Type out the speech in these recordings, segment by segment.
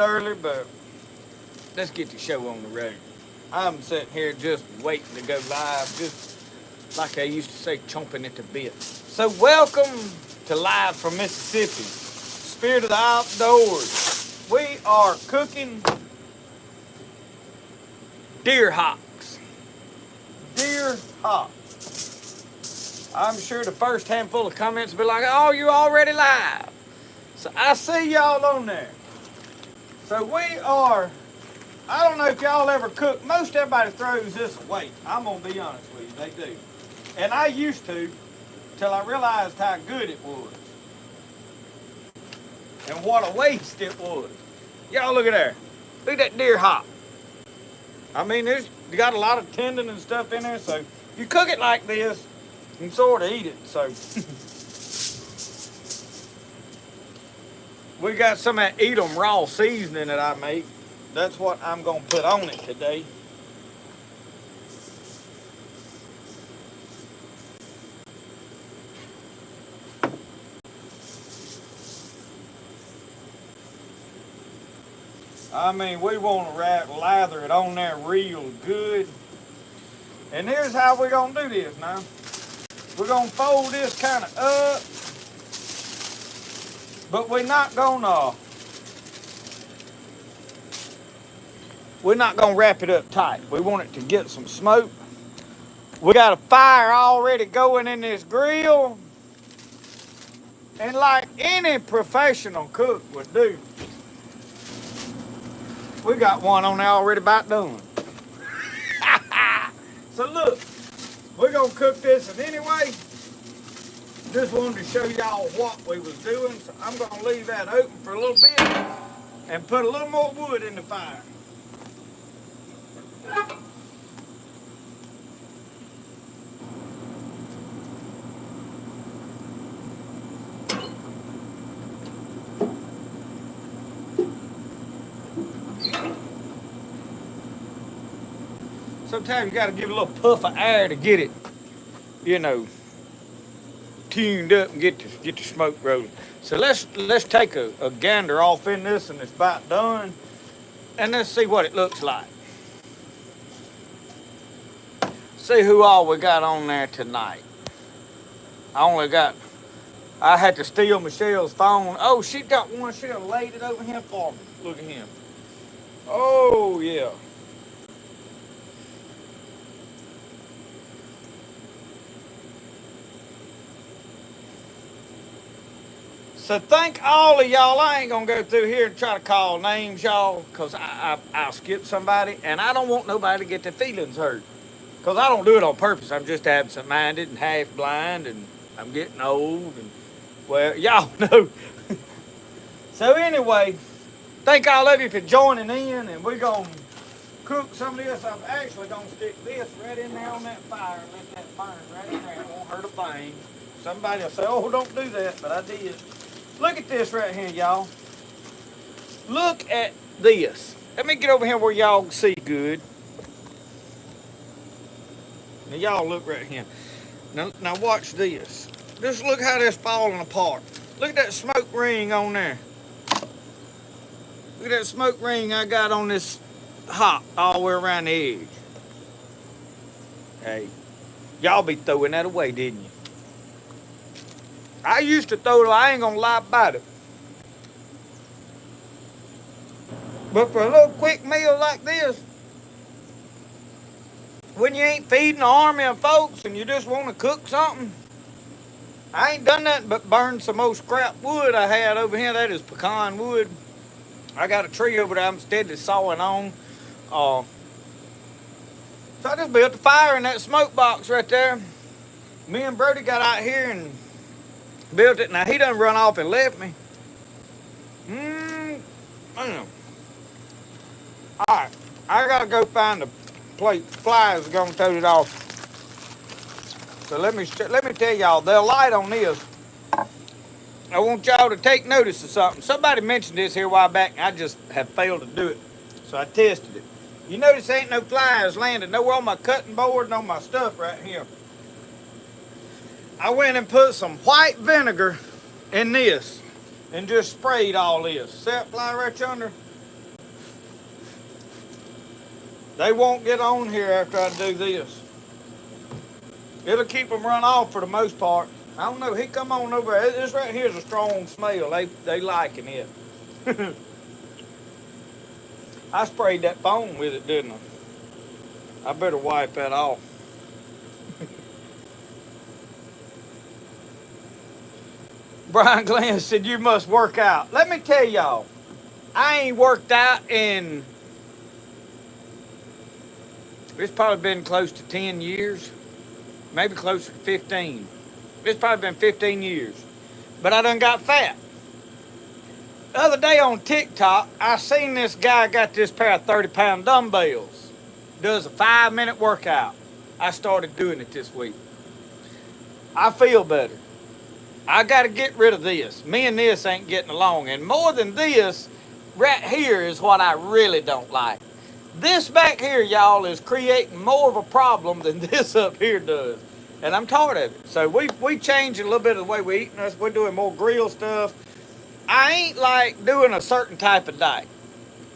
early, but let's get the show on the road. I'm sitting here just waiting to go live, just like I used to say, chomping at the bit. So welcome to Live from Mississippi, Spirit of the Outdoors. We are cooking deer hocks. Deer hocks. I'm sure the first handful of comments will be like, oh, you already live. So I see y'all on there. So we are, I don't know if y'all ever cook. Most everybody throws this away. I'm going to be honest with you, they do. And I used to, till I realized how good it was. And what a waste it was. Y'all look at there. Look at that deer hock. I mean, you got a lot of tendon and stuff in there, so if you cook it like this, you can sort of eat it. So we got some of that Eat 'em Raw seasoning that I make. That's what I'm going to put on it today. I mean, we want to lather it on there real good. And here's how we're going to do this now. We're going to fold this kind of up. But we're not going to wrap it up tight. We want it to get some smoke. We got a fire already going in this grill. And like any professional cook would do, we got one on there already about done. So look, we're gonna cook this, and anyway, just wanted to show y'all what we was doing. So I'm gonna leave that open for a little bit and put a little more wood in the fire. Sometimes you got to give it a little puff of air to get it, you know, tuned up and get the smoke rolling. So let's take a gander off in this, and it's about done, and let's see what it looks like. See who all we got on there tonight. I had to steal Michelle's phone. Oh, she got one. She done laid it over here for me. Look at him. Oh yeah. So thank all of y'all. I ain't going to go through here and try to call names, y'all, because I'll skip somebody, and I don't want nobody to get their feelings hurt, because I don't do it on purpose. I'm just absent-minded and half-blind, and I'm getting old, and, well, y'all know. So anyway, thank all of you for joining in, and we're going to cook some of this. I'm actually going to stick this right in there on that fire and let that burn right in there. It won't hurt a thing. Somebody will say, oh, don't do that, but I did. Look at this right here, y'all. Look at this. Let me get over here where y'all can see good. Now, y'all look right here. Now watch this. Just look how this falling apart. Look at that smoke ring on there. Look at that smoke ring I got on this hop all the way around the edge. Hey, y'all be throwing that away, didn't you? I used to throw it, I ain't gonna lie about it. But for a little quick meal like this, when you ain't feeding an army of folks and you just want to cook something, I ain't done nothing but burn some old scrap wood I had over here. That is pecan wood. I got a tree over there I'm steadily sawing on. So I just built a fire in that smoke box right there. Me and Brody got out here and built it. Now he done run off and left me. Damn. Alright, I gotta go find the plate. Flies are gonna throw it off. So let me tell y'all, the light on this, I want y'all to take notice of something. Somebody mentioned this here a while back, and I just have failed to do it. So I tested it. You notice ain't no flies landing nowhere on my cutting board and on my stuff right here. I went and put some white vinegar in this and just sprayed all this. See that fly right yonder? They won't get on here after I do this. It'll keep them run off for the most part. I don't know. He come on over. This right here is a strong smell. They liking it. I sprayed that foam with it, didn't I? I better wipe that off. Brian Glenn said, you must work out. Let me tell y'all, I ain't worked out in, it's probably been close to 10 years, maybe close to 15. It's probably been 15 years. But I done got fat. The other day on TikTok, I seen this guy got this pair of 30-pound dumbbells. Does a 5-minute workout. I started doing it this week. I feel better. I got to get rid of this. Me and this ain't getting along. And more than this, right here is what I really don't like. This back here, y'all, is creating more of a problem than this up here does. And I'm tired of it. So we changed a little bit of the way we eating us. We're doing more grill stuff. I ain't like doing a certain type of diet.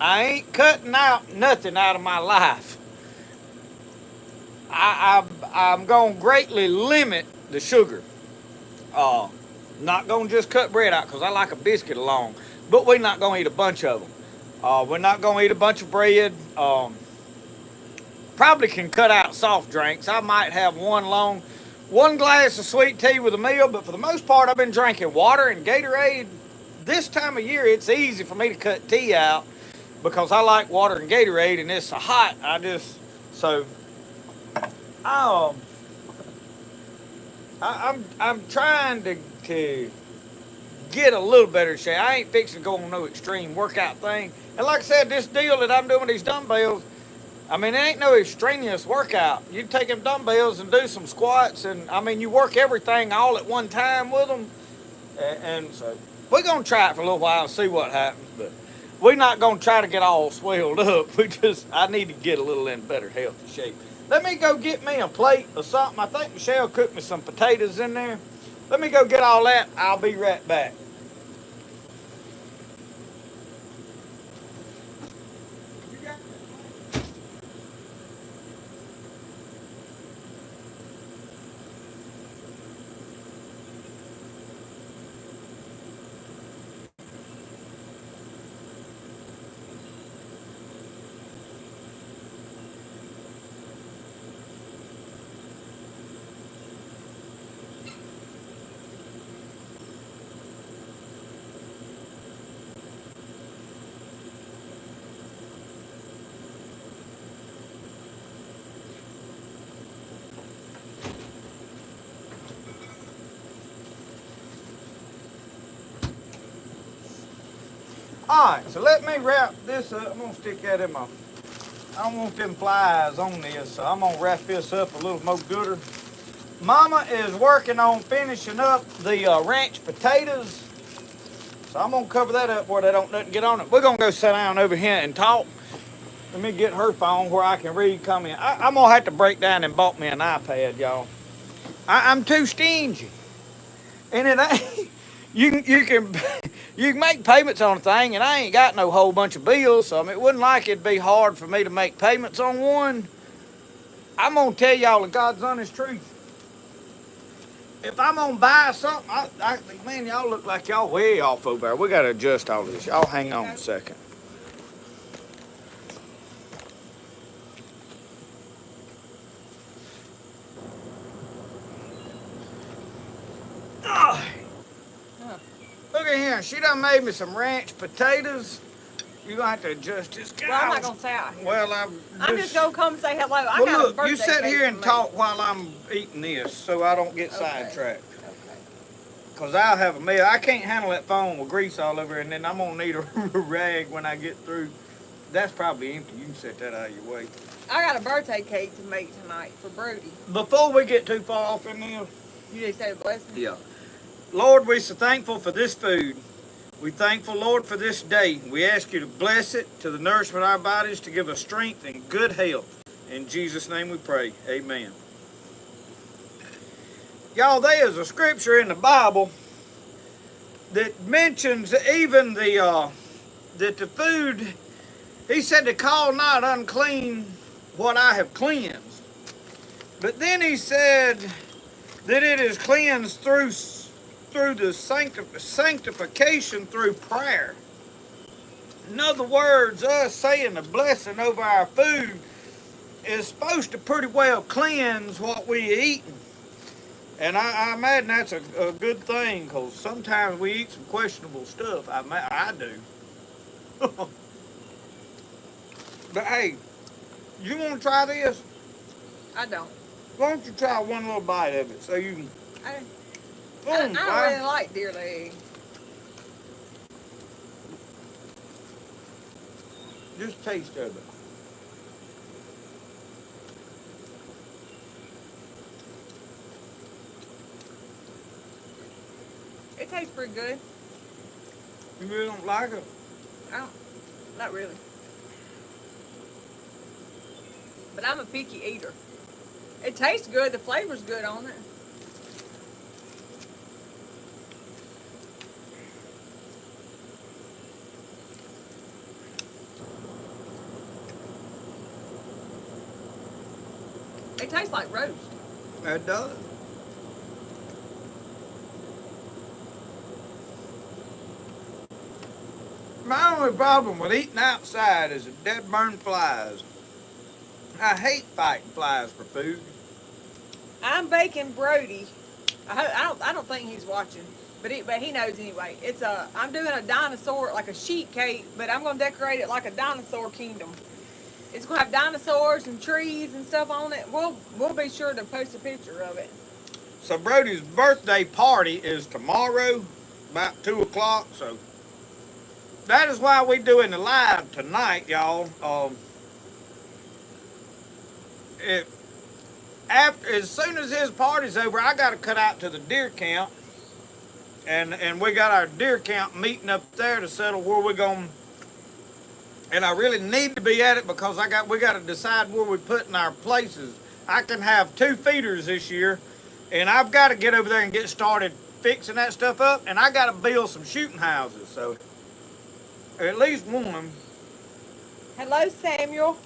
I ain't cutting out nothing out of my life. I'm going to greatly limit the sugar. Not going to just cut bread out because I like a biscuit along. But we're not going to eat a bunch of them. We're not going to eat a bunch of bread. Probably can cut out soft drinks. I might have one glass of sweet tea with a meal, but for the most part, I've been drinking water and Gatorade. This time of year, it's easy for me to cut tea out because I like water and Gatorade, and it's hot. I'm trying to get a little better shape. I ain't fixing to go on no extreme workout thing. And like I said, this deal that I'm doing with these dumbbells, I mean, it ain't no extraneous workout. You take them dumbbells and do some squats, and I mean, you work everything all at one time with them. And so we're going to try it for a little while and see what happens. But we're not going to try to get all swelled up. I need to get a little in better healthy shape. Let me go get me a plate or something. I think Michelle cooked me some potatoes in there. Let me go get all that. I'll be right back. Alright, so let me wrap this up. I'm going to stick that in my... I don't want them flies on this, so I'm going to wrap this up a little more gooder. Mama is working on finishing up the ranch potatoes. So I'm going to cover that up where they don't nothing get on it. We're going to go sit down over here and talk. Let me get her phone where I can read comments. I'm going to have to break down and bought me an iPad, y'all. I'm too stingy. And it ain't... You can make payments on a thing, and I ain't got no whole bunch of bills, so I mean, it wasn't like it'd be hard for me to make payments on one. I'm gonna tell y'all the God's honest truth. If I'm gonna buy something, man, y'all look like y'all way off over there. We gotta adjust all this. Y'all hang on a second. Look at here. She done made me some ranch potatoes. You're going to have to adjust this guy. Well, I'm not going to stay out here. Well, I'm just going to come say hello. I got a birthday you sit here and cake talk while I'm eating this so I don't get sidetracked. Okay. Because I'll have a meal. I can't handle that phone with grease all over it, and then I'm going to need a rag when I get through. That's probably empty. You can set that out of your way. I got a birthday cake to make tonight for Brody. Before we get too far off in this. You just say a blessing? Yeah. Lord, we're so thankful for this food. We're thankful, Lord, for this day. We ask you to bless it, to the nourishment of our bodies, to give us strength and good health. In Jesus' name we pray. Amen. Y'all, there is a scripture in the Bible that mentions even that the food, he said to call not unclean what I have cleansed. But then he said that it is cleansed through the sanctification through prayer. In other words, us saying the blessing over our food is supposed to pretty well cleanse what we eating. And I imagine that's a good thing, because sometimes we eat some questionable stuff. I do. But hey, you want to try this? I don't. Why don't you try one little bite of it so you can... I don't really like deer leg. Just taste of it. It tastes pretty good. You really don't like it? Not really. But I'm a picky eater. It tastes good. The flavor's good on it. It tastes like roast. It does. My only problem with eating outside is the dead burn flies. I hate fighting flies for food. I'm baking Brody. I don't think he's watching, but he knows anyway. I'm doing a dinosaur, like a sheet cake, but I'm gonna decorate it like a dinosaur kingdom. It's gonna have dinosaurs and trees and stuff on it. We'll be sure to post a picture of it. So Brody's birthday party is tomorrow, about 2 o'clock. So that is why we're doing the live tonight, y'all. As soon as his party's over, I got to cut out to the deer camp, and we got our deer camp meeting up there to settle where we're going. And I really need to be at it because we got to decide where we're putting our places. I can have 2 feeders this year, and I've got to get over there and get started fixing that stuff up, and I got to build some shooting houses. So at least one. Hello, Samuel.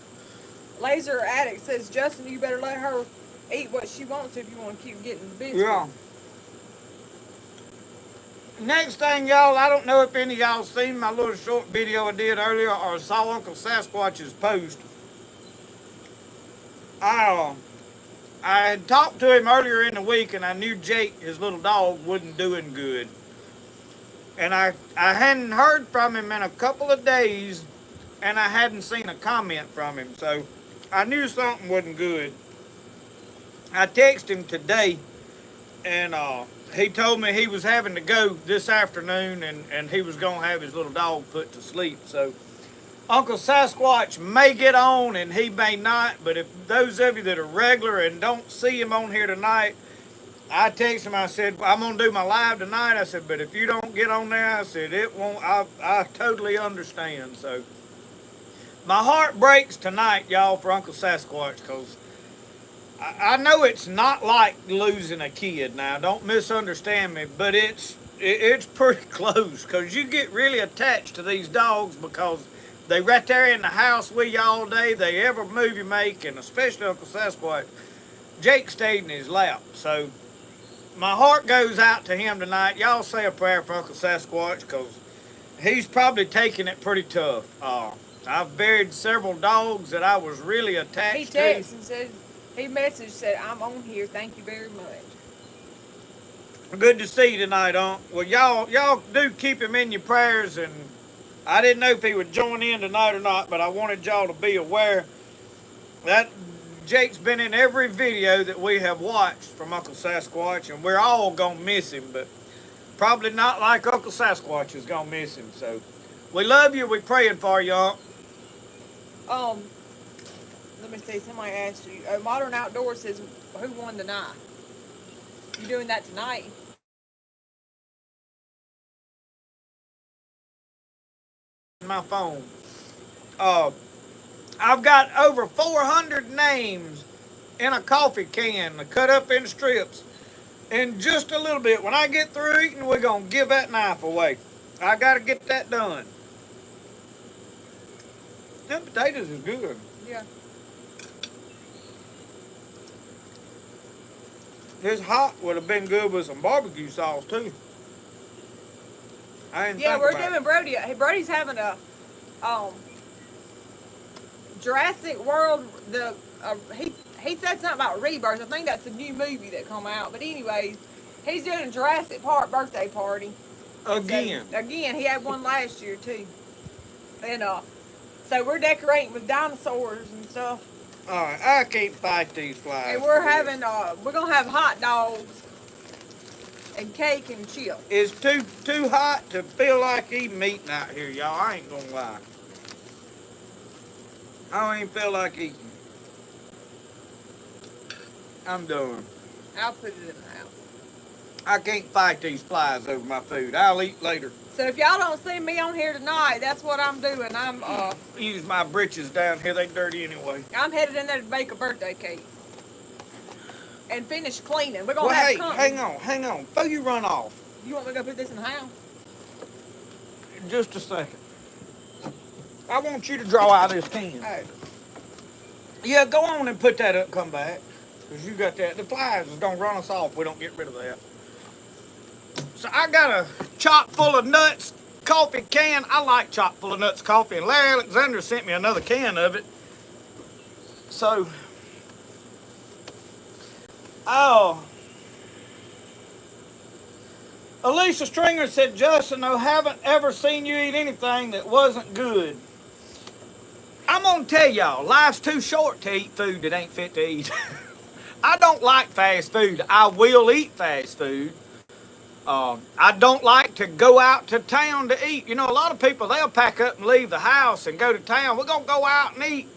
Laser Addict says, Justin, you better let her eat what she wants if you want to keep getting busy. Yeah. Next thing, y'all, I don't know if any of y'all seen my little short video I did earlier or saw Uncle Sasquatch's post. I had talked to him earlier in the week, and I knew Jake, his little dog, wasn't doing good. And I hadn't heard from him in a couple of days, and I hadn't seen a comment from him. So I knew something wasn't good. I texted him today, and he told me he was having to go this afternoon, and he was going to have his little dog put to sleep. So Uncle Sasquatch may get on, and he may not, but if those of you that are regular and don't see him on here tonight, I texted him, I said, I'm going to do my live tonight. I said, but if you don't get on there, I said, it won't, I totally understand. So my heart breaks tonight, y'all, for Uncle Sasquatch, because I know it's not like losing a kid now. Don't misunderstand me, but it's pretty close, because you get really attached to these dogs because they right there in the house with you all day. They every move you make, and especially Uncle Sasquatch. Jake stayed in his lap, so my heart goes out to him tonight. Y'all say a prayer for Uncle Sasquatch, because he's probably taking it pretty tough. I've buried several dogs that I was really attached to. He texted and said, he messaged, said, I'm on here. Thank you very much. Good to see you tonight, Well, y'all do keep him in your prayers, and I didn't know if he would join in tonight or not, but I wanted y'all to be aware that Jake's been in every video that we have watched from Uncle Sasquatch, and we're all gonna miss him, but probably not like Uncle Sasquatch is gonna miss him. So we love you. We're praying for you, Unc. Let me see. Somebody asked you. Modern Outdoor says, who won tonight? You doing that tonight? My phone. I've got over 400 names in a coffee can cut up in strips. In just a little bit, when I get through eating, we're going to give that knife away. I got to get that done. Them potatoes is good. Yeah. This hot would have been good with some barbecue sauce too. I didn't Yeah, think we're about doing Brody. Brody's having a um, Jurassic World. He said something about Rebirth. I think that's the new movie that come out. But anyways, he's doing a Jurassic Park birthday party. Again. So, again, he had one last year too. And so we're decorating with dinosaurs and stuff. All right, I can't fight these flies. And we're having we're gonna have hot dogs and cake and chips. It's too hot to feel like eating meat out here, y'all. I ain't gonna lie. I don't even feel like eating. I'm done. I'll put it in the house. I can't fight these flies over my food. I'll eat later. So if y'all don't see me on here tonight, that's what I'm doing. I'm Use my britches down here. They dirty anyway. I'm headed in there to bake a birthday cake and finish cleaning. We're gonna Well, have hey, company. hang on. Before you run off, You want me to go put this in the house? just a second. I want you to draw out this can. Oh. Yeah, go on and put that up. Come back, cause you got that. The flies is gonna run us off if we don't get rid of that. So I got a chock full of nuts coffee can. I like chock full of nuts coffee, and Larry Alexander sent me another can of it. So, Alicia Stringer said, Justin, I haven't ever seen you eat anything that wasn't good. I'm gonna tell y'all, life's too short to eat food that ain't fit to eat. I don't like fast food. I will eat fast food. I don't like to go out to town to eat. You know, a lot of people, they'll pack up and leave the house and go to town. We're going to go out and eat.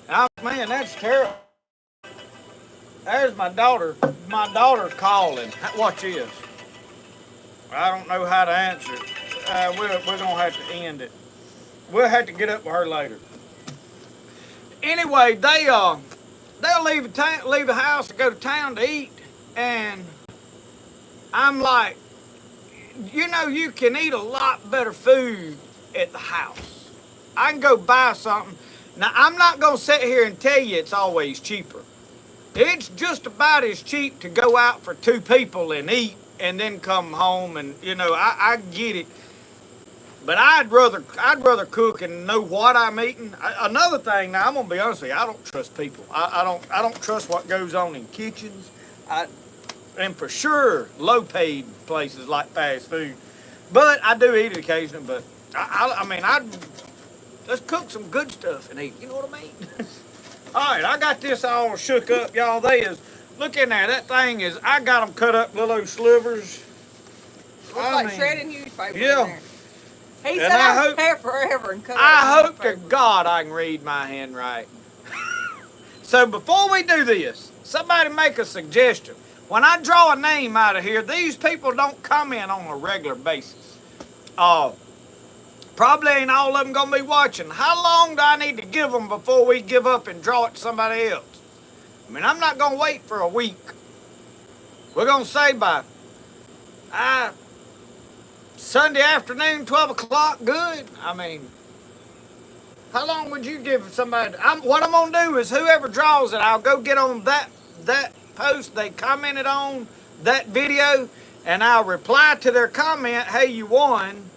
And man, that's terrible. There's my daughter. My daughter's calling. Watch this. I don't know how to answer it. We're going to have to end it. We'll have to get up with her later. Anyway, they'll leave the house and go to town to eat. And I'm like, you know, you can eat a lot better food at the house. I can go buy something. Now, I'm not going to sit here and tell you it's always cheaper. It's just about as cheap to go out for two people and eat and then come home and, you know, I get it. But I'd rather cook and know what I'm eating. Another thing, now I'm going to be honest with you, I don't trust people. I don't trust what goes on in kitchens. And for sure, low-paid places like fast food. But I do eat it occasionally. But let's cook some good stuff and eat. You know what I mean? All right, I got this all shook up, y'all. Look in there. That thing is, I got them cut up little slivers. Looks like shredded newspaper. Yeah. In there. He said I was there forever and cut up I hope to newspaper. God I can read my handwriting. So before we do this, somebody make a suggestion. When I draw a name out of here, these people don't come in on a regular basis. Probably ain't all of them going to be watching. How long do I need to give them before we give up and draw it to somebody else? I mean, I'm not going to wait for a week. We're going to say by Sunday afternoon, 12 o'clock, good. I mean, how long would you give somebody? What I'm going to do is whoever draws it, I'll go get on that post they commented on, that video, and I'll reply to their comment, hey, you won,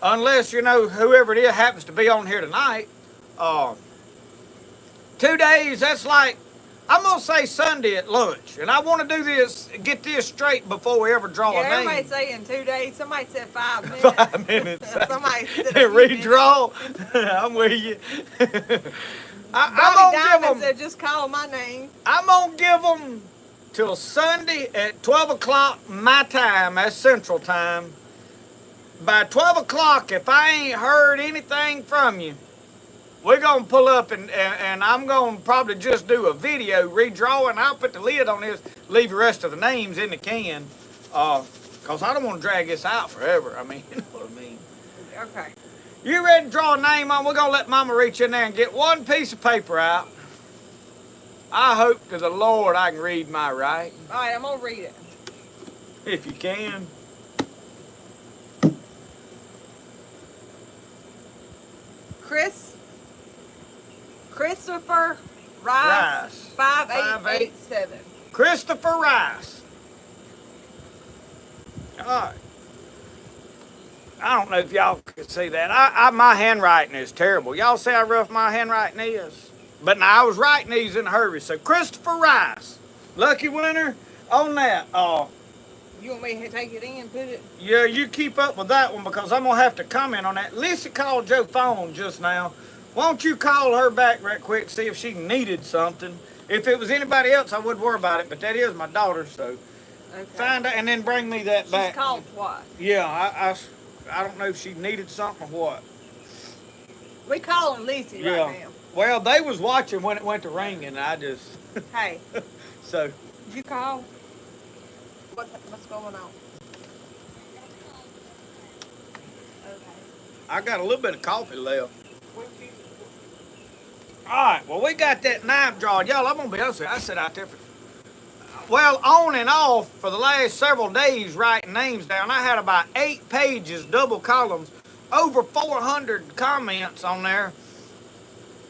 unless, you know, whoever it is happens to be on here tonight. 2 days, that's like, I'm going to say Sunday at lunch, and I want to do this, get this straight before we ever draw a name. Everybody saying 2 days. Somebody said 5 minutes. 5 minutes. Somebody said redraw. I'm with you. I'm Diamond gonna give said just call my name. I'm gonna give them till Sunday at 12 o'clock my time. That's Central Time. By 12 o'clock, if I ain't heard anything from you, we're gonna pull up and I'm gonna probably just do a video redrawing. I'll put the lid on this, leave the rest of the names in the can, cause I don't want to drag this out forever. I mean, you know what I mean. Okay. You ready to draw a name on? We're gonna let Mama reach in there and get one piece of paper out. I hope to the Lord I can read my writing. All right, I'm gonna read it. If you can. Christopher Rice 5887. Christopher Rice. All right. I don't know if y'all could see that. My handwriting is terrible. Y'all see how rough my handwriting is? But now I was writing these in a hurry. So Christopher Rice, lucky winner on that. You want me to take it in, put it? Yeah, you keep up with that one because I'm gonna have to comment on that. Lisa called Joe phone just now. Won't you call her back right quick, see if she needed something? If it was anybody else, I wouldn't worry about it. But that is my daughter, so Okay. find out and then bring me that back. She's called twice. Yeah, I don't know if she needed something or what. We calling Lisa right now. Well, they was watching when it went to ringing, and I just Hey, so. did you call? What's going on? Okay. I got a little bit of coffee left. All right, well, we got that knife drawn. Y'all, I'm going to be honest with you. I sat out there for, well, on and off for the last several days writing names down. I had about 8 pages, double columns, over 400 comments on there,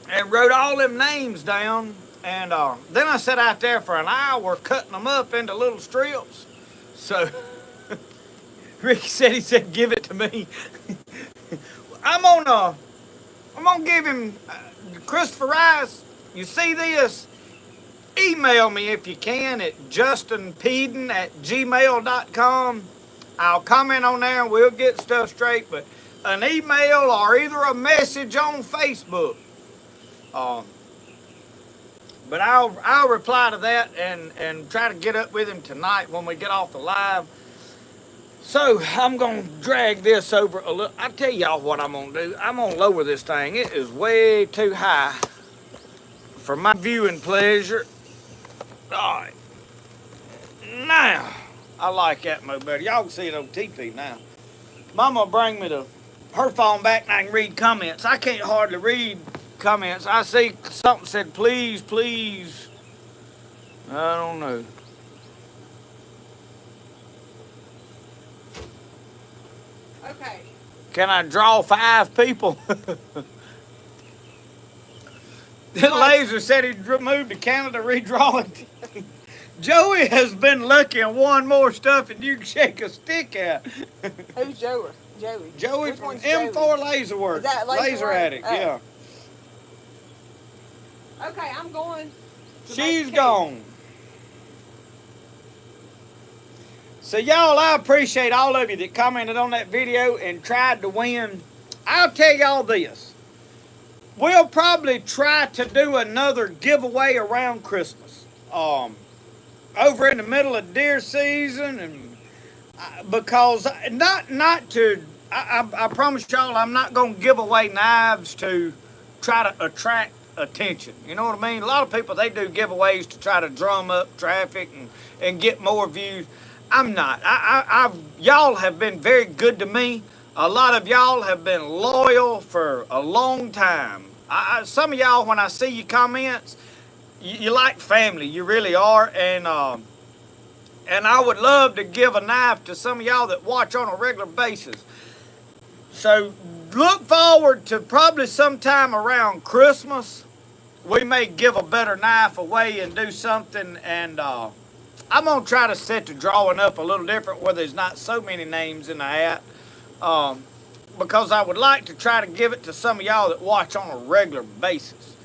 and wrote all them names down. And then I sat out there for an hour cutting them up into little strips. So Ricky said, give it to me. I'm gonna give him, Christopher Rice, you see this? Email me if you can at justinpeden@gmail.com. I'll comment on there and we'll get stuff straight, but an email or either a message on Facebook. But I'll reply to that and try to get up with him tonight when we get off the live. So I'm going to drag this over a little. I'll tell y'all what I'm going to do. I'm going to lower this thing. It is way too high for my viewing pleasure. All right. Now, I like that mo better. Y'all can see it on TV now. Mama bring me her phone back and I can read comments. I can't hardly read comments. I see something said, please, please. I don't know. Okay. Can I draw 5 people? Laser said he'd moved to Canada, redraw it. Joey has been lucky and won more stuff than you can shake a stick at. Who's Joey? Joey Which from one's M4 Joey? Laser Works. Is that Laser Addict, Oh. yeah. Okay, I'm going. She's gone. So y'all, I appreciate all of you that commented on that video and tried to win. I'll tell y'all this. We'll probably try to do another giveaway around Christmas. Over in the middle of deer season, and because I promise y'all I'm not going to give away knives to try to attract attention. You know what I mean? A lot of people, they do giveaways to try to drum up traffic and get more views. I'm not. Y'all have been very good to me. A lot of y'all have been loyal for a long time. Some of y'all, when I see your comments, you like family. You really are. And I would love to give a knife to some of y'all that watch on a regular basis. So look forward to probably sometime around Christmas. We may give a better knife away and do something. And I'm going to try to set the drawing up a little different where there's not so many names in the hat. Because I would like to try to give it to some of y'all that watch on a regular basis.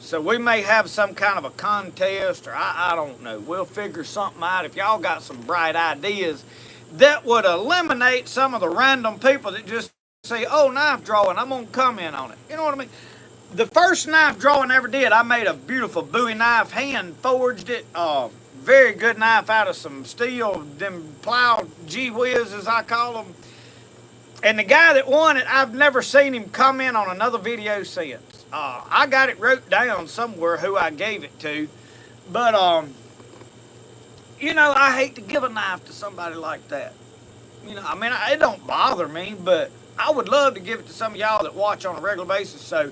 So we may have some kind of a contest, or I don't know. We'll figure something out. If y'all got some bright ideas that would eliminate some of the random people that just say, oh, knife drawing, I'm going to comment on it. You know what I mean? The first knife drawing I ever did, I made a beautiful Bowie knife, hand forged it. Very good knife out of some steel, them plow gee-whiz as I call them. And the guy that won it, I've never seen him comment on another video since. I got it wrote down somewhere who I gave it to. But, you know, I hate to give a knife to somebody like that. You know, I mean, it don't bother me, but I would love to give it to some of y'all that watch on a regular basis. So,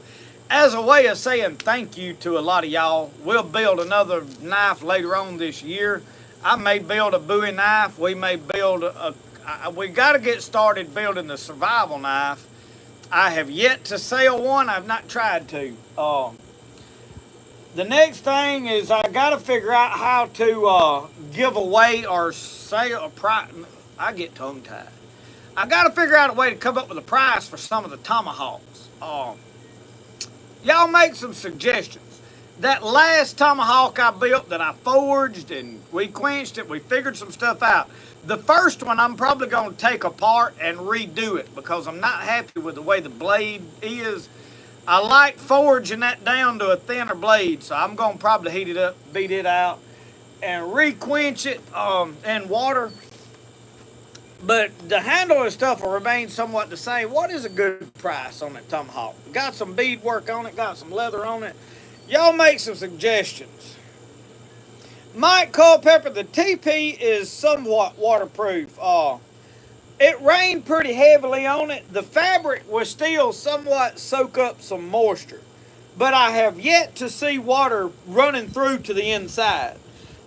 as a way of saying thank you to a lot of y'all, we'll build another knife later on this year. I may build a Bowie knife. We may build we got to get started building the survival knife. I have yet to sell one. I've not tried to. The next thing is I got to figure out how to give away or sell a price. I get tongue tied. I got to figure out a way to come up with a price for some of the tomahawks. Y'all make some suggestions. That last tomahawk I built that I forged and we quenched it, we figured some stuff out. The first one I'm probably going to take apart and redo it because I'm not happy with the way the blade is. I like forging that down to a thinner blade, so I'm going to probably heat it up, beat it out, and re-quench it in water. But the handle and stuff will remain somewhat the same. What is a good price on that tomahawk? Got some beadwork on it, got some leather on it. Y'all make some suggestions. Mike Culpepper, the TP is somewhat waterproof. It rained pretty heavily on it. The fabric will still somewhat soak up some moisture, but I have yet to see water running through to the inside.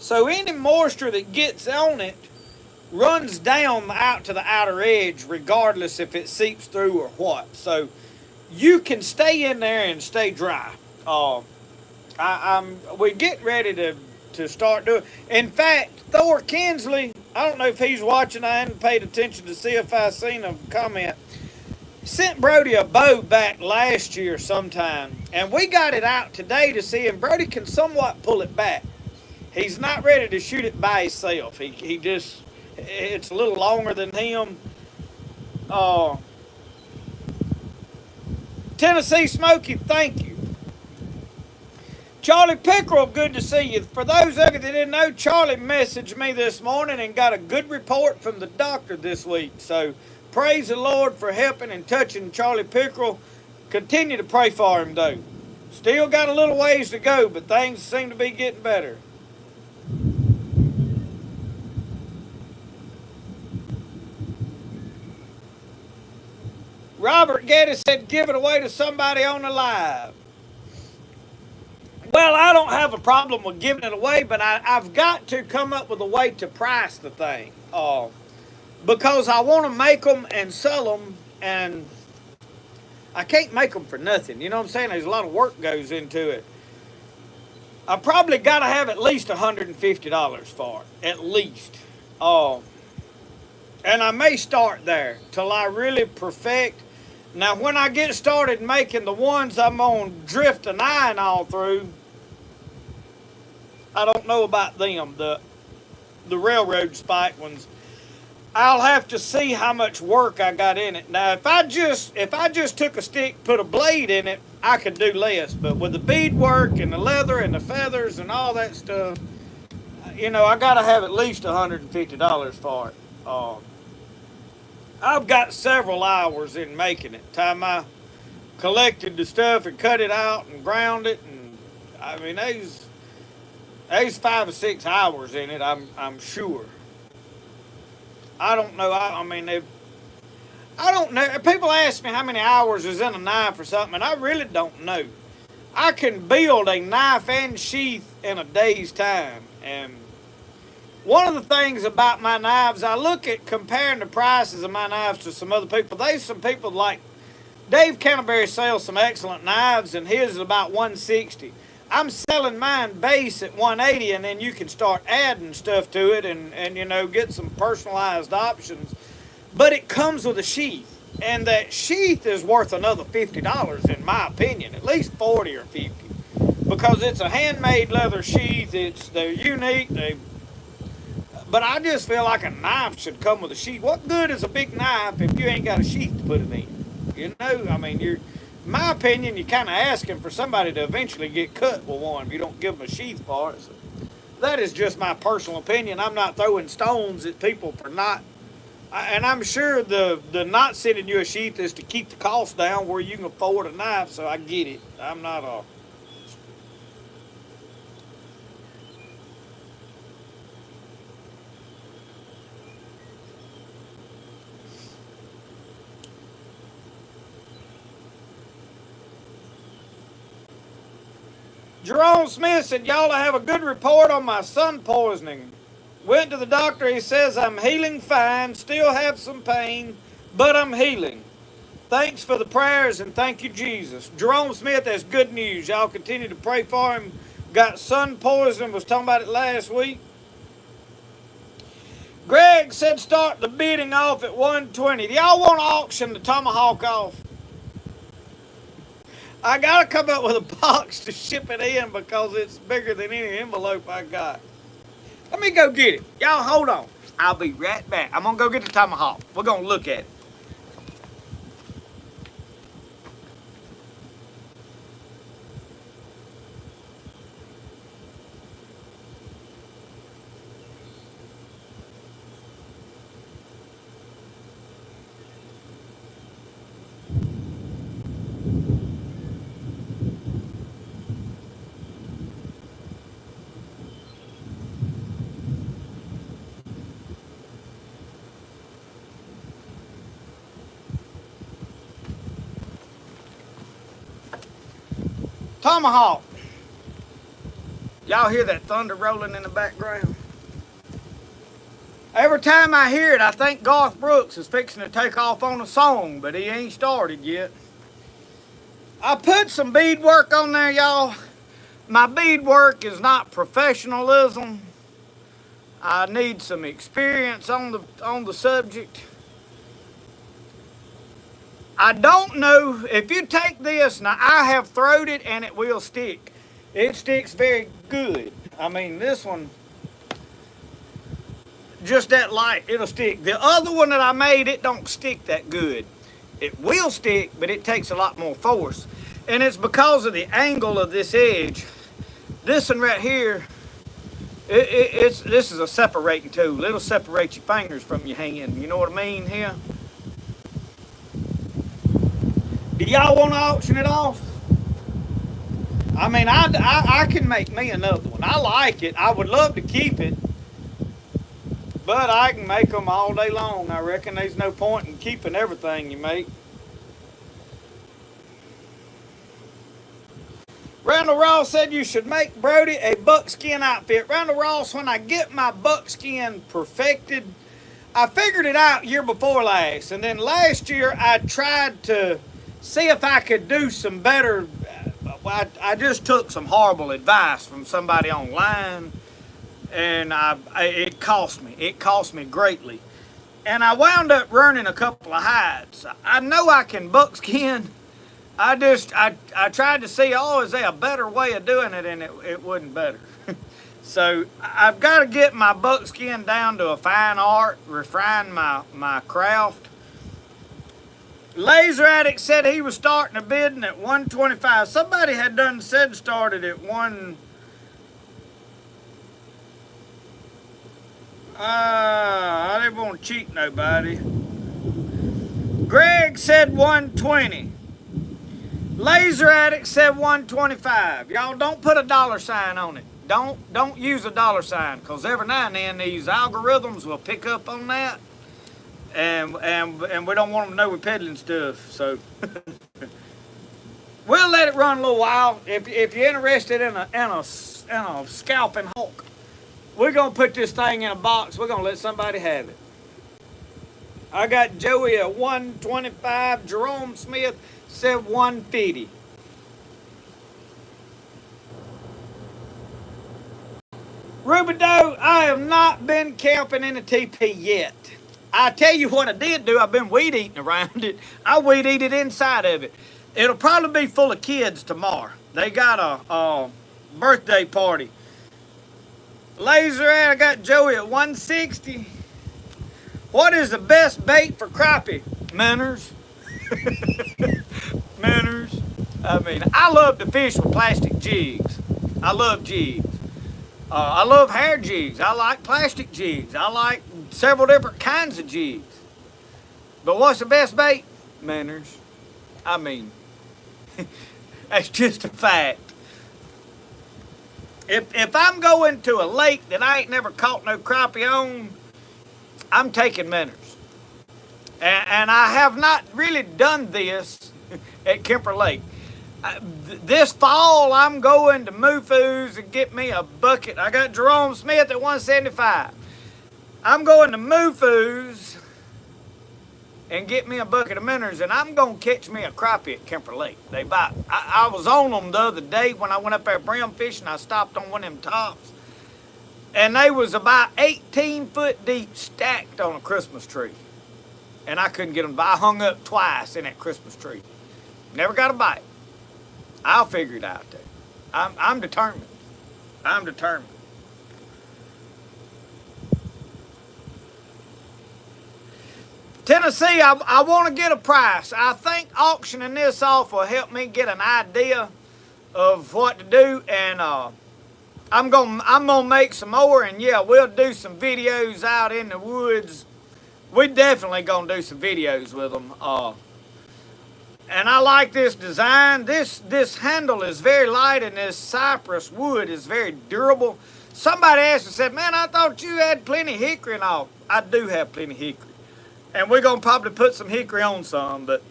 So any moisture that gets on it runs down out to the outer edge regardless if it seeps through or what. So you can stay in there and stay dry. We get ready to start doing. In fact, Thor Kinsley, I don't know if he's watching. I hadn't paid attention to see if I seen a comment. Sent Brody a bow back last year sometime, and we got it out today to see, and Brody can somewhat pull it back. He's not ready to shoot it by himself. He just, it's a little longer than him. Tennessee Smoky, thank you. Charlie Pickerel, good to see you. For those of you that didn't know, Charlie messaged me this morning and got a good report from the doctor this week. So praise the Lord for helping and touching Charlie Pickerel. Continue to pray for him, though. Still got a little ways to go, but things seem to be getting better. Robert Getty said, give it away to somebody on the live. Well, I don't have a problem with giving it away, but I've got to come up with a way to price the thing. Because I want to make them and sell them, and I can't make them for nothing. You know what I'm saying? There's a lot of work goes into it. I probably got to have at least $150 for it, at least. And I may start there till I really perfect. Now, when I get started making the ones I'm going to drift an iron all through, I don't know about them, the railroad spike ones. I'll have to see how much work I got in it. Now, if I just took a stick, put a blade in it, I could do less. But with the beadwork and the leather and the feathers and all that stuff, I got to have at least $150 for it. I've got several hours in making it. Time I collected the stuff and cut it out and ground it, and I mean there's 5 or 6 hours in it. I'm sure. I don't know. I don't know. People ask me how many hours is in a knife or something, and I really don't know. I can build a knife and sheath in a day's time, and one of the things about my knives, I look at comparing the prices of my knives to some other people. There's some people like Dave Canterbury sells some excellent knives, and his is about $160. I'm selling mine base at $180, and then you can start adding stuff to it and get some personalized options. But it comes with a sheath, and that sheath is worth another $50 in my opinion, at least 40 or 50, because it's a handmade leather sheath. They're unique. But I just feel like a knife should come with a sheath. What good is a big knife if you ain't got a sheath to put it in? In my opinion, you're kind of asking for somebody to eventually get cut with one if you don't give them a sheath for it. So that is just my personal opinion. I'm not throwing stones at people for not. And I'm sure the not sending you a sheath is to keep the cost down where you can afford a knife, so I get it. I'm not a... Jerome Smith said, y'all have a good report on my sun poisoning. Went to the doctor. He says I'm healing fine. Still have some pain, but I'm healing. Thanks for the prayers and thank you, Jesus. Jerome Smith, that's good news. Y'all continue to pray for him. Got sun poison, was talking about it last week. Greg said start the bidding off at 120. Do y'all want to auction the Tomahawk off? I gotta come up with a box to ship it in because it's bigger than any envelope I got. Let me go get it. Y'all hold on. I'll be right back. I'm gonna go get the Tomahawk. We're gonna look at it. Tomahawk. Y'all hear that thunder rolling in the background? Every time I hear it, I think Garth Brooks is fixing to take off on a song, but he ain't started yet. I put some beadwork on there, y'all. My beadwork is not professionalism. I need some experience on the subject. I don't know if you take this, now I have throwed it and it will stick. It sticks very good. I mean, this one, just that light, it'll stick. The other one that I made, it don't stick that good. It will stick, but it takes a lot more force. And it's because of the angle of this edge. This one right here, this is a separating tool. It'll separate your fingers from your hand. You know what I mean here? Do y'all want to auction it off? I mean, I can make me another one. I like it. I would love to keep it. But I can make them all day long. I reckon there's no point in keeping everything you make. Randall Ross said you should make Brody a buckskin outfit. Randall Ross, when I get my buckskin perfected, I figured it out year before last. And then last year I tried to see if I could do some better. I just took some horrible advice from somebody online, and it cost me. It cost me greatly. And I wound up running a couple of hides. I know I can buckskin. I tried to see, is there a better way of doing it, and it wasn't better. So I've got to get my buckskin down to a fine art, refine my craft. Laser Addict said he was starting a bidding at 125. Somebody had said started at one. I didn't want to cheat nobody. Greg said 120. Laser Addict said 125. Y'all don't put a dollar sign on it. Don't use a dollar sign, because every now and then these algorithms will pick up on that. And we don't want them to know we're peddling stuff, so we'll let it run a little while. If you're interested in a scalping hawk, we're gonna put this thing in a box. We're gonna let somebody have it. I got Joey at 125. Jerome Smith said 150. Ruby Doe, I have not been camping in a teepee yet. I tell you what I did do. I've been weed eating around it. I weed eat it inside of it. It'll probably be full of kids tomorrow. They got a birthday party. Laser, I got Joey at 160. What is the best bait for crappie? Minnows. Minnows. I mean, I love to fish with plastic jigs. I love jigs. I love hair jigs. I like plastic jigs. I like several different kinds of jigs. But what's the best bait? Minnows. I mean, that's just a fact. If I'm going to a lake that I ain't never caught no crappie on, I'm taking minnows. And I have not really done this at Kemper Lake. This fall, I'm going to Moofoos and get me a bucket. I got Jerome Smith at 175. I'm going to Moofoos and get me a bucket of minnows, and I'm going to catch me a crappie at Kemper Lake. They bite. I was on them the other day when I went up there brim fishing. I stopped on one of them tops, and they was about 18 foot deep stacked on a Christmas tree. And I couldn't get them. I hung up twice in that Christmas tree. Never got a bite. I'll figure it out there. I'm determined. I'm determined. Tennessee, I want to get a price. I think auctioning this off will help me get an idea of what to do, and I'm gonna make some more, and yeah, we'll do some videos out in the woods. We definitely gonna do some videos with them. And I like this design. This handle is very light, and this cypress wood is very durable. Somebody asked and said, "Man, I thought you had plenty of hickory and all." I do have plenty of hickory. And we're going to probably put some hickory on some, but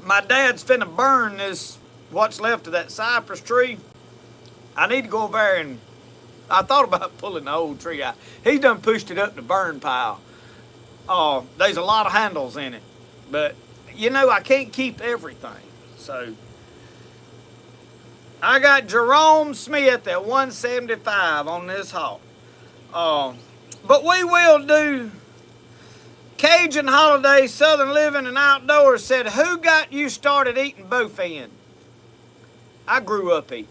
my dad's finna burn this, what's left of that cypress tree. I need to go over there, and I thought about pulling the old tree out. He done pushed it up the burn pile. There's a lot of handles in it, but you know, I can't keep everything. So I got Jerome Smith at 175 on this hawk. But we will do Cajun Holiday, Southern Living and Outdoors said, "Who got you started eating bowfin?" I grew up eating.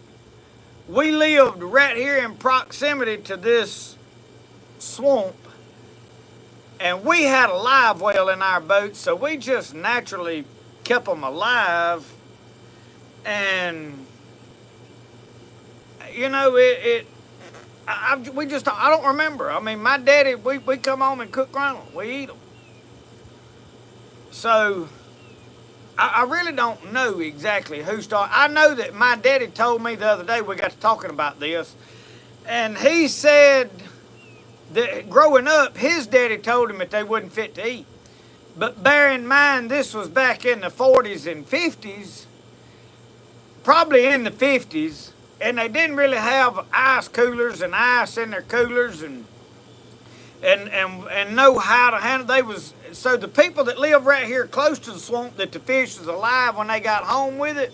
We lived right here in proximity to this swamp, and we had a live well in our boat, so we just naturally kept them alive. And you know, I don't remember. I mean, my daddy, we come home and cook ground. We eat them. So, I really don't know exactly who started. I know that my daddy told me the other day, we got to talking about this, and he said that growing up, his daddy told him that they wasn't fit to eat. But bear in mind, this was back in the 40s and 50s, probably in the 50s, and they didn't really have ice coolers and ice in their coolers and know how to handle. So the people that live right here close to the swamp, that the fish was alive when they got home with it,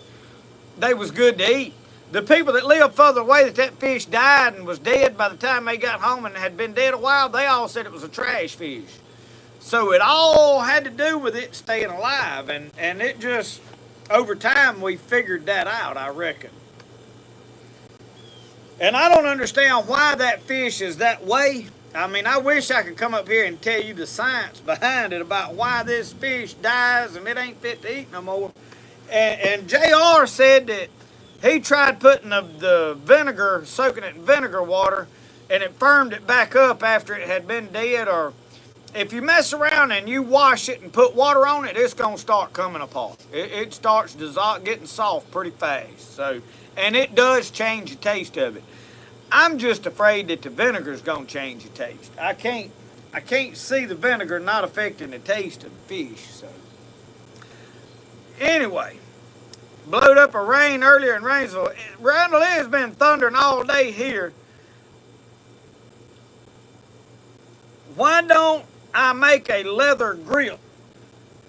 they was good to eat. The people that lived further away, that fish died and was dead by the time they got home and had been dead a while, they all said it was a trash fish. So it all had to do with it staying alive, and it just, over time, we figured that out, I reckon. And I don't understand why that fish is that way. I mean, I wish I could come up here and tell you the science behind it about why this fish dies and it ain't fit to eat no more. And JR said that he tried putting the vinegar, soaking it in vinegar water, and it firmed it back up after it had been dead. Or if you mess around and you wash it and put water on it, it's going to start coming apart. It starts getting soft pretty fast. So, and it does change the taste of it. I'm just afraid that the vinegar's gonna change the taste. I can't see the vinegar not affecting the taste of the fish. So anyway, blowed up a rain earlier in Rainsville. Randall, it has been thundering all day here. Why don't I make a leather grill?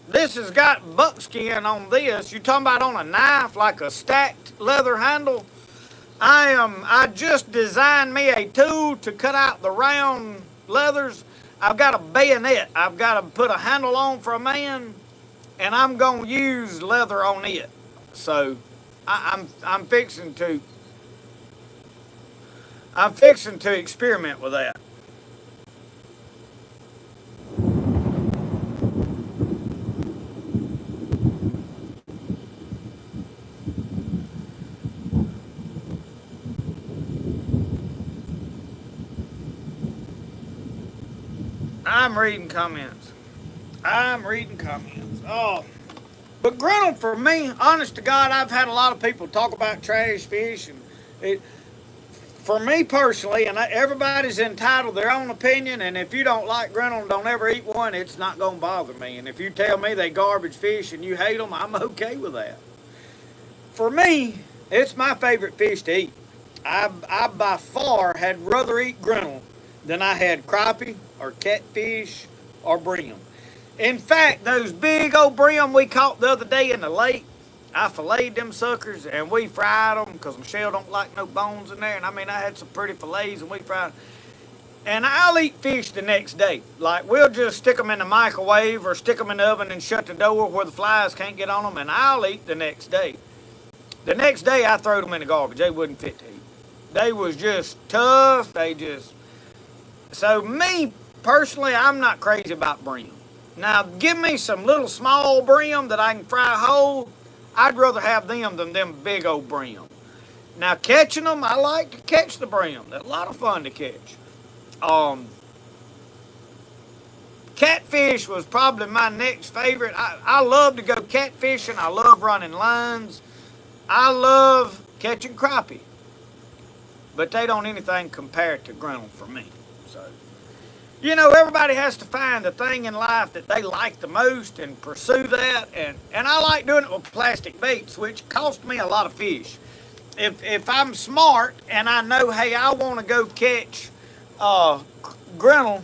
This has got buckskin on this. You talking about on a knife, like a stacked leather handle? I just designed me a tool to cut out the round leathers. I've got a bayonet. I've got to put a handle on for a man, and I'm gonna use leather on it. So I'm fixing to experiment with that. I'm reading comments. Oh, but griddle for me, honest to God, I've had a lot of people talk about trash fish, and for me personally, and everybody's entitled to their own opinion, and if you don't like griddle and don't ever eat one, it's not going to bother me. And if you tell me they garbage fish and you hate them, I'm okay with that. For me, it's my favorite fish to eat. I by far had rather eat griddle than I had crappie or catfish or brim. In fact, those big old brim we caught the other day in the lake, I filleted them suckers and we fried them because Michelle don't like no bones in there. And I mean, I had some pretty fillets and we fried them. And I'll eat fish the next day. Like, we'll just stick them in the microwave or stick them in the oven and shut the door where the flies can't get on them, and I'll eat the next day. The next day, I throw them in the garbage. They wouldn't fit to eat. They was just tough. So me, personally, I'm not crazy about brim. Now, give me some little small brim that I can fry whole. I'd rather have them than them big old brim. Now, catching them, I like to catch the brim. They're a lot of fun to catch. Catfish was probably my next favorite. I love to go catfishing. I love running lines. I love catching crappie. But they don't anything compare to grinnell for me. So, everybody has to find the thing in life that they like the most and pursue that. And I like doing it with plastic baits, which cost me a lot of fish. If I'm smart and I know, hey, I want to go catch grinnell,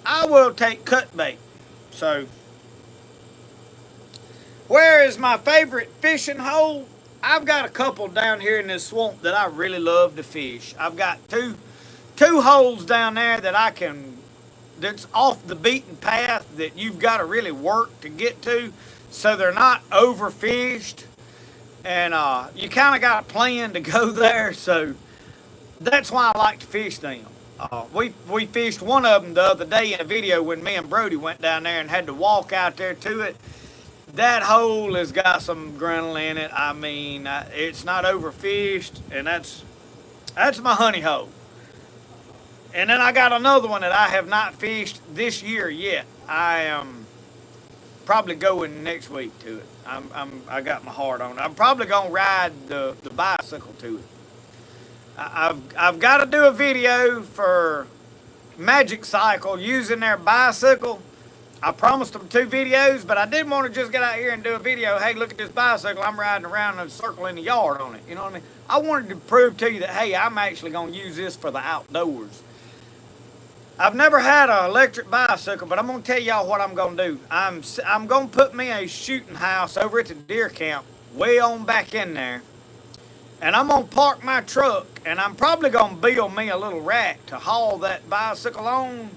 I will take cut bait. So, where is my favorite fishing hole? I've got a couple down here in this swamp that I really love to fish. I've got two holes down there that's off the beaten path that you've got to really work to get to, so they're not overfished. And you kind of got a plan to go there, so that's why I like to fish them. We fished one of them the other day in a video when me and Brody went down there and had to walk out there to it. That hole has got some grinnell in it. I mean, it's not overfished, and that's my honey hole. And then I got another one that I have not fished this year yet. I am probably going next week to it. I got my heart on it. I'm probably gonna ride the bicycle to it. I've got to do a video for Magic Cycle using their bicycle. I promised them 2 videos, but I didn't want to just get out here and do a video. Hey, look at this bicycle. I'm riding around in a circle in the yard on it. You know what I mean? I wanted to prove to you that, hey, I'm actually going to use this for the outdoors. I've never had an electric bicycle, but I'm going to tell y'all what I'm going to do. I'm going to put me a shooting house over at the deer camp way on back in there. And I'm going to park my truck, and I'm probably going to build me a little rack to haul that bicycle on.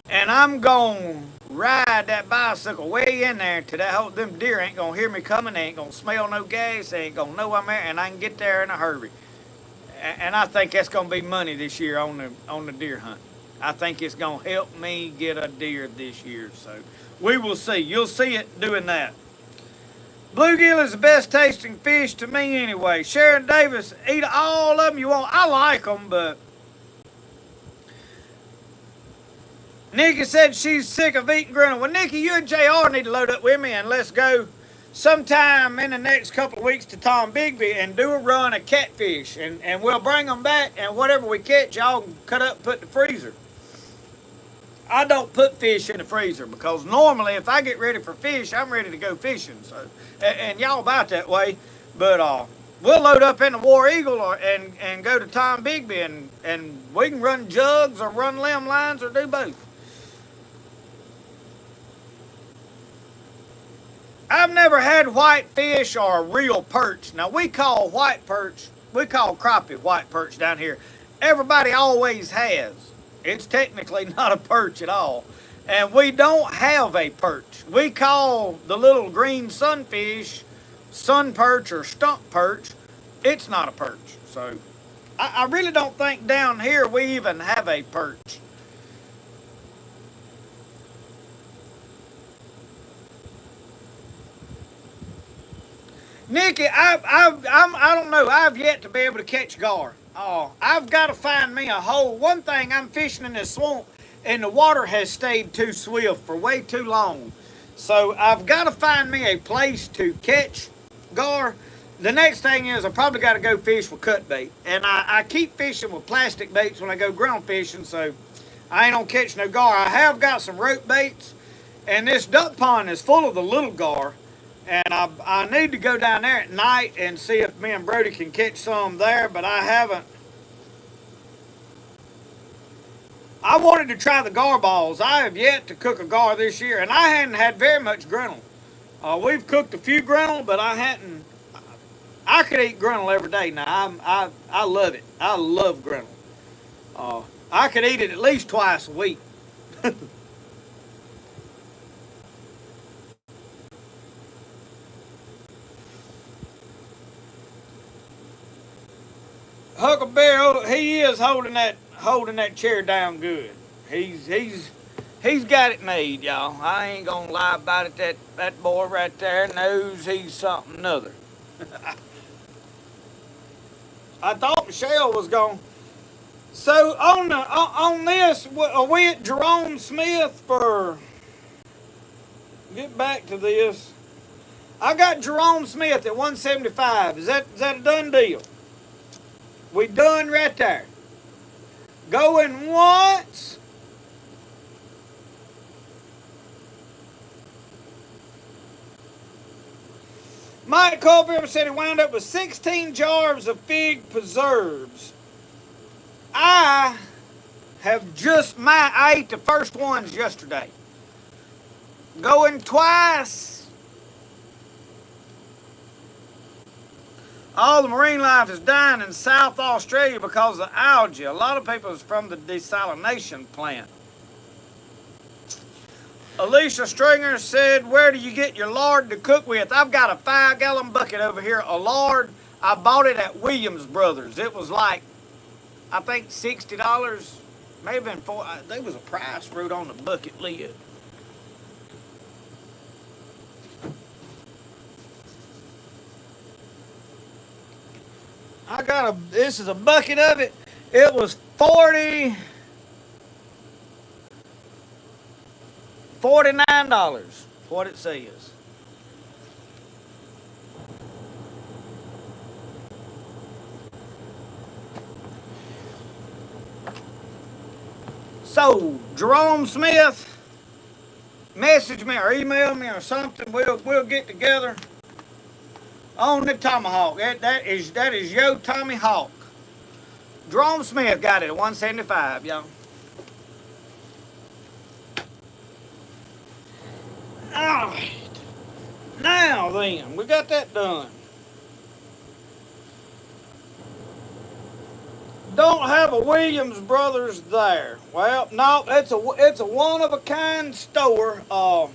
And I'm going to ride that bicycle way in there to them deer ain't going to hear me coming. They ain't going to smell no gas. They ain't going to know I'm there, and I can get there in a hurry. And I think that's going to be money this year on the deer hunt. I think it's going to help me get a deer this year. So we will see. You'll see it doing that. Bluegill is the best tasting fish to me anyway. Sharon Davis, eat all of them you want. I like them, but Nikki said she's sick of eating grinnell. Well, Nikki, you and JR need to load up with me, and let's go sometime in the next couple of weeks to Tom Bigby and do a run of catfish. And we'll bring them back, and whatever we catch, y'all can cut up and put in the freezer. I don't put fish in the freezer because normally if I get ready for fish, I'm ready to go fishing. So, and y'all about that way. But we'll load up in the War Eagle and go to Tom Bigby and we can run jugs or run limb lines or do both. I've never had whitefish or a real perch. Now we call crappie white perch down here. Everybody always has. It's technically not a perch at all. And we don't have a perch. We call the little green sunfish sun perch or stump perch. It's not a perch. So I really don't think down here we even have a perch. Nikki, I don't know. I've yet to be able to catch gar. I've got to find me a hole. One thing, I'm fishing in this swamp, and the water has stayed too swift for way too long. So I've got to find me a place to catch gar. The next thing is I probably got to go fish with cut bait. And I keep fishing with plastic baits when I go ground fishing, so I ain't gonna catch no gar. I have got some rope baits, and this duck pond is full of the little gar. And I need to go down there at night and see if me and Brody can catch some there, but I haven't. I wanted to try the gar balls. I have yet to cook a gar this year, and I hadn't had very much grinnell. We've cooked a few grinnell, but I hadn't. I could eat grinnell every day now. I love it. I love grinnell. I could eat it at least twice a week. Huckleberry, he is holding that chair down good. He's got it made, y'all. I ain't gonna lie about it. That boy right there knows he's something other. I thought Michelle was gone. So on this, are we at Jerome Smith for? Get back to this. I got Jerome Smith at 175. Is that a done deal? We done right there. Going once. Mike Culver said he wound up with 16 jars of fig preserves. I ate the first ones yesterday. Going twice. All the marine life is dying in South Australia because of algae. A lot of people is from the desalination plant. Alicia Stringer said, where do you get your lard to cook with? I've got a 5-gallon bucket over here of lard. I bought it at Williams Brothers. It was like, I think $60. May have been $4. There was a price wrote on the bucket lid. This is a bucket of it. It was $49. What it says. So, Jerome Smith, message me or email me or something. We'll get together on the Tomahawk. That is yo Tomahawk. Jerome Smith got it at 175, y'all. Alright. Now then, we got that done. Don't have a Williams Brothers there. Well, no, it's a one of a kind store. I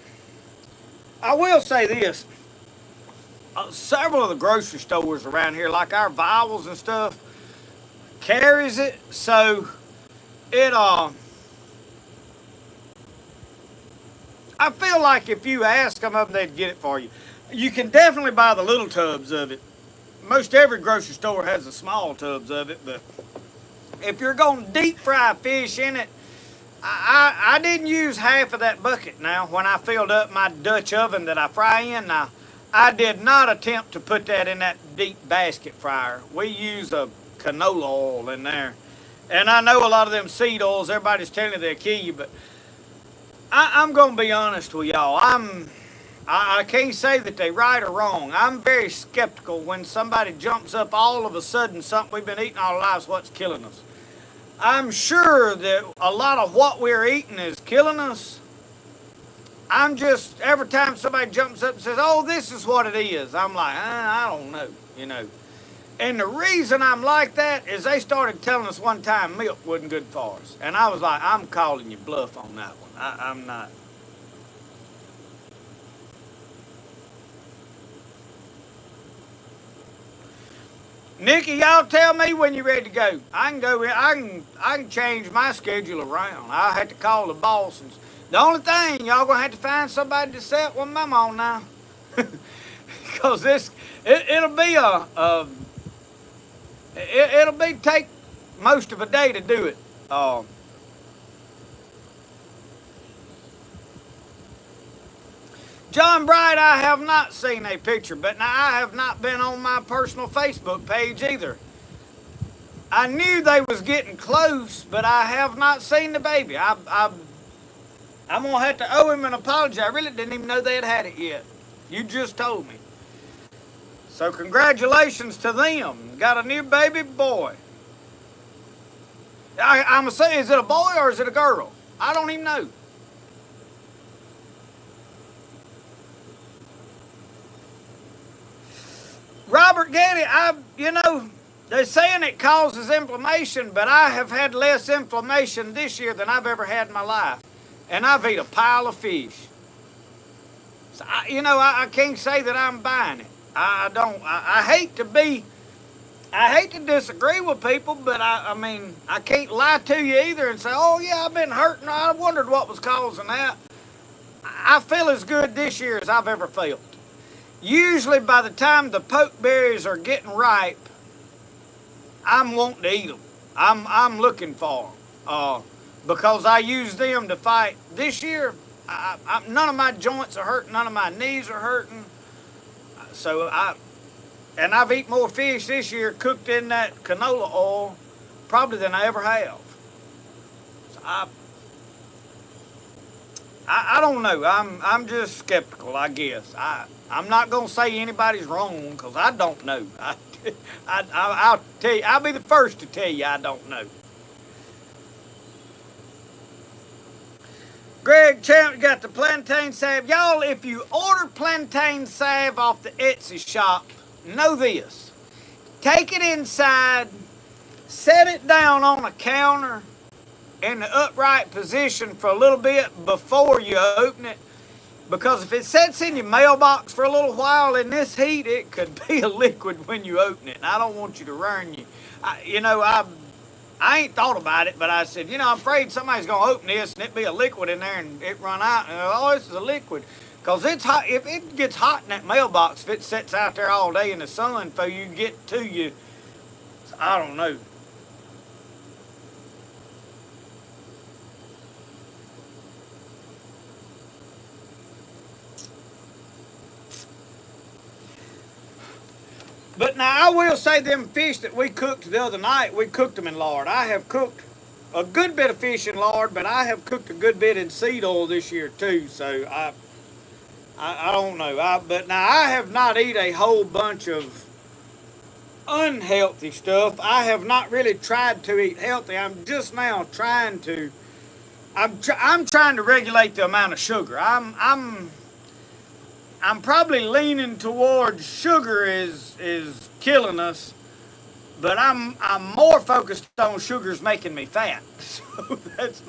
will say this. Several of the grocery stores around here, like our Vivals and stuff, carries it. So it I feel like if you ask them of them, they'd get it for you. You can definitely buy the little tubs of it. Most every grocery store has the small tubs of it, but if you're going to deep fry fish in it, I didn't use half of that bucket now when I filled up my Dutch oven that I fry in. Now, I did not attempt to put that in that deep basket fryer. We use a canola oil in there. And I know a lot of them seed oils, everybody's telling you they'll kill you, but I'm going to be honest with y'all. I can't say that they right or wrong. I'm very skeptical when somebody jumps up all of a sudden, something we've been eating all our lives, what's killing us. I'm sure that a lot of what we're eating is killing us. I'm just, every time somebody jumps up and says, oh, this is what it is, I'm like, I don't know, you know. And the reason I'm like that is they started telling us one time milk wasn't good for us. And I was like, I'm calling you bluff on that one. I'm not. Nikki, y'all tell me when you're ready to go. I can go. I can change my schedule around. I have to call the boss. And the only thing y'all gonna have to find somebody to set with my mom now, because it'll be it'll be take most of a day to do it. John Bright, I have not seen a picture, but now I have not been on my personal Facebook page either. I knew they was getting close, but I have not seen the baby. I'm gonna have to owe him an apology. I really didn't even know they had it yet. You just told me. So congratulations to them. Got a new baby boy. I'm gonna say, is it a boy or is it a girl? I don't even know. Robert Getty, they're saying it causes inflammation, but I have had less inflammation this year than I've ever had in my life. And I've eaten a pile of fish. So I can't say that I'm buying it. I don't. I hate to be. I hate to disagree with people, but I mean, I can't lie to you either and say, oh yeah, I've been hurting. I wondered what was causing that. I feel as good this year as I've ever felt. Usually by the time the pokeberries are getting ripe, I'm wanting to eat them. I'm looking for them because I use them to fight. This year, none of my joints are hurting, none of my knees are hurting. So I've eaten more fish this year cooked in that canola oil probably than I ever have. So I don't know. I'm just skeptical, I guess. I'm not gonna say anybody's wrong because I don't know. I'll tell you. I'll be the first to tell you I don't know. Greg Champ got the plantain salve. Y'all, if you order plantain salve off the Etsy shop, know this. Take it inside, set it down on a counter in the upright position for a little bit before you open it. Because if it sits in your mailbox for a little while in this heat, it could be a liquid when you open it. And I don't want you to ruin you. I ain't thought about it, but I said, I'm afraid somebody's going to open this and it be a liquid in there and it run out. And, oh, this is a liquid. Because it's hot. If it gets hot in that mailbox, if it sits out there all day in the sun before you get to you, I don't know. But now I will say them fish that we cooked the other night, we cooked them in lard. I have cooked a good bit of fish in lard, but I have cooked a good bit in seed oil this year too. So I don't know. But now I have not eaten a whole bunch of unhealthy stuff. I have not really tried to eat healthy. I'm just now trying to. I'm trying to regulate the amount of sugar. I'm probably leaning towards sugar is killing us, but I'm more focused on sugar's making me fat. So that's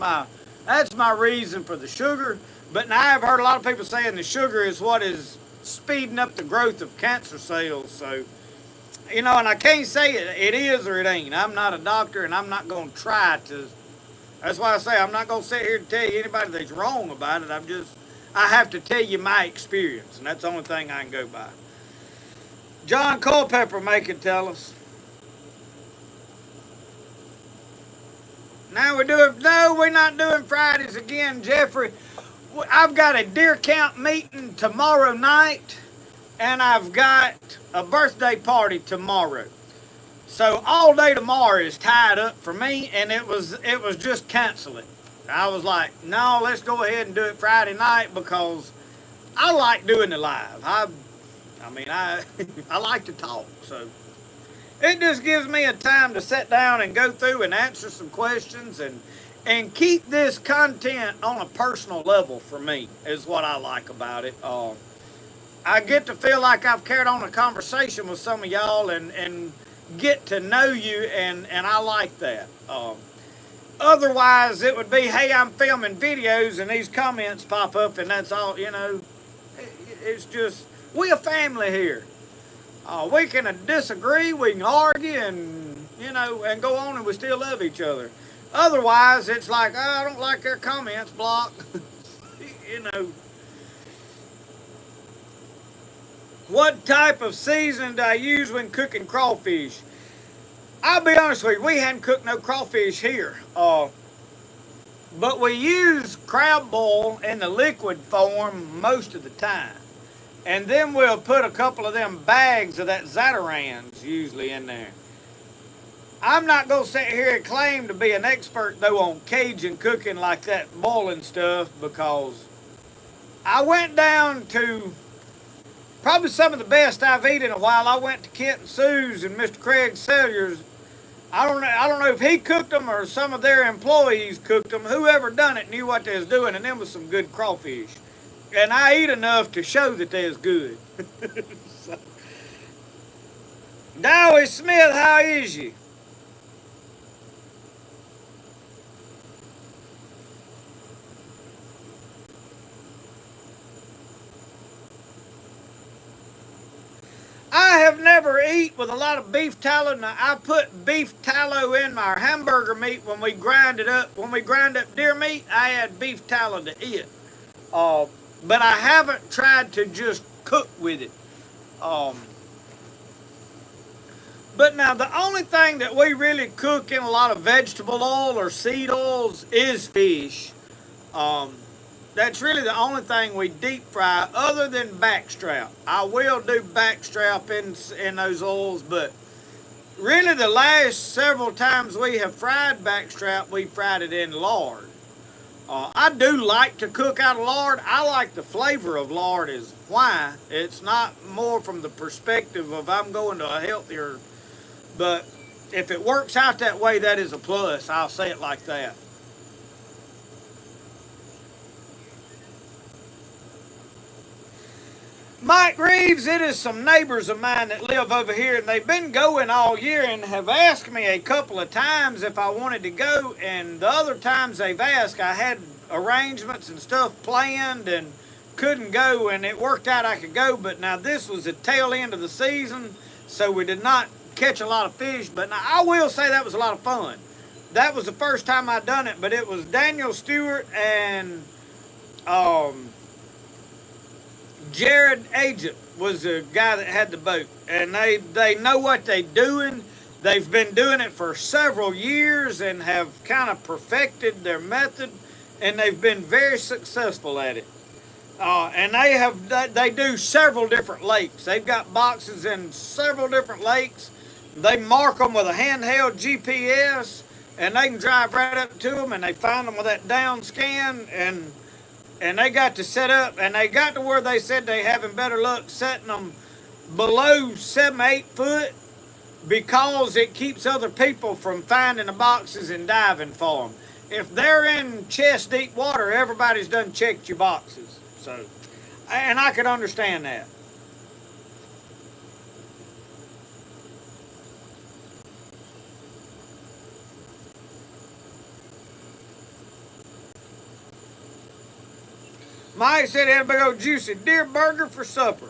my reason for the sugar. But now I've heard a lot of people saying the sugar is what is speeding up the growth of cancer cells. So and I can't say it is or it ain't. I'm not a doctor, and I'm not going to try to. That's why I say I'm not going to sit here and tell you anybody that's wrong about it. I have to tell you my experience, and that's the only thing I can go by. John Culpepper can tell us. Now we're not doing Fridays again, Jeffrey. I've got a deer count meeting tomorrow night, and I've got a birthday party tomorrow. So all day tomorrow is tied up for me, and it was just cancel it. I was like, no, let's go ahead and do it Friday night because I like doing it live. I like to talk, so it just gives me a time to sit down and go through and answer some questions and keep this content on a personal level for me is what I like about it. I get to feel like I've carried on a conversation with some of y'all and get to know you, and I like that. Otherwise, it would be, hey, I'm filming videos and these comments pop up and that's all, It's just, we a family here. We can disagree, we can argue and go on and we still love each other. Otherwise, it's like, oh, I don't like their comments, block. What type of seasoning do I use when cooking crawfish? I'll be honest with you, we hadn't cooked no crawfish here. But we use crab boil in the liquid form most of the time. And then we'll put a couple of them bags of that Zatarain's usually in there. I'm not going to sit here and claim to be an expert, though, on Cajun cooking like that boiling stuff, because I went down to probably some of the best I've eaten in a while. I went to Kent and Sue's and Mr. Craig Salyer's I don't know if he cooked them or some of their employees cooked them. Whoever done it knew what they was doing, and them was some good crawfish. And I eat enough to show that they was good. So, Dowie Smith, how is you? I have never eat with a lot of beef tallow. Now, I put beef tallow in my hamburger meat when we grind it up. When we grind up deer meat, I add beef tallow to it. Uh, but I haven't tried to just cook with it. Um, but now the only thing that we really cook in a lot of vegetable oil or seed oils is fish. Um, that's really the only thing we deep fry other than backstrap. I will do backstrap in those oils, but really the last several times we have fried backstrap, we fried it in lard. I do like to cook out of lard. I like the flavor of lard is why. It's not more from the perspective of I'm going to a healthier, but if it works out that way, that is a plus. I'll say it like that. Mike Reeves, it is some neighbors of mine that live over here, and they've been going all year and have asked me a couple of times if I wanted to go. And the other times they've asked, I had arrangements and stuff planned and couldn't go, and it worked out I could go. But now this was the tail end of the season, so we did not catch a lot of fish. But now I will say that was a lot of fun. That was the first time I'd done it, but it was Daniel Stewart and um, Jared Agent was the guy that had the boat, and they know what they're doing. They've been doing it for several years and have kind of perfected their method, and they've been very successful at it. And they do several different lakes. They've got boxes in several different lakes. They mark them with a handheld GPS, and they can drive right up to them, and they find them with that down scan, and they got to set up, and they got to where they said they having better luck setting them below 7, 8 foot because it keeps other people from finding the boxes and diving for them. If they're in chest deep water, everybody's done checked your boxes. So, and I can understand that. Mike said he had a big old juicy deer burger for supper.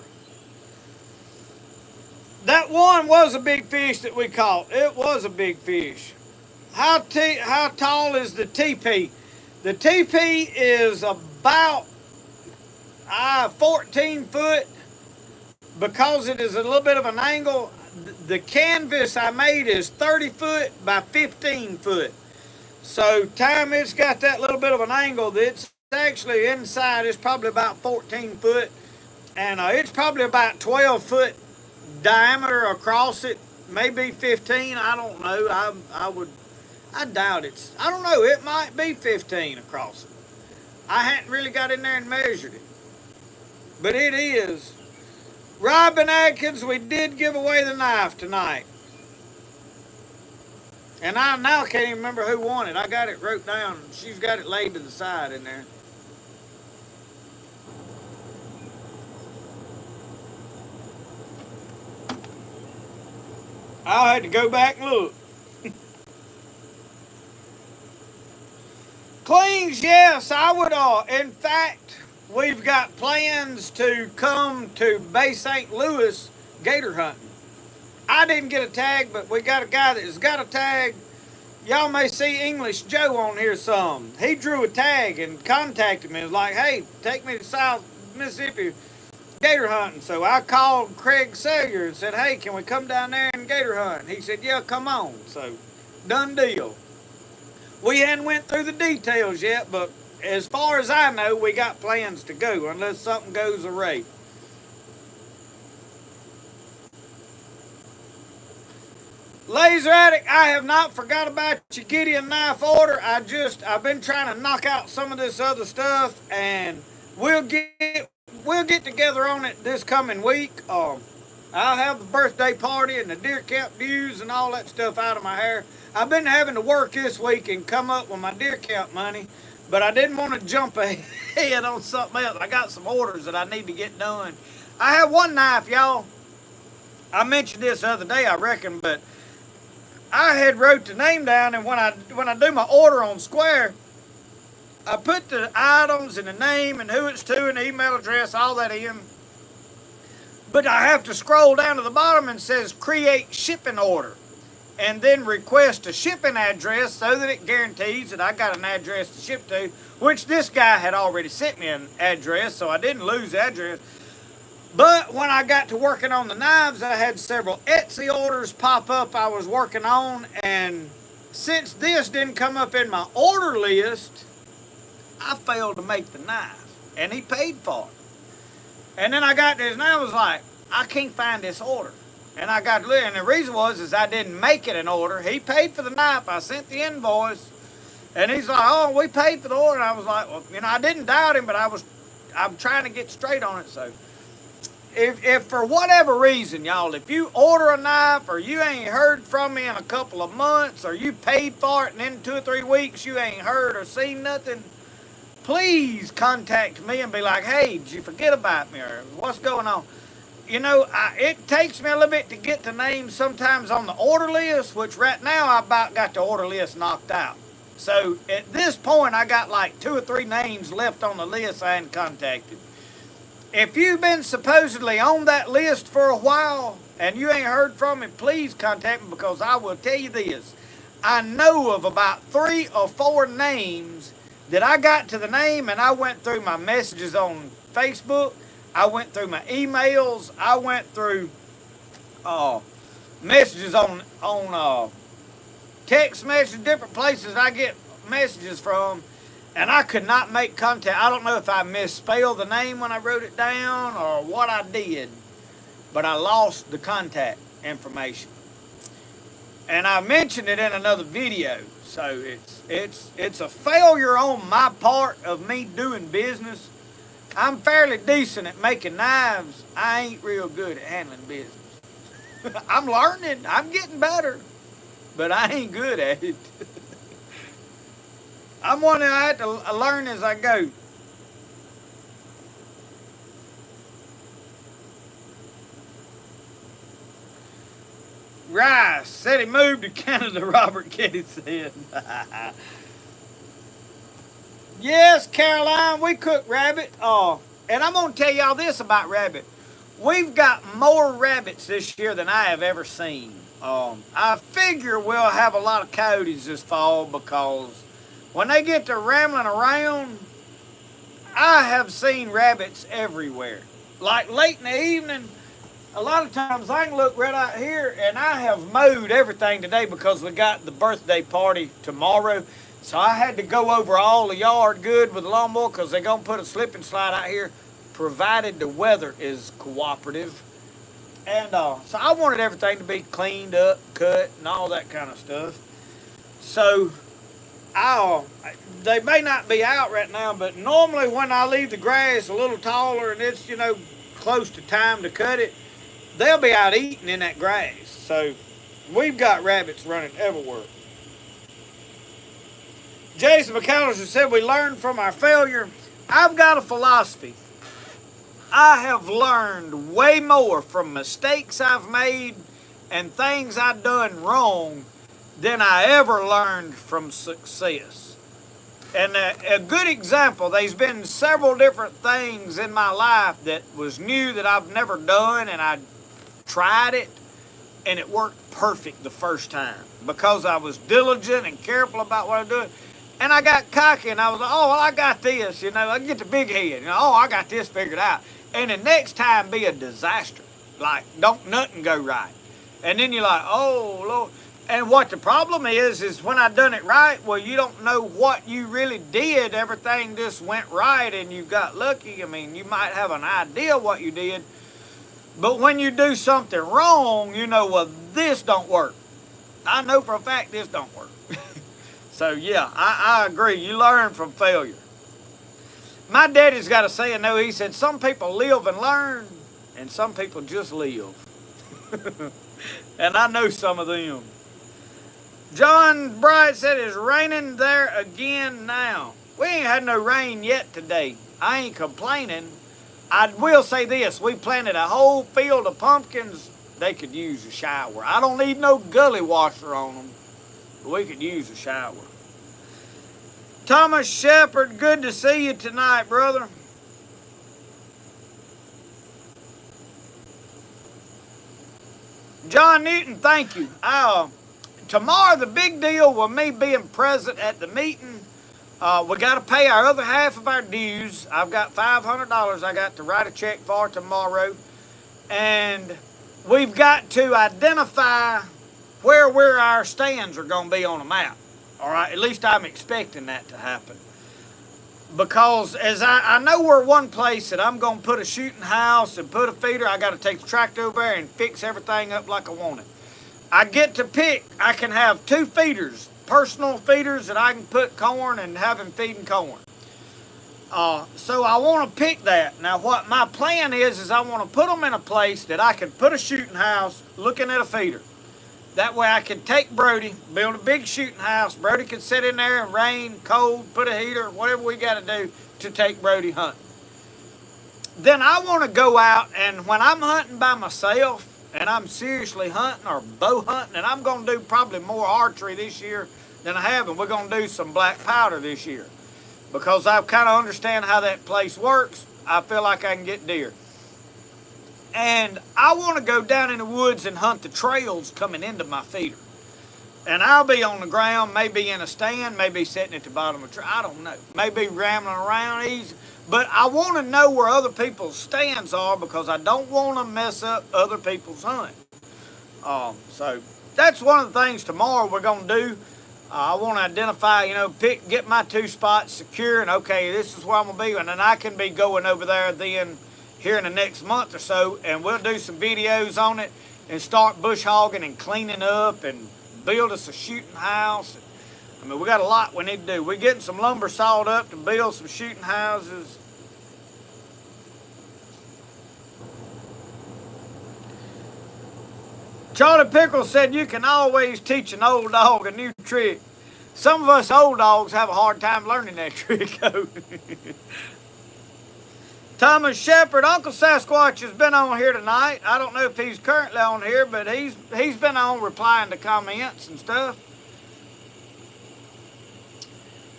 That one was a big fish that we caught. It was a big fish. How tall is the teepee? The teepee is about 14 foot because it is a little bit of an angle. The canvas I made is 30 foot by 15 foot. So time it's got that little bit of an angle, that's actually inside is probably about 14 foot, and it's probably about 12 foot diameter across it, maybe 15. I don't know. I doubt it's. I don't know. It might be 15 across it. I hadn't really got in there and measured it, but it is. Robin Atkins, we did give away the knife tonight. And I now can't even remember who won it. I got it wrote down. She's got it laid to the side in there. I had to go back and look. Cleans, yes, I would. In fact, we've got plans to come to Bay St. Louis gator hunting. I didn't get a tag, but we got a guy that's got a tag. Y'all may see English Joe on here some. He drew a tag and contacted me. He was like, hey, take me to South Mississippi gator hunting. So I called Craig Sager and said, hey, can we come down there and gator hunt? He said, yeah, come on. So, done deal. We hadn't went through the details yet, but as far as I know, we got plans to go unless something goes awry. Laser Addict, I have not forgot about your Gideon knife order. I've been trying to knock out some of this other stuff, and we'll get together on it this coming week. I'll have the birthday party and the deer count dues and all that stuff out of my hair. I've been having to work this week and come up with my deer count money, but I didn't want to jump ahead on something else. I got some orders that I need to get done. I have one knife, y'all. I mentioned this the other day, I reckon, but I had wrote the name down, and when I do my order on Square, I put the items and the name and who it's to and the email address, all that in. But I have to scroll down to the bottom and it says create shipping order and then request a shipping address so that it guarantees that I got an address to ship to, which this guy had already sent me an address, so I didn't lose the address. But when I got to working on the knives, I had several Etsy orders pop up I was working on, and since this didn't come up in my order list, I failed to make the knife, and he paid for it. And then I got this, and I was like, I can't find this order. And I got to look, and the reason was I didn't make it an order. He paid for the knife. I sent the invoice, and he's like, oh, we paid for the order. And I was like, well, I didn't doubt him, but I'm trying to get straight on it. So if for whatever reason, y'all, if you order a knife or you ain't heard from me in a couple of months or you paid for it and in 2 or 3 weeks you ain't heard or seen nothing, please contact me and be like, hey, did you forget about me or what's going on? It takes me a little bit to get the names sometimes on the order list, which right now I about got the order list knocked out. So at this point, I got like 2 or 3 names left on the list I hadn't contacted. If you've been supposedly on that list for a while and you ain't heard from me, please contact me, because I will tell you this. I know of about 3 or 4 names that I got to the name and I went through my messages on Facebook. I went through my emails. I went through messages on text messages, different places I get messages from, and I could not make contact. I don't know if I misspelled the name when I wrote it down or what I did, but I lost the contact information. And I mentioned it in another video, so it's a failure on my part of me doing business. I'm fairly decent at making knives. I ain't real good at handling business. I'm learning. I'm getting better. But I ain't good at it. I'm one that I have to learn as I go. Rice said he moved to Canada, Robert Getty said. Yes, Caroline, we cook rabbit. And I'm going to tell y'all this about rabbit. We've got more rabbits this year than I have ever seen. I figure we'll have a lot of coyotes this fall, because when they get to rambling around, I have seen rabbits everywhere. Like late in the evening, a lot of times I can look right out here, and I have mowed everything today because we got the birthday party tomorrow. So I had to go over all the yard good with the lawnmower, because they're going to put a slip and slide out here, provided the weather is cooperative. And so I wanted everything to be cleaned up, cut, and all that kind of stuff. So they may not be out right now, but normally when I leave the grass a little taller and it's, close to time to cut it, they'll be out eating in that grass. So we've got rabbits running everywhere. Jason McAllister said we learned from our failure. I've got a philosophy. I have learned way more from mistakes I've made and things I've done wrong than I ever learned from success. And a good example, there's been several different things in my life that was new that I've never done, and I tried it, and it worked perfect the first time because I was diligent and careful about what I'm doing. And I got cocky, and I was like, oh, well, I got this, I get the big head, oh, I got this figured out. And the next time be a disaster. Like, don't nothing go right. And then you're like, oh, Lord. And what the problem is when I done it right, well, you don't know what you really did. Everything just went right, and you got lucky. I mean, you might have an idea what you did. But when you do something wrong, well, this don't work. I know for a fact this don't work. So, yeah, I agree. You learn from failure. My daddy's got a saying, though. He said, some people live and learn, and some people just live. And I know some of them. John Bright said it's raining there again now. We ain't had no rain yet today. I ain't complaining. I will say this, we planted a whole field of pumpkins. They could use a shower. I don't need no gully washer on them, but we could use a shower. Thomas Shepard, good to see you tonight, brother. John Newton, thank you. Tomorrow, the big deal with me being present at the meeting, we got to pay our other half of our dues. I've got $500 I got to write a check for tomorrow. And we've got to identify where our stands are going to be on a map. All right, at least I'm expecting that to happen. Because as I know we're one place that I'm going to put a shooting house and put a feeder. I got to take the tractor over there and fix everything up like I want it. I get to pick. I can have 2 feeders, personal feeders that I can put corn and have them feeding corn. So I want to pick that. Now what my plan is I want to put them in a place that I can put a shooting house looking at a feeder. That way I can take Brody, build a big shooting house. Brody can sit in there and rain, cold, put a heater, whatever we got to do to take Brody hunting. Then I want to go out, and when I'm hunting by myself and I'm seriously hunting or bow hunting, and I'm going to do probably more archery this year than I have, and we're going to do some black powder this year. Because I kind of understand how that place works, I feel like I can get deer. And I want to go down in the woods and hunt the trails coming into my feeder. And I'll be on the ground, maybe in a stand, maybe sitting at the bottom of a tree. I don't know. Maybe rambling around easy. But I want to know where other people's stands are because I don't want to mess up other people's hunting. So that's one of the things tomorrow we're going to do. I want to identify, get my 2 spots secure, and okay, this is where I'm going to be. And then I can be going over there then here in the next month or so, and we'll do some videos on it and start bush hogging and cleaning up and build us a shooting house. I mean, we got a lot we need to do. We're getting some lumber sawed up to build some shooting houses. Charlie Pickles said you can always teach an old dog a new trick. Some of us old dogs have a hard time learning that trick. Thomas Shepard, Uncle Sasquatch has been on here tonight. I don't know if he's currently on here, but he's been on replying to comments and stuff.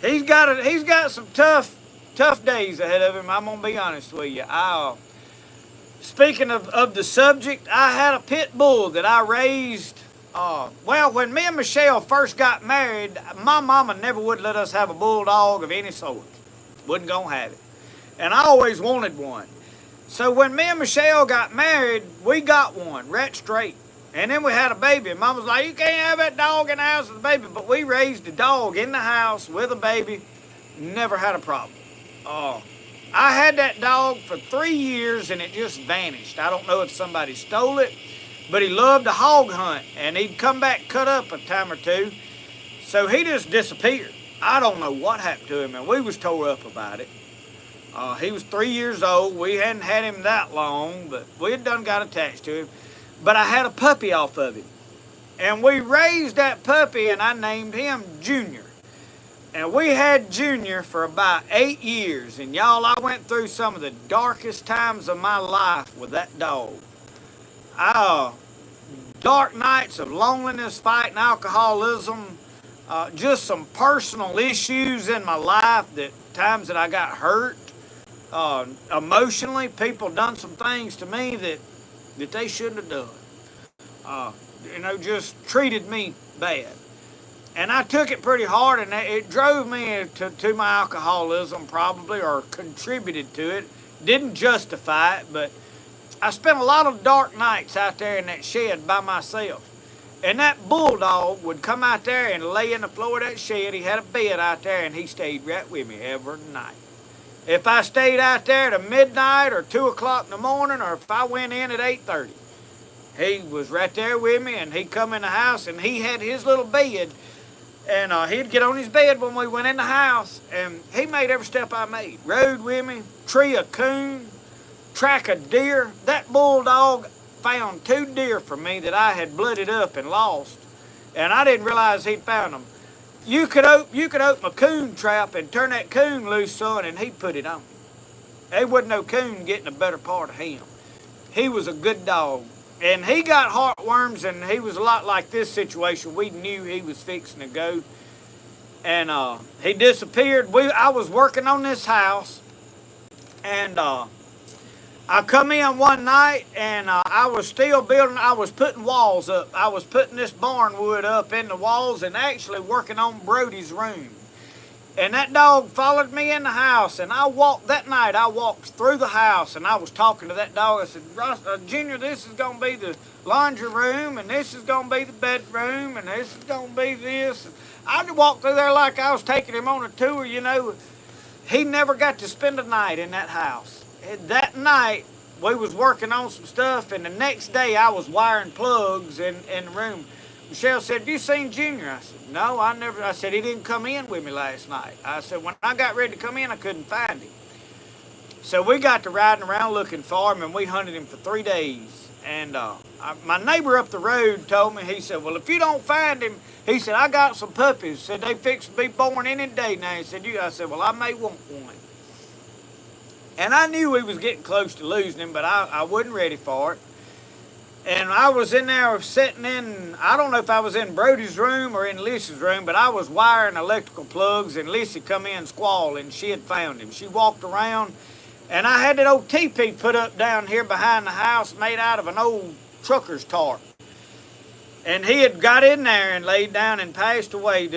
He's got some tough days ahead of him. I'm gonna be honest with you. Speaking of the subject, I had a pit bull that I raised. When me and Michelle first got married, my mama never would let us have a bulldog of any sort. Wasn't gonna have it. And I always wanted one. So when me and Michelle got married, we got one, right straight. And then we had a baby. And Mom was like, you can't have that dog in the house with the baby. But we raised a dog in the house with a baby. Never had a problem. I had that dog for 3 years and it just vanished. I don't know if somebody stole it, but he loved to hog hunt. And he'd come back cut up a time or two. So he just disappeared. I don't know what happened to him. And we was tore up about it. He was 3 years old. We hadn't had him that long, but we had done got attached to him. But I had a puppy off of him. And we raised that puppy, and I named him Junior. And we had Junior for about 8 years. And y'all, I went through some of the darkest times of my life with that dog. Dark nights of loneliness, fighting alcoholism, just some personal issues in my life, that times that I got hurt. Emotionally, people done some things to me that they shouldn't have done. Just treated me bad. And I took it pretty hard, and it drove me to my alcoholism probably, or contributed to it. Didn't justify it, but I spent a lot of dark nights out there in that shed by myself. And that bulldog would come out there and lay in the floor of that shed. He had a bed out there, and he stayed right with me every night. If I stayed out there at midnight or 2 o'clock in the morning, or if I went in at 8:30, he was right there with me, and he'd come in the house, and he had his little bed, and he'd get on his bed when we went in the house, and he made every step I made. Rode with me, tree a coon, track a deer. That bulldog, found 2 deer for me that I had blooded up and lost, and I didn't realize he'd found them. You could open a coon trap and turn that coon loose, son, and he'd put it on. There wasn't no coon getting a better part of him. He was a good dog. And he got heartworms, and he was a lot like this situation. We knew he was fixing to go. And he disappeared. I was working on this house, and I come in one night, and I was still building. I was putting walls up. I was putting this barn wood up in the walls and actually working on Brody's room. And that dog followed me in the house, and that night I walked through the house, and I was talking to that dog. I said, Junior, this is going to be the laundry room, and this is going to be the bedroom, and this is going to be this. I walked through there like I was taking him on a tour, you know. He never got to spend a night in that house. That night, we was working on some stuff, and the next day I was wiring plugs in the room. Michelle said, have you seen Junior? I said, no, I never. I said, he didn't come in with me last night. I said, when I got ready to come in, I couldn't find him. So we got to riding around looking for him, and we hunted him for 3 days. And my neighbor up the road told me, he said, well, if you don't find him, he said, I got some puppies. Said, they fixed to be born any day now. He said, I said, well, I may want one. And I knew we was getting close to losing him, but I wasn't ready for it. And I was in there sitting in, I don't know if I was in Brody's room or in Lissy's room, but I was wiring electrical plugs, and Lissy come in squalling. She had found him. She walked around, and I had that old teepee put up down here behind the house made out of an old trucker's tarp. And he had got in there and laid down and passed away.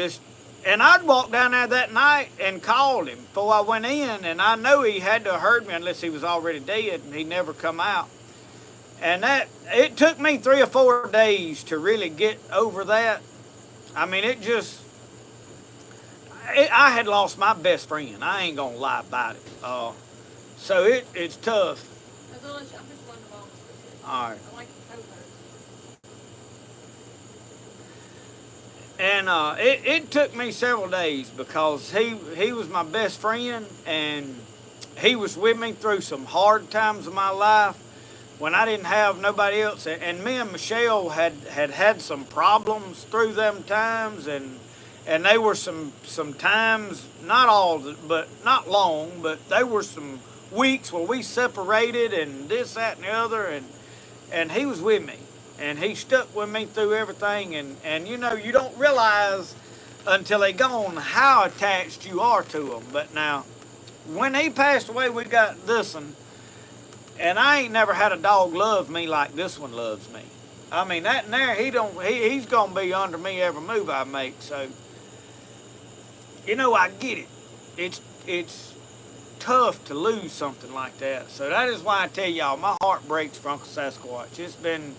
And I'd walked down there that night and called him before I went in, and I know he had to have heard me unless he was already dead, and he never come out. And it took me 3 or 4 days to really get over that. I mean, I had lost my best friend. I ain't gonna lie about it. So it's tough. All right. And it took me several days because he was my best friend, and he was with me through some hard times of my life when I didn't have nobody else. And me and Michelle had some problems through them times, and they were some times, not all, but not long, but there were some weeks where we separated and this, that, and the other, and he was with me. And he stuck with me through everything, and you know, you don't realize until they gone how attached you are to them. But now, when he passed away, we got this one, and I ain't never had a dog love me like this one loves me. I mean, that and there, he's gonna be under me every move I make. So, you know, I get it. It's tough to lose something like that. So that is why I tell y'all, my heart breaks for Uncle Sasquatch. It's been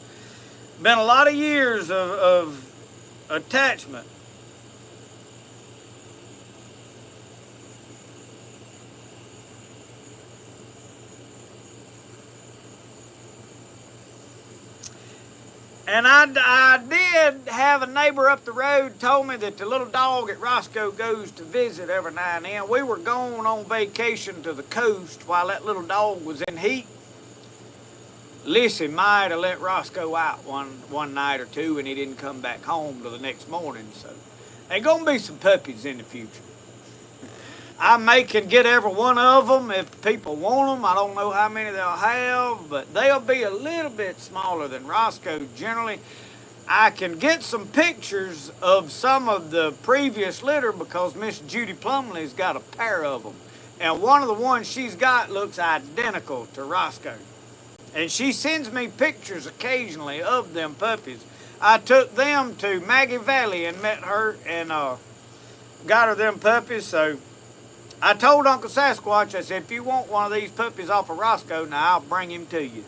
a lot of years of attachment. And I did have a neighbor up the road told me that the little dog that Roscoe goes to visit every now and then. We were going on vacation to the coast while that little dog was in heat. Lissy might have let Roscoe out one night or two, and he didn't come back home till the next morning. So there's gonna be some puppies in the future. I may can get every one of them if people want them. I don't know how many they'll have, but they'll be a little bit smaller than Roscoe generally. I can get some pictures of some of the previous litter because Miss Judy Plumley's got a pair of them, and one of the ones she's got looks identical to Roscoe. And she sends me pictures occasionally of them puppies. I took them to Maggie Valley and met her and got her them puppies. So I told Uncle Sasquatch, I said, if you want one of these puppies off of Roscoe, now I'll bring him to you.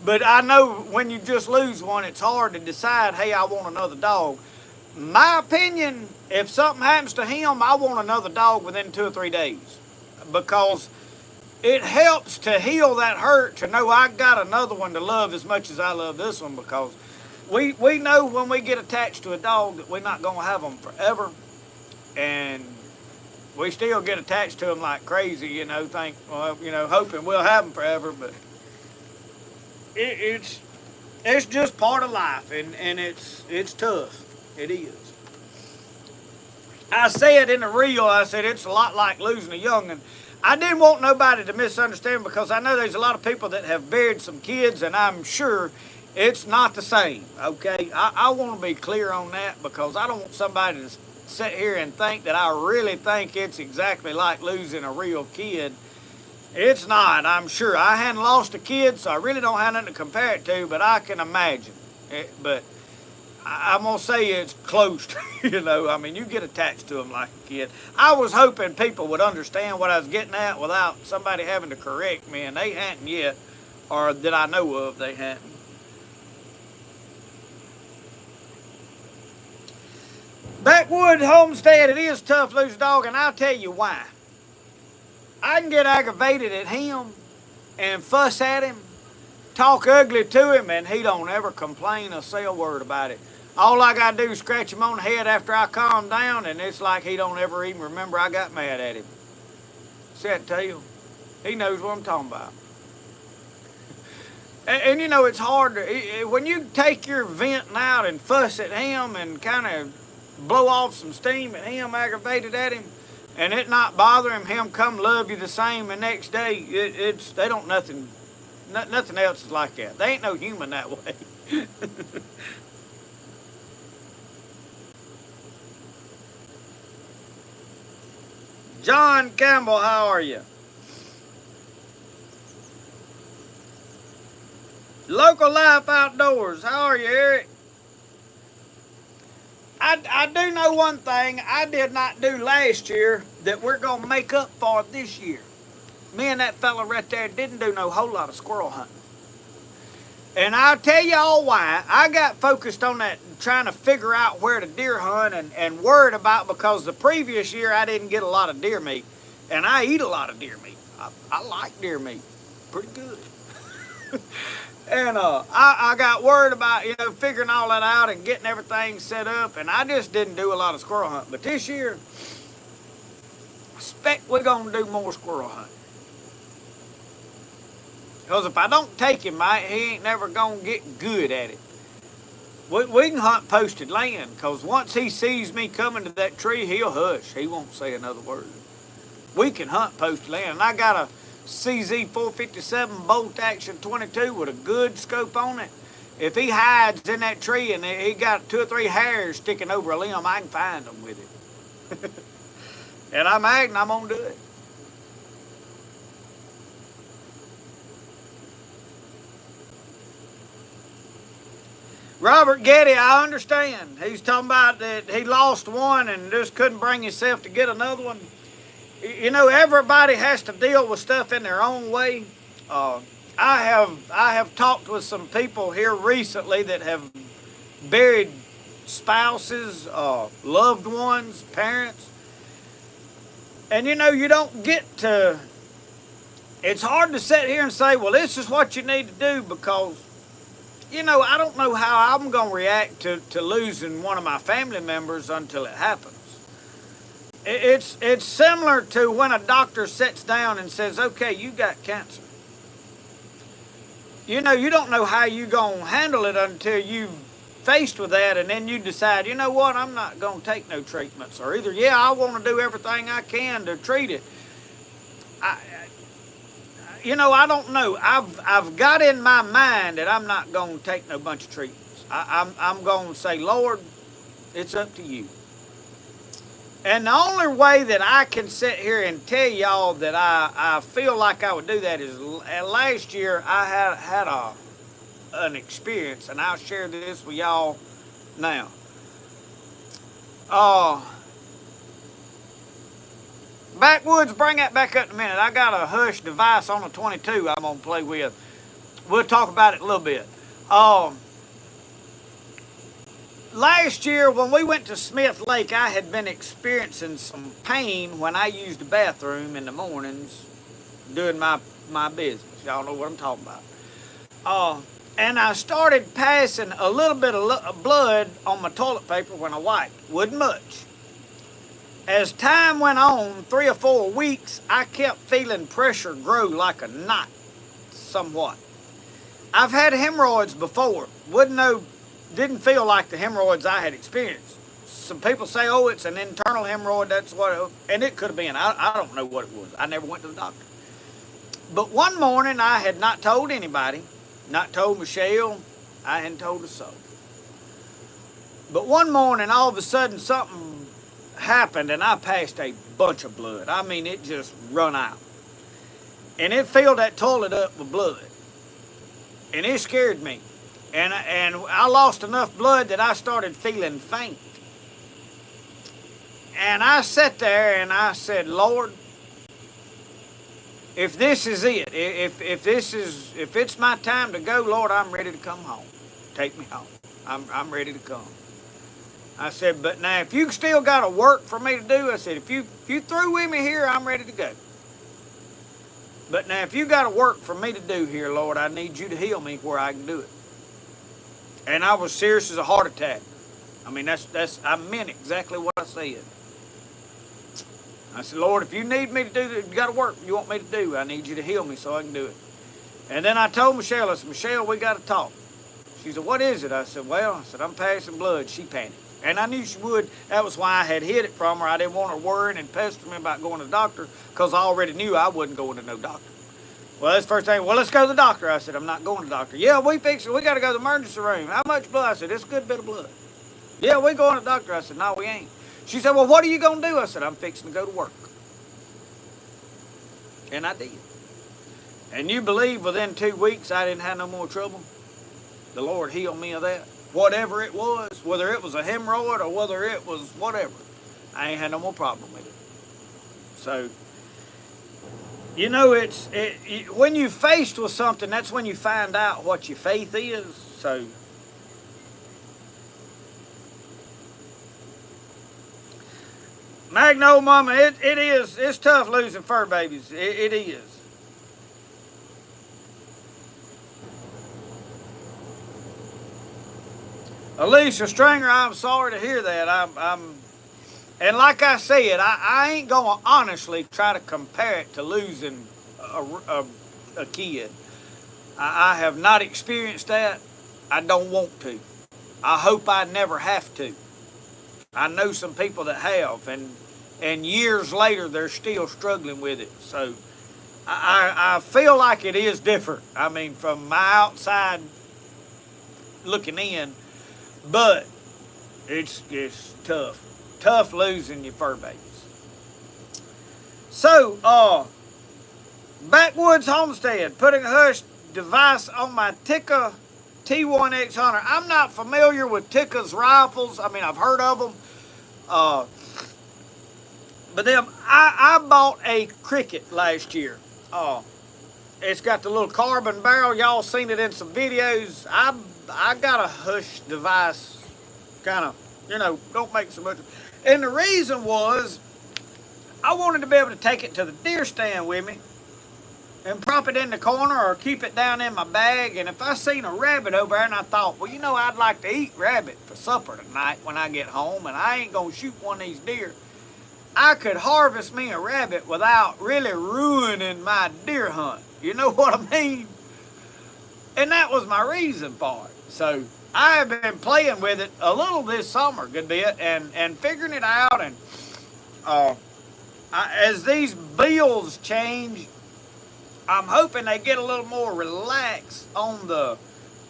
But I know when you just lose one, it's hard to decide, hey, I want another dog. My opinion, if something happens to him, I want another dog within 2 or 3 days. Because it helps to heal that hurt to know I got another one to love as much as I love this one, because we know when we get attached to a dog that we're not going to have them forever, and we still get attached to them like crazy, hoping we'll have them forever, but it's just part of life, and it's tough. It is. I said in the reel, I said it's a lot like losing a young'un. I didn't want nobody to misunderstand because I know there's a lot of people that have buried some kids, and I'm sure it's not the same. Okay, I want to be clear on that because I don't want somebody to sit here and think that I really think it's exactly like losing a real kid. It's not, I'm sure. I hadn't lost a kid, so I really don't have nothing to compare it to, but I can imagine. But I'm going to say it's close to, I mean, you get attached to them like a kid. I was hoping people would understand what I was getting at without somebody having to correct me, and they hadn't yet, or that I know of, they hadn't. Backwood homestead, it is tough losing a dog, and I'll tell you why. I can get aggravated at him and fuss at him, talk ugly to him, and he don't ever complain or say a word about it. All I got to do is scratch him on the head after I calm down, and it's like he don't ever even remember I got mad at him. See that tail? He knows what I'm talking about. And it's hard to, when you take your venting out and fuss at him and kind of blow off some steam at him, aggravated at him, and it not bother him come love you the same the next day, they don't nothing else is like that. They ain't no human that way. John Campbell, how are you? Local Life Outdoors, how are you, Eric? I do know one thing I did not do last year that we're going to make up for this year. Me and that fella right there didn't do no whole lot of squirrel hunting. And I'll tell you all why. I got focused on that, trying to figure out where to deer hunt and worried about, because the previous year I didn't get a lot of deer meat. And I eat a lot of deer meat. I like deer meat. Pretty good. And I got worried about, figuring all that out and getting everything set up. And I just didn't do a lot of squirrel hunting. But this year, I expect we're going to do more squirrel hunting. Because if I don't take him, he ain't never going to get good at it. We can hunt posted land, because once he sees me coming to that tree, he'll hush. He won't say another word. We can hunt posted land. And I got a CZ 457 bolt action 22 with a good scope on it. If he hides in that tree and he got 2 or 3 hairs sticking over a limb, I can find them with it. And I'm acting, I'm going to do it. Robert Getty, I understand. He's talking about that he lost one and just couldn't bring himself to get another one. Everybody has to deal with stuff in their own way. I have talked with some people here recently that have buried spouses, loved ones, parents. And you don't get to, it's hard to sit here and say, well, this is what you need to do, because I don't know how I'm going to react to losing one of my family members until it happens. It's similar to when a doctor sits down and says, okay, you got cancer. You don't know how you're going to handle it until you've faced with that, and then you decide, you know what, I'm not going to take no treatments. Or either, I want to do everything I can to treat it. I don't know. I've got in my mind that I'm not going to take no bunch of treatments. I'm going to say, Lord, it's up to you. And the only way that I can sit here and tell y'all that I feel like I would do that is last year I had an experience, and I'll share this with y'all now. Backwoods, bring that back up in a minute. I got a hush device on a 22 I'm going to play with. We'll talk about it a little bit. Last year, when we went to Smith Lake, I had been experiencing some pain when I used the bathroom in the mornings doing my business. Y'all know what I'm talking about. And I started passing a little bit of blood on my toilet paper when I wiped. Wasn't much. As time went on, 3 or 4 weeks, I kept feeling pressure grow like a knot, somewhat. I've had hemorrhoids before. Didn't feel like the hemorrhoids I had experienced. Some people say, oh, it's an internal hemorrhoid. That's what, and it could have been. I don't know what it was. I never went to the doctor. But one morning, I had not told anybody, not told Michelle. I hadn't told a soul. But one morning, all of a sudden, something happened, and I passed a bunch of blood. I mean, it just run out. And it filled that toilet up with blood. And it scared me. And I lost enough blood that I started feeling faint. And I sat there and I said, Lord, if this is it, if it's my time to go, Lord, I'm ready to come home. Take me home. I'm ready to come. I said, but now if you still got a work for me to do, I said, if you through with me here, I'm ready to go. But now if you got a work for me to do here, Lord, I need you to heal me where I can do it. And I was serious as a heart attack. I mean, I meant exactly what I said. I said, Lord, if you need me to do that, you got a work you want me to do, I need you to heal me so I can do it. And then I told Michelle, I said, Michelle, we got to talk. She said, what is it? I said, I'm passing blood. She panicked. And I knew she would. That was why I had hid it from her. I didn't want her worrying and pestering me about going to the doctor because I already knew I wasn't going to no doctor. Well, that's the first thing. Well, let's go to the doctor. I said, I'm not going to the doctor. Yeah, we fix it. We got to go to the emergency room. How much blood? I said, it's a good bit of blood. Yeah, we going to the doctor. I said, no, we ain't. She said, well, what are you going to do? I said, I'm fixing to go to work. And I did. And you believe within 2 weeks I didn't have no more trouble? The Lord healed me of that. Whatever it was, whether it was a hemorrhoid or whether it was whatever, I ain't had no more problem with it. So, you know, when you're faced with something, that's when you find out what your faith is. So, Magno, Mama, it's tough losing fur babies. It is. Alicia Stringer, I'm sorry to hear that. And like I said, I ain't gonna honestly try to compare it to losing a kid. I have not experienced that. I don't want to. I hope I never have to. I know some people that have, and years later they're still struggling with it. So I feel like it is different. I mean, from my outside looking in. But it's tough. Tough losing your fur babies. So, Backwoods Homestead, putting a hush device on my Tikka T1X Hunter. I'm not familiar with Tikka's rifles. I mean, I've heard of them. But I bought a Cricket last year. It's got the little carbon barrel. Y'all seen it in some videos. I got a hush device, kind of, don't make so much. And the reason was, I wanted to be able to take it to the deer stand with me and prop it in the corner or keep it down in my bag. And if I seen a rabbit over there and I thought, well, I'd like to eat rabbit for supper tonight when I get home and I ain't going to shoot one of these deer, I could harvest me a rabbit without really ruining my deer hunt. You know what I mean? And that was my reason for it. So I have been playing with it a little this summer, a good bit, and figuring it out. And as these bills change, I'm hoping they get a little more relaxed on the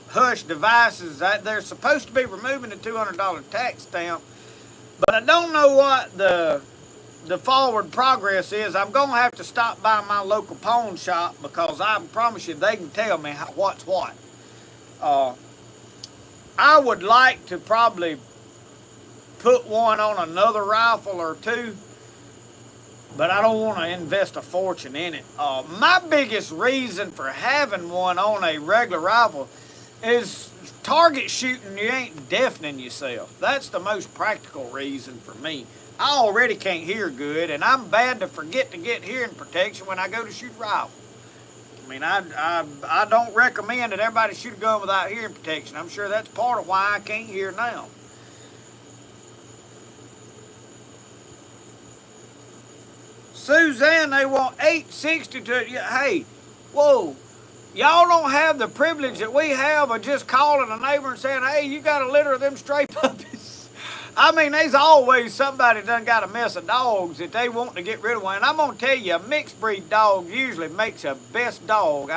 hush devices. They're supposed to be removing the $200 tax stamp, but I don't know what the forward progress is. I'm going to have to stop by my local pawn shop because I promise you they can tell me what's what. I would like to probably put one on another rifle or two, but I don't want to invest a fortune in it. My biggest reason for having one on a regular rifle is target shooting. You ain't deafening yourself. That's the most practical reason for me. I already can't hear good, and I'm bad to forget to get hearing protection when I go to shoot a rifle. I mean, I don't recommend that everybody shoot a gun without hearing protection. I'm sure that's part of why I can't hear now. Suzanne, they want $860 to, hey, whoa, Y'all don't have the privilege that we have of just calling a neighbor and saying, hey, you got a litter of them stray puppies. I mean, there's always somebody done got a mess of dogs that they want to get rid of one. And I'm going to tell you, a mixed breed dog usually makes a best dog.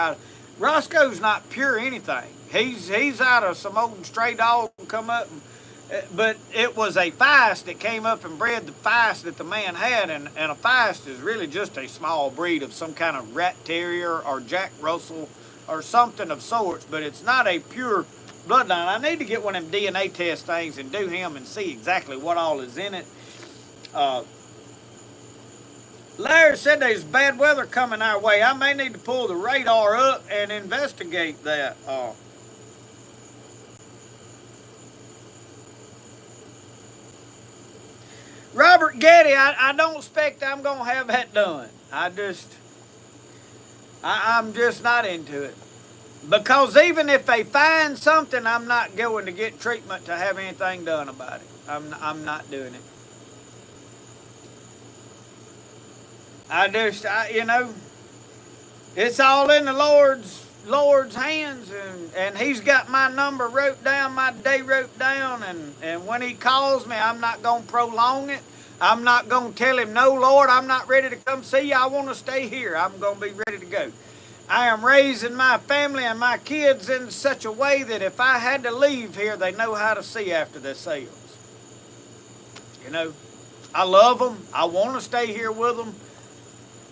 Roscoe's not pure anything. He's out of some old stray dog come up and but it was a feist that came up and bred the feist that the man had, and a feist is really just a small breed of some kind of rat terrier or Jack Russell or something of sorts, but it's not a pure bloodline. I need to get one of them DNA test things and do him and see exactly what all is in it. Uh, Larry said there's bad weather coming our way. I may need to pull the radar up and investigate that. Robert Getty, I don't expect I'm going to have that done. I'm just not into it. Because even if they find something, I'm not going to get treatment to have anything done about it. I'm not doing it. You know, it's all in the Lord's hands, and He's got my number wrote down, my day wrote down, and when He calls me, I'm not going to prolong it. I'm not going to tell Him, no, Lord, I'm not ready to come see you. I want to stay here. I'm going to be ready to go. I am raising my family and my kids in such a way that if I had to leave here, they know how to see after themselves. You know, I love them. I want to stay here with them.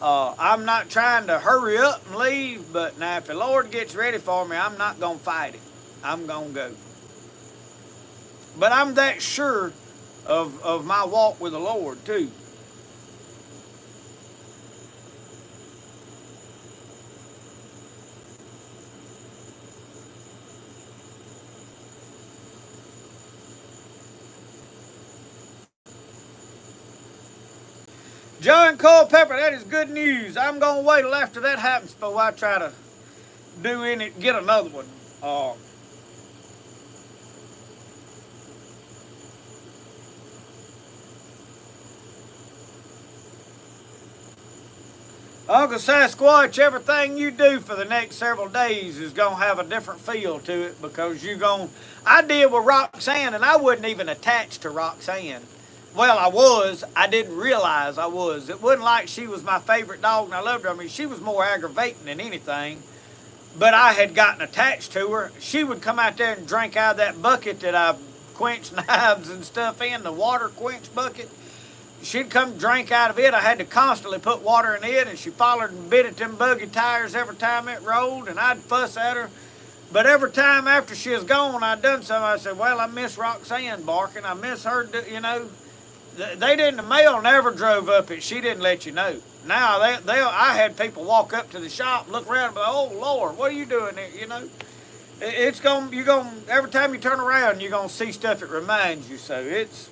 I'm not trying to hurry up and leave, but now if the Lord gets ready for me, I'm not going to fight it. I'm going to go. But I'm that sure of my walk with the Lord, too. John Culpepper, that is good news. I'm going to wait till after that happens before I try to get another one. Uncle Sasquatch, everything you do for the next several days is going to have a different feel to it because I did with Roxanne, and I wasn't even attached to Roxanne. Well, I was. I didn't realize I was. It wasn't like she was my favorite dog and I loved her. I mean, she was more aggravating than anything. But I had gotten attached to her. She would come out there and drink out of that bucket that I quenched knives and stuff in, the water quench bucket. She'd come drink out of it. I had to constantly put water in it, and she followed and bit at them buggy tires every time it rolled, and I'd fuss at her. But every time after she was gone, I'd done something. I said, well, I miss Roxanne barking. I miss her, you know. The mail never drove up it. She didn't let you know. Now, I had people walk up to the shop, and look around, and be like, oh, Lord, what are you doing there, you know? Every time you turn around, you're going to see stuff that reminds you. So it's...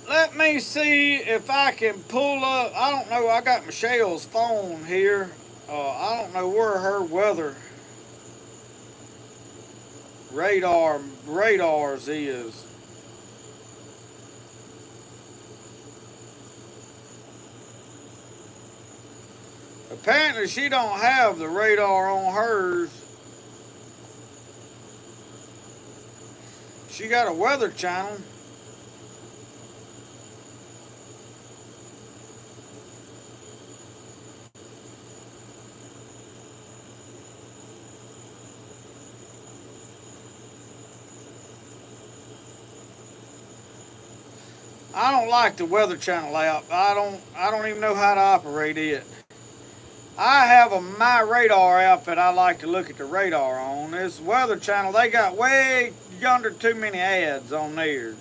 Let me see if I can pull up. I don't know. I got Michelle's phone here. I don't know where her weather radars is. Apparently, she don't have the radar on hers. She got a weather channel. I don't like the Weather Channel app. I don't even know how to operate it. I have my radar app that I like to look at the radar on. This Weather Channel, they got way under too many ads on theirs.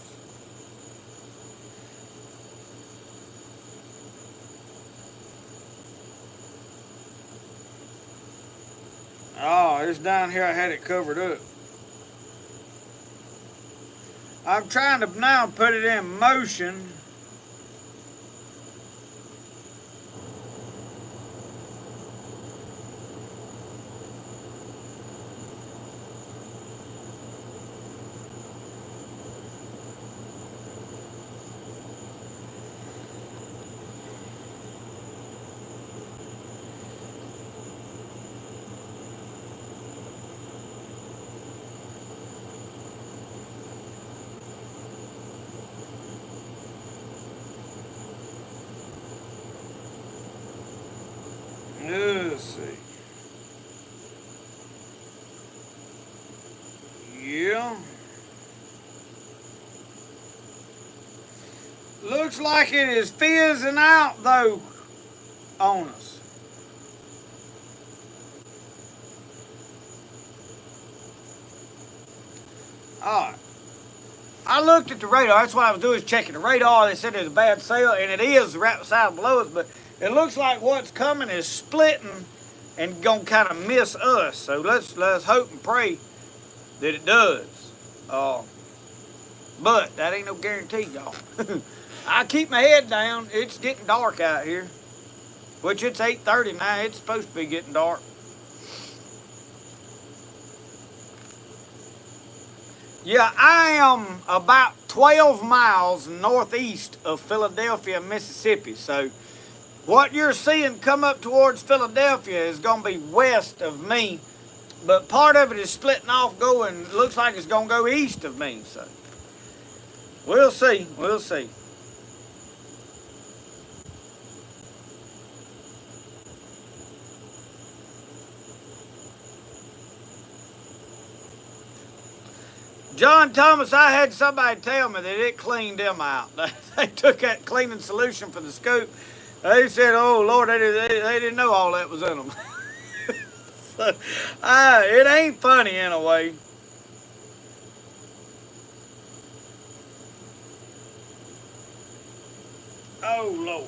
Oh, it's down here. I had it covered up. I'm trying to now put it in motion. see. Yeah. Looks like it is fizzing out though on us. Alright. I looked at the radar. That's what I was doing, is checking the radar. They said there's a bad sail, and it is right beside below us, but it looks like what's coming is splitting and gonna kind of miss us. So let's hope and pray that it does. But that ain't no guarantee, y'all. I keep my head down. It's getting dark out here, which it's 8:30 now. It's supposed to be getting dark. Yeah, I am about 12 miles northeast of Philadelphia, Mississippi. So what you're seeing come up towards Philadelphia is going to be west of me. But part of it is splitting off going, looks like it's going to go east of me. So we'll see, we'll see. John Thomas, I had somebody tell me that it cleaned them out. They took that cleaning solution for the scoop. They said, oh, Lord, they didn't know all that was in them. So, it ain't funny in a way. Oh, Lord.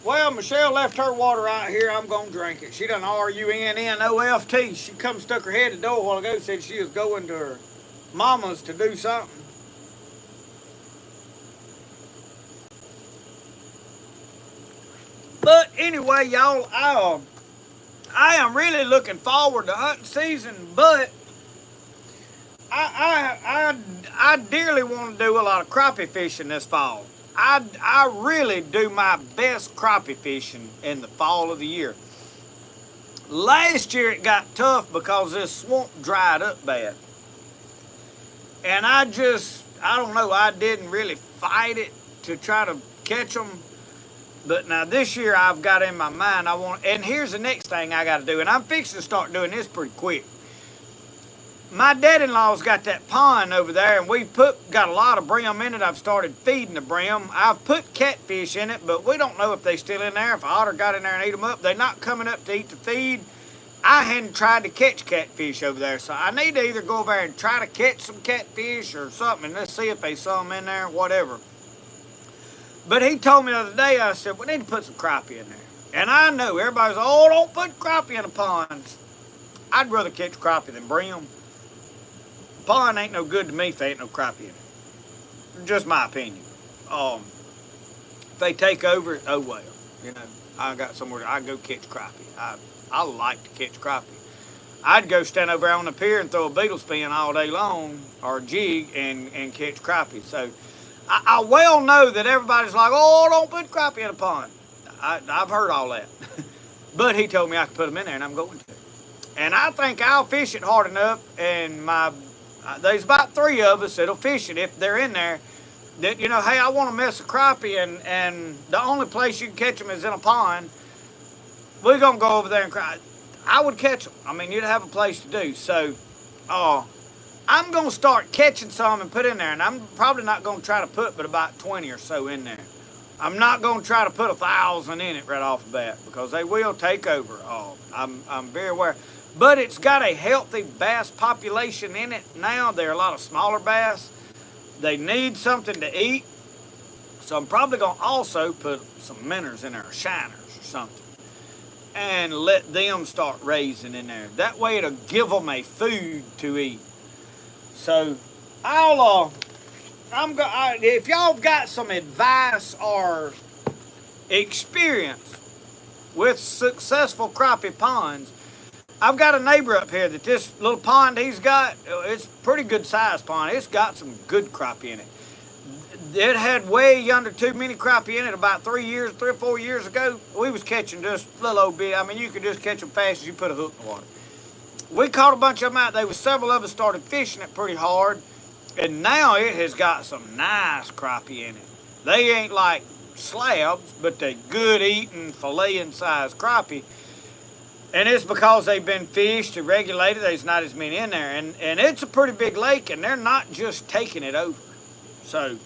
Well, Michelle left her water out here. I'm going to drink it. She done RUNNOFT. She come stuck her head at the door a while ago, said she was going to her mama's to do something. But anyway, y'all, I am really looking forward to hunting season, but I dearly want to do a lot of crappie fishing this fall. I really do my best crappie fishing in the fall of the year. Last year it got tough because this swamp dried up bad. And I don't know, I didn't really fight it to try to catch them. But now this year I've got in my mind, and here's the next thing I got to do, and I'm fixing to start doing this pretty quick. My dad-in-law's got that pond over there, and we've got a lot of brim in it. I've started feeding the brim. I've put catfish in it, but we don't know if they're still in there. If an otter got in there and ate them up, they're not coming up to eat the feed. I hadn't tried to catch catfish over there, so I need to either go over there and try to catch some catfish or something, and let's see if there's some in there, whatever. But he told me the other day, I said, we need to put some crappie in there. And I know everybody's, oh, don't put crappie in the ponds. I'd rather catch crappie than brim. The pond ain't no good to me if there ain't no crappie in it. Just my opinion. If they take over it, oh well. You know, I got somewhere I go catch crappie. I like to catch crappie. I'd go stand over there on the pier and throw a beetle spin all day long, or a jig, and catch crappie. So I well know that everybody's like, oh, don't put crappie in a pond. I've heard all that. But he told me I could put them in there, and I'm going to. And I think I'll fish it hard enough, and there's about 3 of us that'll fish it if they're in there. That, you know, hey, I want to mess a crappie, and the only place you can catch them is in a pond. We're going to go over there and cry. I would catch them. I mean, you'd have a place to do. So, I'm going to start catching some and put in there. And I'm probably not going to try to put but about 20 or so in there. I'm not going to try to put 1,000 in it right off the bat because they will take over. I'm very aware. But it's got a healthy bass population in it now. There are a lot of smaller bass. They need something to eat. So I'm probably going to also put some minnows in there, or shiners or something, and let them start raising in there. That way it'll give them a food to eat. So if y'all got some advice or experience with successful crappie ponds, I've got a neighbor up here that this little pond he's got, it's a pretty good sized pond. It's got some good crappie in it. It had way under too many crappie in it about 3 or 4 years ago. We was catching just a little old bit. I mean, you could just catch them fast as you put a hook in the water. We caught a bunch of them out. There was several of us started fishing it pretty hard. And now it has got some nice crappie in it. They ain't like slabs, but they good eating, filleting size crappie. And it's because they've been fished and regulated. There's not as many in there. And it's a pretty big lake, and they're not just taking it over. So,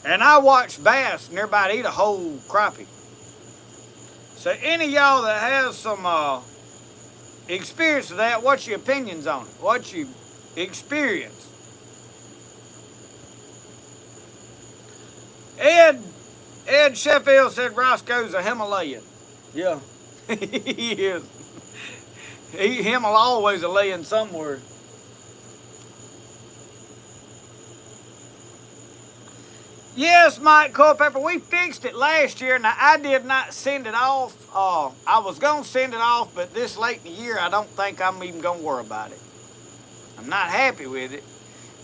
and I watch bass, and they're about to eat a whole crappie. So any of y'all that has some experience with that, what's your opinions on it? What's your experience? Ed Sheffield said Roscoe's a Himalayan. Yeah, he is. Him will always a laying somewhere. Yes, Mike Culpepper, we fixed it last year. Now, I did not send it off. I was going to send it off, but this late in the year, I don't think I'm even going to worry about it. I'm not happy with it.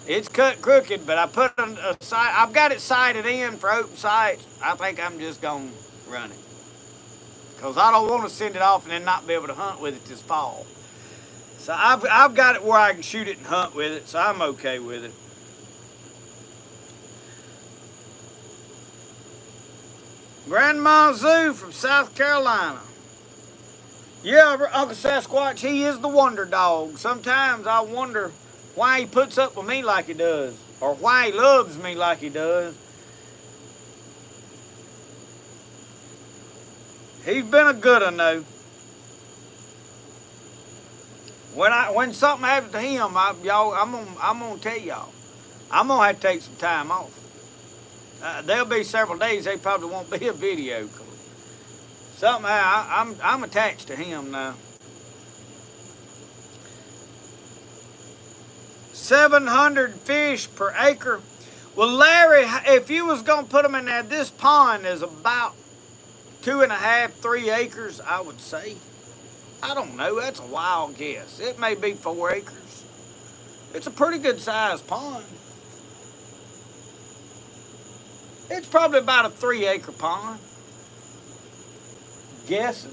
It's cut crooked, but I put it aside. I've got it sighted in for open sights. I think I'm just going to run it. Because I don't want to send it off and then not be able to hunt with it this fall. So I've got it where I can shoot it and hunt with it, so I'm okay with it. Grandma Zoo from South Carolina. Yeah, Uncle Sasquatch, he is the wonder dog. Sometimes I wonder why he puts up with me like he does, or why he loves me like he does. He's been a good one though. When something happens to him, I'm gonna tell y'all, I'm gonna have to take some time off. There'll be several days they probably won't be a video. Somehow I'm attached to him now. 700 fish per acre. Well, Larry, if you was gonna put them in there, this pond is about 2.5, 3 acres, I would say. I don't know. That's a wild guess. It may be 4 acres. It's a pretty good sized pond. It's probably about a 3-acre pond. Guessing.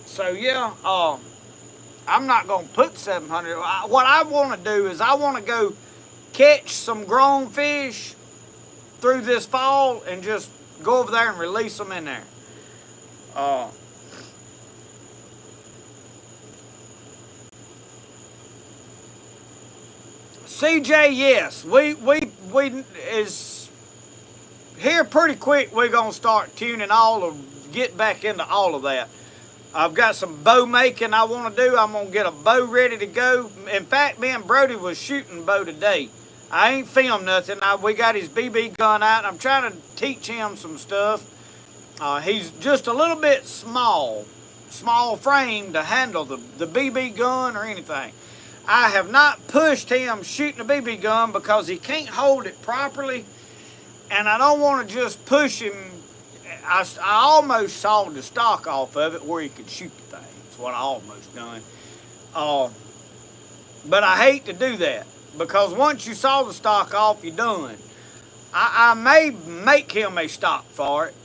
So yeah, I'm not gonna put 700. What I want to do is I want to go catch some grown fish through this fall and just go over there and release them in there. CJ, yes, we is here pretty quick. We're gonna start tuning get back into all of that. I've got some bow making I want to do. I'm gonna get a bow ready to go. In fact, me and Brody was shooting bow today. I ain't filmed nothing. We got his BB gun out. I'm trying to teach him some stuff. He's just a little bit small frame to handle the BB gun or anything. I have not pushed him shooting a BB gun because he can't hold it properly, and I don't want to just push him. I almost sawed the stock off of it where he could shoot the thing. That's what I almost done. But I hate to do that because once you saw the stock off, you're done. I may make him a stock for it.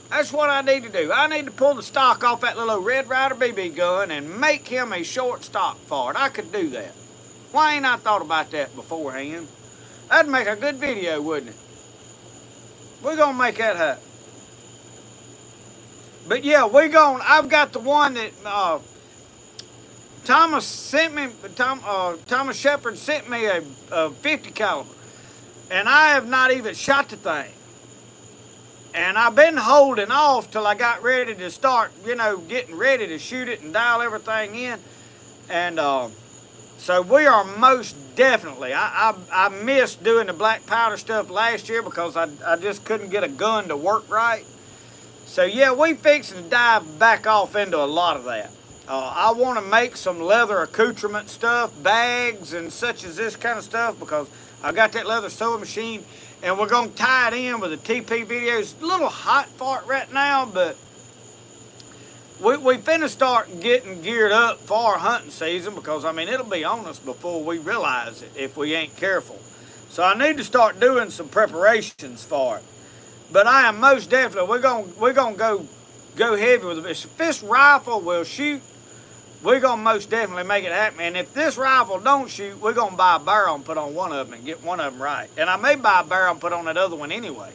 That's what I need to do. I need to pull the stock off that little Red Ryder BB gun and make him a short stock for it. I could do that. Why ain't I thought about that beforehand? That'd make a good video, wouldn't it? We're going to make that happen. But yeah, I've got the one that Thomas sent me, Thomas Shepard sent me a 50 caliber. And I have not even shot the thing. And I've been holding off till I got ready to start, getting ready to shoot it and dial everything in. And so we are most definitely, I missed doing the black powder stuff last year because I just couldn't get a gun to work right. So yeah, we fixing to dive back off into a lot of that. I want to make some leather accoutrement stuff, bags and such as this kind of stuff because I got that leather sewing machine. And we're going to tie it in with the TP videos. A little hot for it right now, but we finna start getting geared up for hunting season because, it'll be on us before we realize it if we ain't careful. So I need to start doing some preparations for it. But I am most definitely, we're gonna go heavy with it. This rifle will shoot we're going to most definitely make it happen. And if this rifle don't shoot, we're going to buy a barrel and put on one of them and get one of them right. And I may buy a barrel and put on that other one anyway.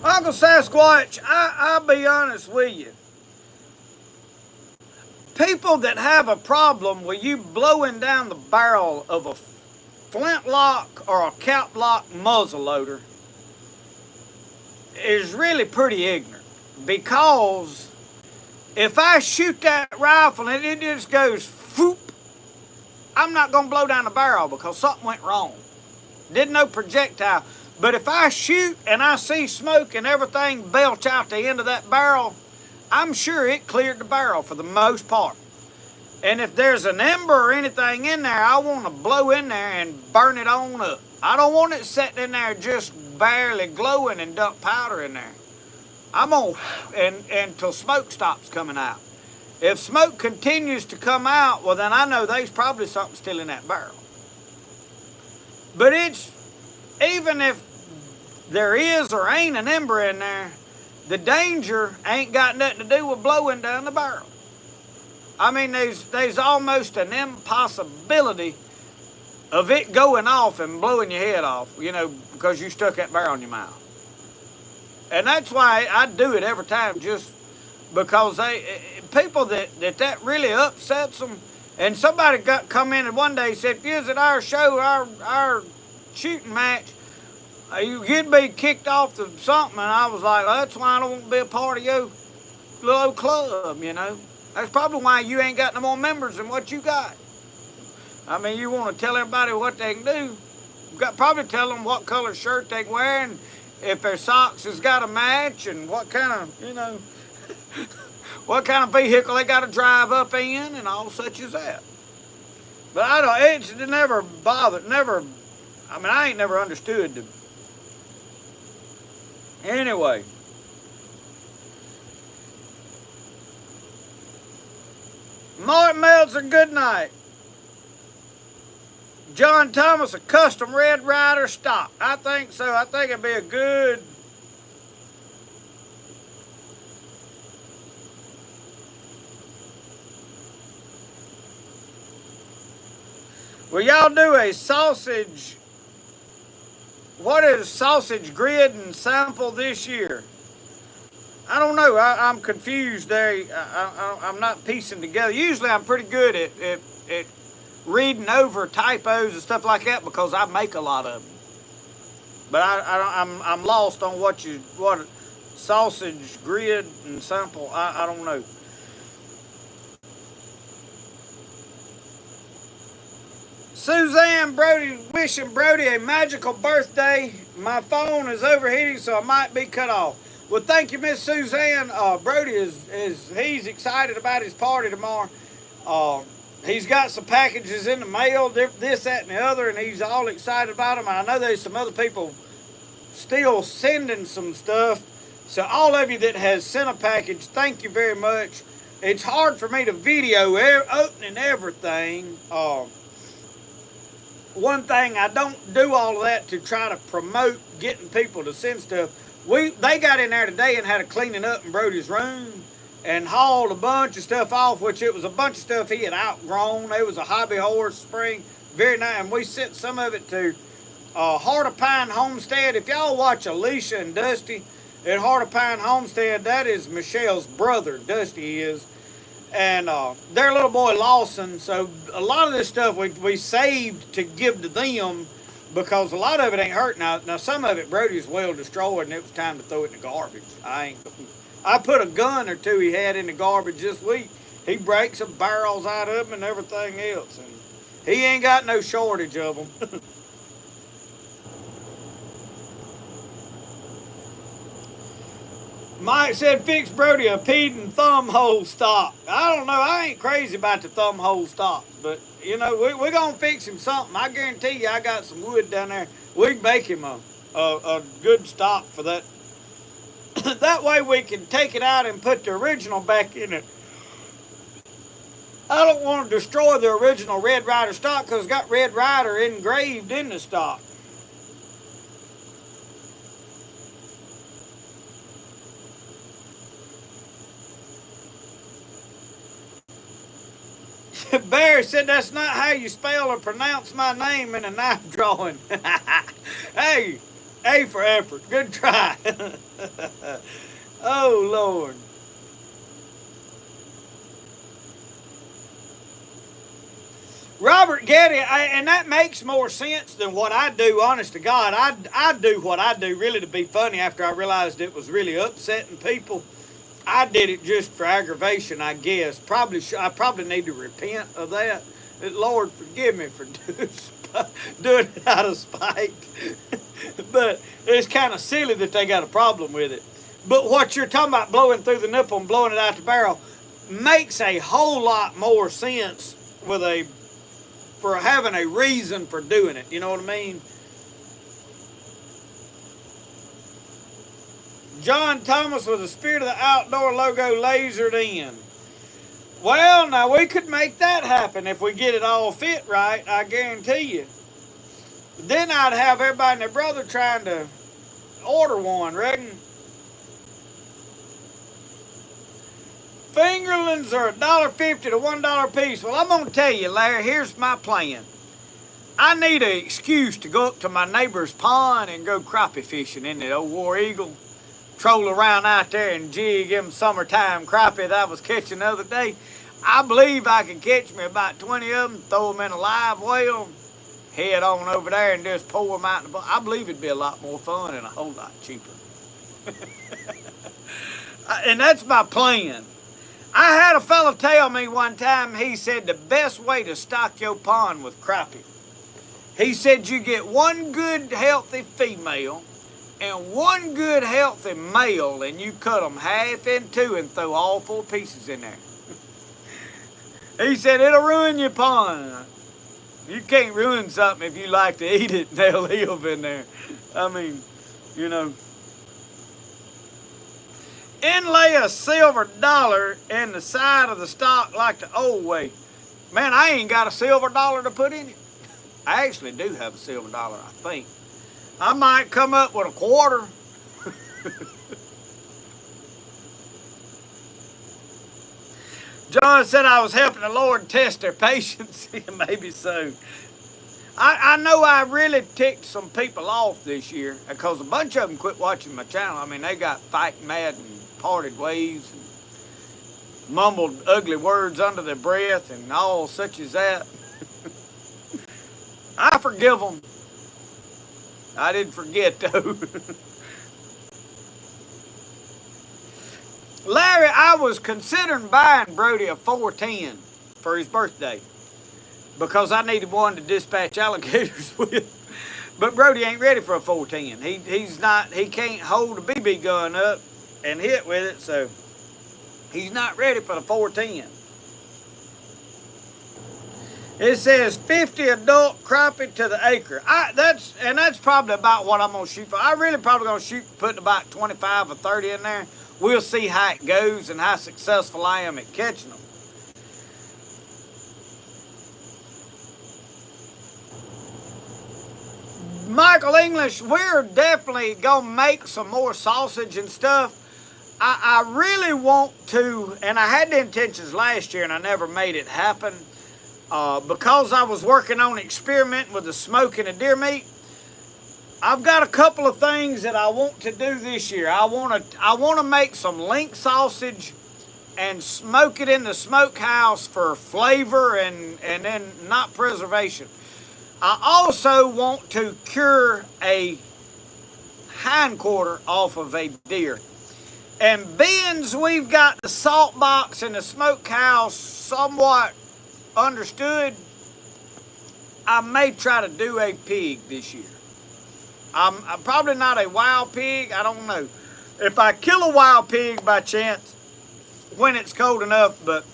Uncle Sasquatch, I'll be honest with you. People that have a problem with you blowing down the barrel of a flintlock or a cap-lock muzzleloader is really pretty ignorant. Because if I shoot that rifle and it just goes foop, I'm not going to blow down the barrel because something went wrong. Didn't no projectile. But if I shoot and I see smoke and everything belch out the end of that barrel, I'm sure it cleared the barrel for the most part. And if there's an ember or anything in there, I want to blow in there and burn it on up. I don't want it sitting in there just barely glowing and dump powder in there. I'm on until smoke stops coming out. If smoke continues to come out, well then I know there's probably something still in that barrel. But it's, even if there is or ain't an ember in there, the danger ain't got nothing to do with blowing down the barrel. I mean, there's almost an impossibility of it going off and blowing your head off, you know, because you stuck that barrel in your mouth. And that's why I do it every time, just because people that really upsets them. And somebody come in and one day said, if you was at our show, our shooting match, you'd be kicked off to something. And I was like, well, that's why I don't want to be a part of your little old club, you know. That's probably why you ain't got no more members than what you got. I mean, you want to tell everybody what they can do. You got probably tell them what color shirt they can wear and if their socks has got to match and what kind of, you know, what kind of vehicle they got to drive up in and all such as that. But I don't, it's never bothered, never, I mean, I ain't never understood the, anyway. Martin Meltzer, good night. John Thomas, a custom Red Ryder stock. I think so. I think it'd be a good. Will y'all do a sausage? What is sausage grid and sample this year? I don't know. I'm confused there. I'm not piecing together. Usually I'm pretty good at reading over typos and stuff like that because I make a lot of them. But I'm lost on what sausage grid and sample. I don't know. Suzanne Brody wishing Brody a magical birthday. My phone is overheating, so I might be cut off. Well, thank you, Miss Suzanne. Brody he's excited about his party tomorrow. He's got some packages in the mail, this, that, and the other, and he's all excited about them. I know there's some other people still sending some stuff. So all of you that has sent a package, thank you very much. It's hard for me to video opening everything. One thing, I don't do all of that to try to promote getting people to send stuff. They got in there today and had a cleaning up in Brody's room and hauled a bunch of stuff off, which it was a bunch of stuff he had outgrown. It was a hobby horse spring, very nice. And we sent some of it to Heart of Pine Homestead. If y'all watch Alicia and Dusty at Heart of Pine Homestead, that is Michelle's brother, Dusty is. And their little boy Lawson. So a lot of this stuff we saved to give to them, because a lot of it ain't hurt. Now some of it Brody's well destroyed, and it was time to throw it in the garbage. I put a gun or two he had in the garbage this week. He breaks some barrels out of them and everything else, and he ain't got no shortage of them. Mike said, fix Brody a Peden thumb hole stock. I don't know. I ain't crazy about the thumb hole stocks, but You know, we're going to fix him something. I guarantee you I got some wood down there. We can make him a good stock for that. That way we can take it out and put the original back in it. I don't want to destroy the original Red Ryder stock because it's got Red Ryder engraved in the stock. Barry said that's not how you spell or pronounce my name in a knife drawing. Hey, A for effort. Good try. Oh, Lord. Robert Getty, and that makes more sense than what I do, honest to God. I do what I do really to be funny after I realized it was really upsetting people. I did it just for aggravation, I guess. I probably need to repent of that. Lord, forgive me for doing it out of spite. But it's kind of silly that they got a problem with it. But what you're talking about, blowing through the nipple and blowing it out the barrel, makes a whole lot more sense for having a reason for doing it. You know what I mean? John Thomas with the Spirit of the Outdoor logo lasered in. Well, now we could make that happen if we get it all fit right, I guarantee you. Then I'd have everybody and their brother trying to order one, reckon. Fingerlings are $1.50 to $1 a piece. Well, I'm going to tell you, Larry, here's my plan. I need an excuse to go up to my neighbor's pond and go crappie fishing in the old War Eagle. Troll around out there and jig them summertime crappie that I was catching the other day. I believe I can catch me about 20 of them, throw them in a live well, head on over there and just pour them out in the boat. I believe it'd be a lot more fun and a whole lot cheaper. And that's my plan. I had a fella tell me one time, he said the best way to stock your pond with crappie, he said you get one good healthy female and one good healthy male, and you cut them half in two and throw all 4 pieces in there. He said it'll ruin your pond. You can't ruin something if you like to eat it and they'll live in there. I mean, you know. Inlay a silver dollar in the side of the stock like the old way. Man, I ain't got a silver dollar to put in it. I actually do have a silver dollar, I think. I might come up with a quarter. John said I was helping the Lord test their patience. Maybe so. I know I really ticked some people off this year because a bunch of them quit watching my channel. I mean, they got fighting mad and parted ways and mumbled ugly words under their breath and all such as that. I forgive them. I didn't forget, though. Larry, I was considering buying Brody a 410 for his birthday because I needed one to dispatch alligators with. But Brody ain't ready for a 410. He can't hold a BB gun up and hit with it, so he's not ready for the 410. It says 50 adult crappie to the acre. That's probably about what I'm gonna shoot for. I really probably gonna shoot putting about 25 or 30 in there. We'll see how it goes and how successful I am at catching them. Michael English, we're definitely gonna make some more sausage and stuff. I really want to, and I had the intentions last year and I never made it happen. Because I was working on experimenting with the smoking of deer meat, I've got a couple of things that I want to do this year. I want to make some link sausage and smoke it in the smokehouse for flavor and then not preservation. I also want to cure a hindquarter off of a deer. And being we've got the salt box and the smokehouse somewhat understood, I may try to do a pig this year. I'm probably not a wild pig. I don't know. If I kill a wild pig by chance when it's cold enough, but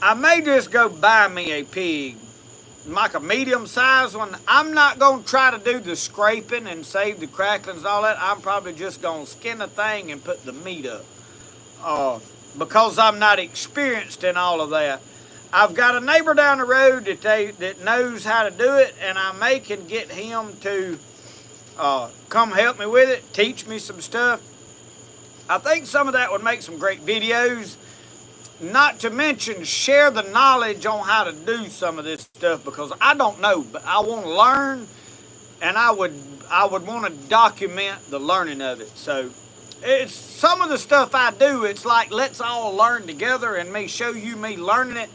I may just go buy me a pig, like a medium-sized one. I'm not going to try to do the scraping and save the cracklings and all that. I'm probably just going to skin the thing and put the meat up. Because I'm not experienced in all of that. I've got a neighbor down the road that knows how to do it, and I may can get him to come help me with it, teach me some stuff. I think some of that would make some great videos. Not to mention share the knowledge on how to do some of this stuff, because I don't know, but I want to learn, and I would want to document the learning of it. So it's some of the stuff I do. It's like, let's all learn together, and me show you me learning it.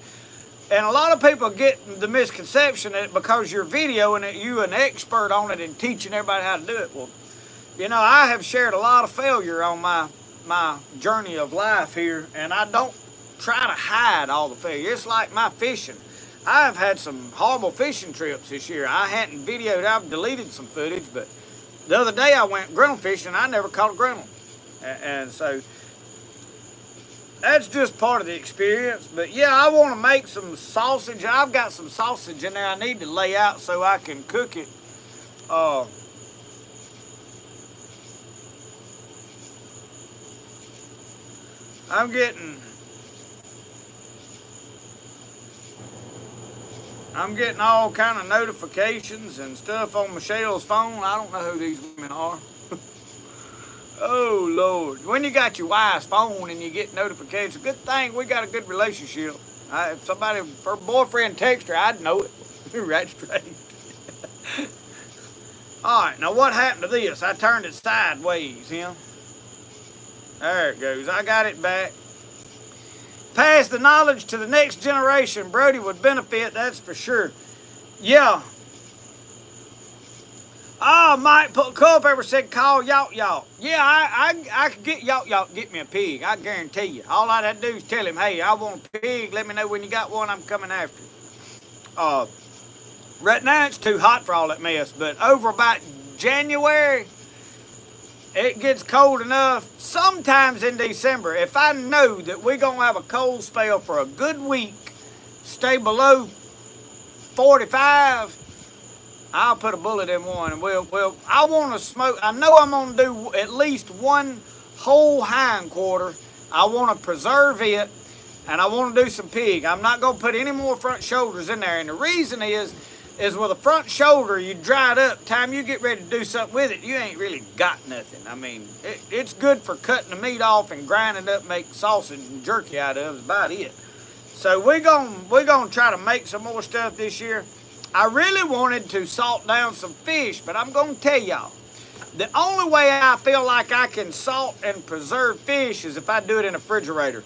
And a lot of people get the misconception that because you're videoing it, you're an expert on it and teaching everybody how to do it. Well, you know, I have shared a lot of failure on my journey of life here, and I don't try to hide all the failure. It's like my fishing. I've had some horrible fishing trips this year. I hadn't videoed. I've deleted some footage, but the other day I went grinnell fishing. I never caught a grinnell, and so that's just part of the experience. But yeah, I want to make some sausage. I've got some sausage in there I need to lay out so I can cook it. I'm getting all kind of notifications and stuff on Michelle's phone. I don't know who these women are. Oh, Lord. When you got your wife's phone and you get notifications, good thing we got a good relationship. If somebody, if her boyfriend texted her, I'd know it. Right straight. All right, now what happened to this? I turned it sideways, There it goes. I got it back. Pass the knowledge to the next generation. Brody would benefit, that's for sure. Yeah. Oh, Mike Culpepper said call Yacht. Yeah, I could get Yacht get me a pig. I guarantee you. All I'd have to do is tell him, hey, I want a pig. Let me know when you got one. I'm coming after you. Right now it's too hot for all that mess, but over about January, it gets cold enough. Sometimes in December, if I know that we're going to have a cold spell for a good week, stay below 45, I'll put a bullet in one. And I want to smoke. I know I'm going to do at least one whole hind quarter. I want to preserve it, and I want to do some pig. I'm not going to put any more front shoulders in there. And the reason is with a front shoulder, you dry it up. Time you get ready to do something with it, you ain't really got nothing. I mean, it's good for cutting the meat off and grinding it up, make sausage and jerky out of. Is about it. So we're gonna try to make some more stuff this year. I really wanted to salt down some fish, but I'm gonna tell y'all, the only way I feel like I can salt and preserve fish is if I do it in a refrigerator,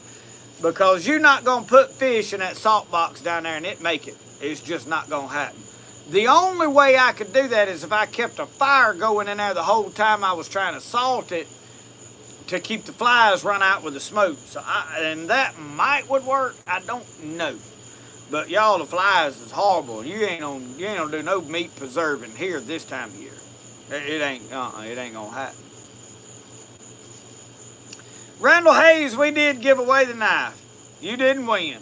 because you're not gonna put fish in that salt box down there and it make it. It's just not gonna happen. The only way I could do that is if I kept a fire going in there the whole time I was trying to salt it to keep the flies run out with the smoke. So and that might would work. I don't know. But y'all, the flies is horrible. You ain't gonna do no meat preserving here this time of year. It ain't gonna happen. Randall Hayes, we did give away the knife. You didn't win.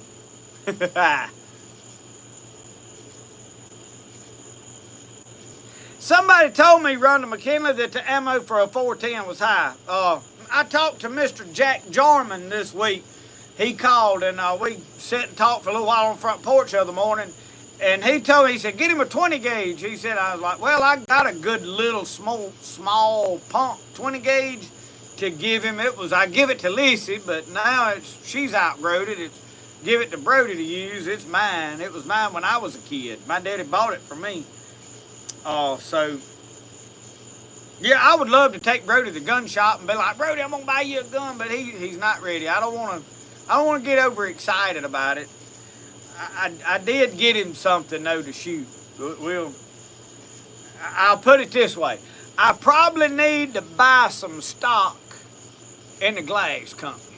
Somebody told me, Rhonda McKinley, that the ammo for a 410 was high. I talked to Mr. Jack Jarman this week. He called, and we sat and talked for a little while on the front porch the other morning. And he told me, he said, get him a 20 gauge. He said, I was like, well, I got a good little small pump 20 gauge to give him. I give it to Lissy, but now she's outgrowed it. Give it to Brody to use. It's mine. It was mine when I was a kid. My daddy bought it for me. So, yeah, I would love to take Brody to the gun shop and be like, Brody, I'm gonna buy you a gun, but he's not ready. I don't want to get overexcited about it. I did get him something though to shoot. I'll put it this way: I probably need to buy some stock in the glass company.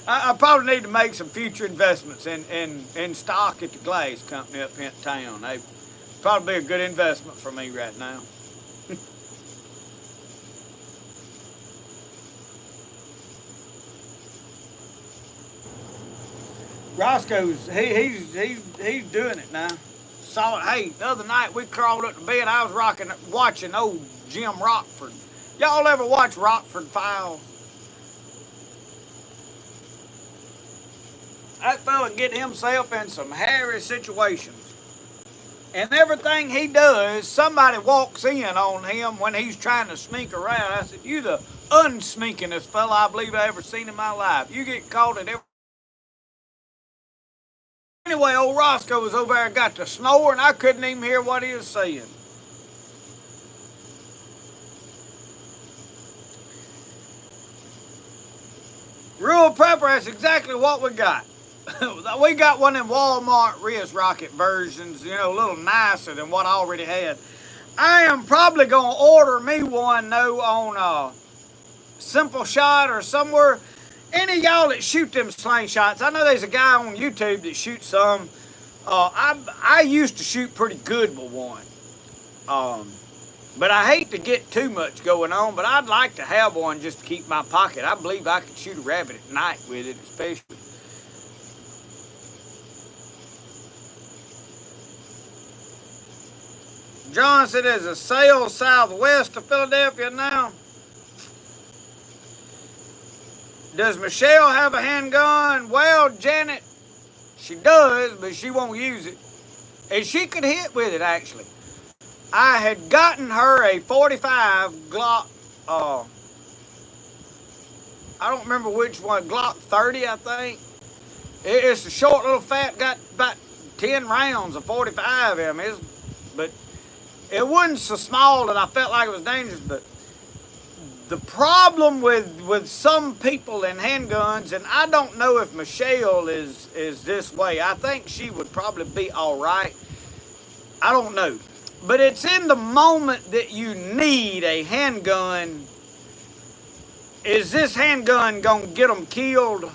I probably need to make some future investments in stock at the glass company up in town. They probably be a good investment for me right now. Roscoe's he's doing it now. Saw it. Hey, the other night we crawled up to bed. I was watching old Jim Rockford. Y'all ever watch Rockford Files? That fella get himself in some hairy situations. And everything he does, somebody walks in on him when he's trying to sneak around. I said, you the unsneakingest fella I believe I ever seen in my life. You get caught at every... Anyway, old Roscoe was over there and got to snoring. I couldn't even hear what he was saying. Real pepper, that's exactly what we got. We got one in Walmart wrist rocket versions, you know, a little nicer than what I already had. I am probably going to order me one, though, on Simple Shot or somewhere. Any of y'all that shoot them slingshots, I know there's a guy on YouTube that shoots some. I used to shoot pretty good with one. But I hate to get too much going on, but I'd like to have one just to keep my pocket. I believe I could shoot a rabbit at night with it, especially. John said there's a sale southwest of Philadelphia now. Does Michelle have a handgun? Well, Janet, she does, but she won't use it. And she could hit with it, actually. I had gotten her a 45 Glock, I don't remember which one, Glock 30, I think. It's a short little fat, got about 10 rounds of 45 in them. But it wasn't so small that I felt like it was dangerous, but the problem with some people in handguns, and I don't know if Michelle is this way. I think she would probably be all right. I don't know. But it's in the moment that you need a handgun. Is this handgun going to get them killed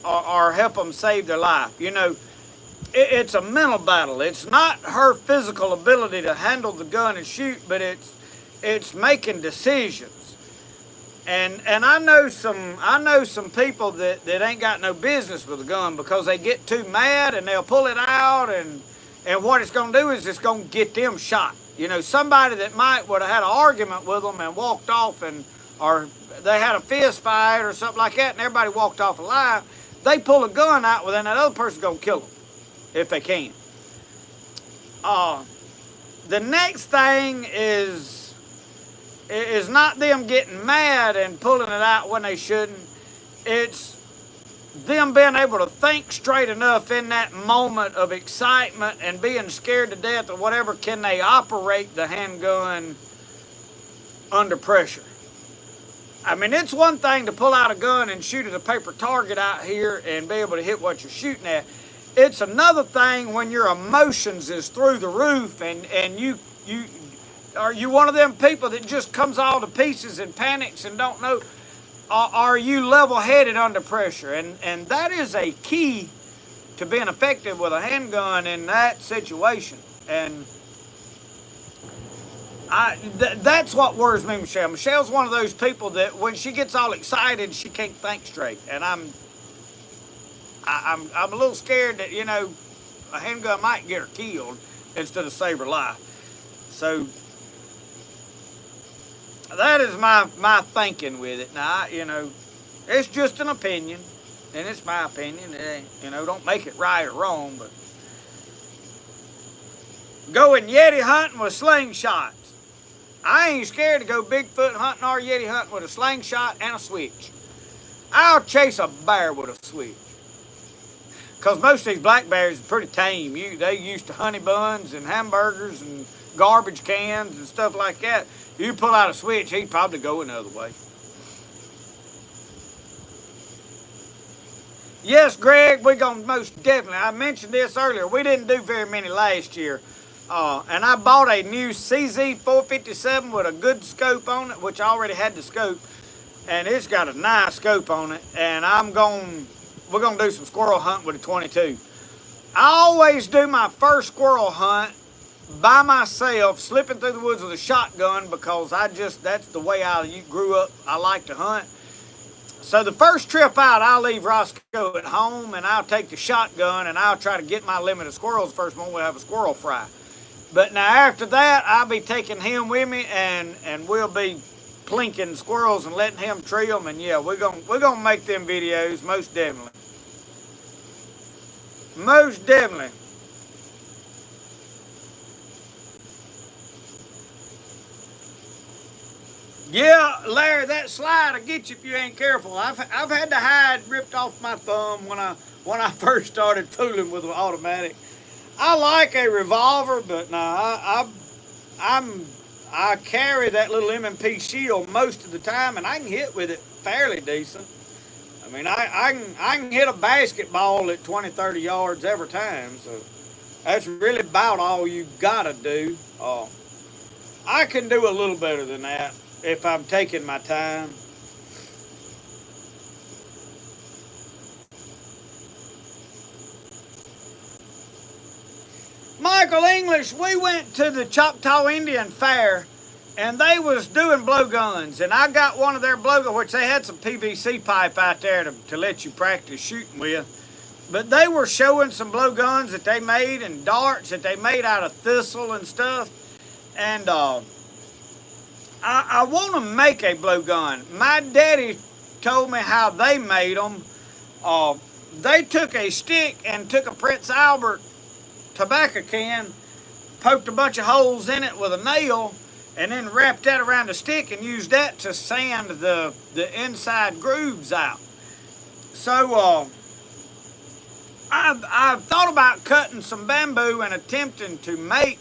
or help them save their life? You know, it's a mental battle. It's not her physical ability to handle the gun and shoot, but it's making decisions. And I know some people that ain't got no business with a gun because they get too mad and they'll pull it out, and what it's going to do is it's going to get them shot. You know, somebody that would have had an argument with them and walked off, or they had a fist fight or something like that, and everybody walked off alive, they pull a gun out, well, then that other person's going to kill them if they can. The next thing is not them getting mad and pulling it out when they shouldn't. It's them being able to think straight enough in that moment of excitement and being scared to death or whatever. Can they operate the handgun under pressure? I mean, it's one thing to pull out a gun and shoot at a paper target out here and be able to hit what you're shooting at. It's another thing when your emotions is through the roof and you are you one of them people that just comes all to pieces and panics and don't know? Are you level-headed under pressure? And that is a key to being effective with a handgun in that situation. And that's what worries me, Michelle. Michelle's one of those people that when she gets all excited, she can't think straight. And I'm a little scared that, you know, a handgun might get her killed instead of save her life. So that is my thinking with it. Now, you know, it's just an opinion, and it's my opinion. You know, don't make it right or wrong, but going Yeti hunting with slingshots. I ain't scared to go Bigfoot hunting or Yeti hunting with a slingshot and a switch. I'll chase a bear with a switch. Because most of these black bears are pretty tame. They used to honey buns and hamburgers and garbage cans and stuff like that. You pull out a switch, he'd probably go another way. Yes, Greg, we're going to most definitely. I mentioned this earlier. We didn't do very many last year. And I bought a new CZ457 with a good scope on it, which I already had the scope. And it's got a nice scope on it. And we're going to do some squirrel hunt with a 22. I always do my first squirrel hunt by myself, slipping through the woods with a shotgun, because that's the way I grew up. I like to hunt. So the first trip out, I'll leave Roscoe at home, and I'll take the shotgun, and I'll try to get my limit of squirrels. First one, we'll have a squirrel fry. But now after that, I'll be taking him with me, and we'll be plinking squirrels and letting him tree them. And yeah, we're gonna make them videos, most definitely. Most definitely. Yeah, Larry, that slide will get you if you ain't careful. I've had the hide ripped off my thumb when I first started fooling with an automatic. I like a revolver, but no, I carry that little M&P shield most of the time, and I can hit with it fairly decent. I mean, I can hit a basketball at 20, 30 yards every time, so that's really about all you gotta do. I can do a little better than that if I'm taking my time. Michael English, we went to the Choctaw Indian Fair, and they was doing blowguns, and I got one of their blowguns, which they had some PVC pipe out there to let you practice shooting with. But they were showing some blowguns that they made and darts that they made out of thistle and stuff. And I want to make a blowgun. My daddy told me how they made them. They took a stick and took a Prince Albert tobacco can, poked a bunch of holes in it with a nail, and then wrapped that around the stick and used that to sand the inside grooves out. So I've thought about cutting some bamboo and attempting to make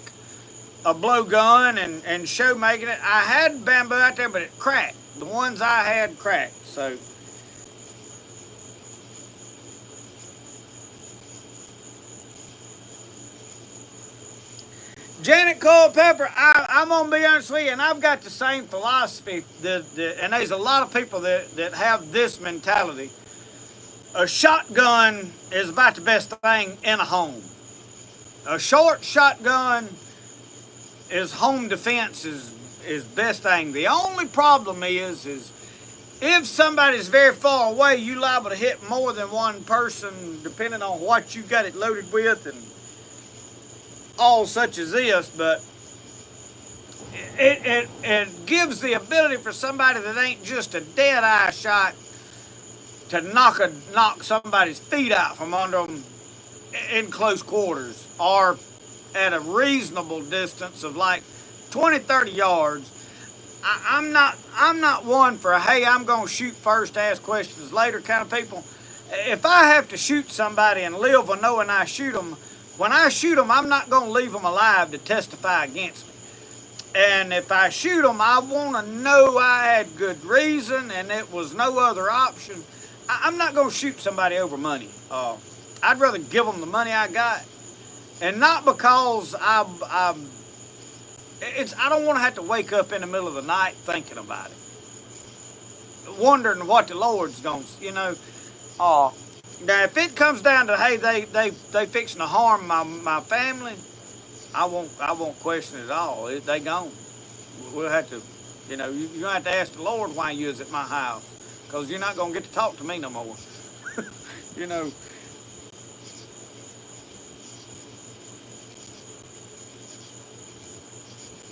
a blowgun and show making it. I had bamboo out there, but it cracked. The ones I had cracked. So Janet Culpepper, I'm gonna be honest with you, and I've got the same philosophy. And there's a lot of people that have this mentality. A shotgun is about the best thing in a home. A short shotgun is home defense is best thing. The only problem is if somebody's very far away, you liable to hit more than one person depending on what you got it loaded with and all such as this. But it gives the ability for somebody that ain't just a dead eye shot to knock somebody's feet out from under them in close quarters or at a reasonable distance of like 20, 30 yards. I'm not one for, hey, I'm going to shoot first, ask questions later kind of people. If I have to shoot somebody and live with knowing I shoot them, when I shoot them, I'm not going to leave them alive to testify against me. And if I shoot them, I want to know I had good reason and it was no other option. I'm not going to shoot somebody over money. I'd rather give them the money I got. And not because I don't want to have to wake up in the middle of the night thinking about it. Wondering what the Lord's going to, now if it comes down to, hey, they fixing to harm my family, I won't question it at all. They gone. We'll have to, you're going to have to ask the Lord why you is at my house. Because you're not going to get to talk to me no more.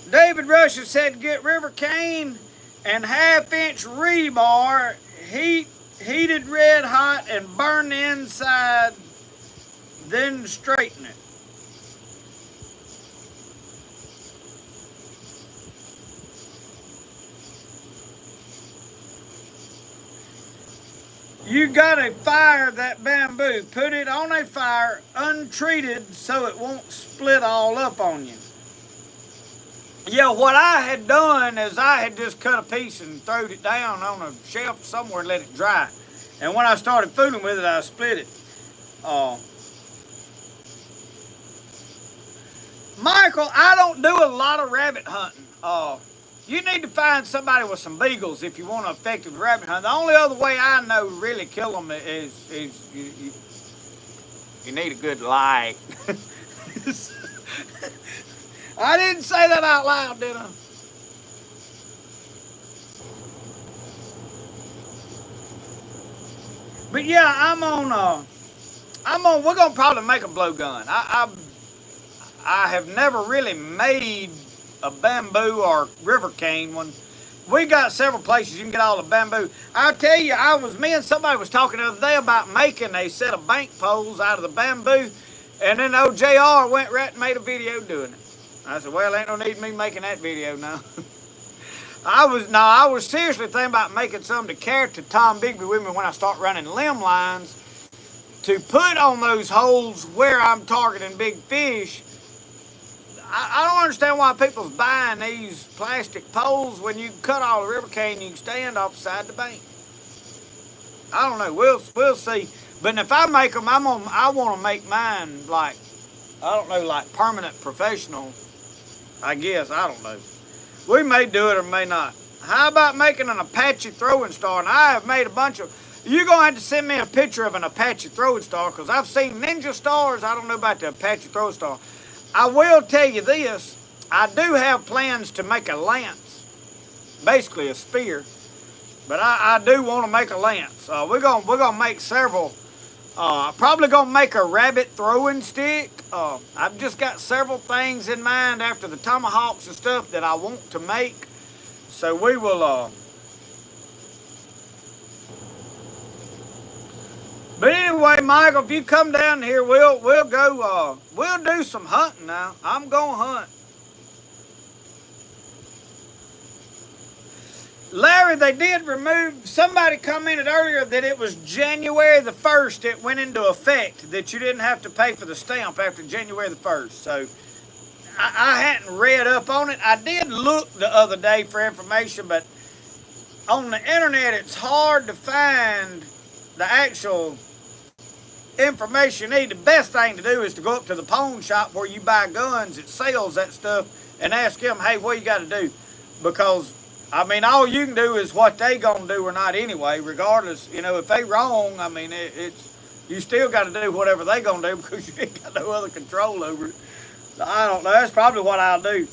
David Rusher said get river cane and half-inch rebar, heated red hot, and burn the inside, then straighten it. You gotta fire that bamboo. Put it on a fire untreated so it won't split all up on you. Yeah, what I had done is I had just cut a piece and throwed it down on a shelf somewhere and let it dry. And when I started fooling with it, I split it. Michael, I don't do a lot of rabbit hunting. You need to find somebody with some beagles if you want an effective rabbit hunt. The only other way I know to really kill them is you need a good light. I didn't say that out loud, did I? But yeah, we're gonna probably make a blowgun. I have never really made a bamboo or river cane one. We got several places you can get all the bamboo. I'll tell you, me and somebody was talking the other day about making a set of bank poles out of the bamboo, and then old JR went right and made a video doing it. I said, well, ain't no need me making that video now. I was seriously thinking about making some to carry to Tom Bigby with me when I start running limb lines to put on those holes where I'm targeting big fish. I don't understand why people's buying these plastic poles when you can cut all the river cane and you can stand off the side of the bank. I don't know. We'll see. But if I make them, I want to make mine like, I don't know, like permanent professional. I guess, I don't know. We may do it or may not. How about making an Apache throwing star? And I have made a bunch of. You're going to have to send me a picture of an Apache throwing star because I've seen ninja stars. I don't know about the Apache throwing star. I will tell you this. I do have plans to make a lance. Basically a spear. But I do want to make a lance. We're gonna make several. Probably gonna make a rabbit throwing stick. I've just got several things in mind after the tomahawks and stuff that I want to make. So we will. But anyway, Michael, if you come down here, we'll go. We'll do some hunting now. I'm gonna hunt. Larry, they did remove, somebody commented earlier that it was January the 1st it went into effect, that you didn't have to pay for the stamp after January the 1st. So I hadn't read up on it. I did look the other day for information, but on the internet it's hard to find the actual information you need. The best thing to do is to go up to the pawn shop where you buy guns, it sells that stuff, and ask them, hey, what you got to do? Because I mean, all you can do is what they gonna do or not anyway, regardless. You know, if they wrong, I mean, it's you still got to do whatever they gonna do because you ain't got no other control over it. So I don't know. That's probably what I'll do.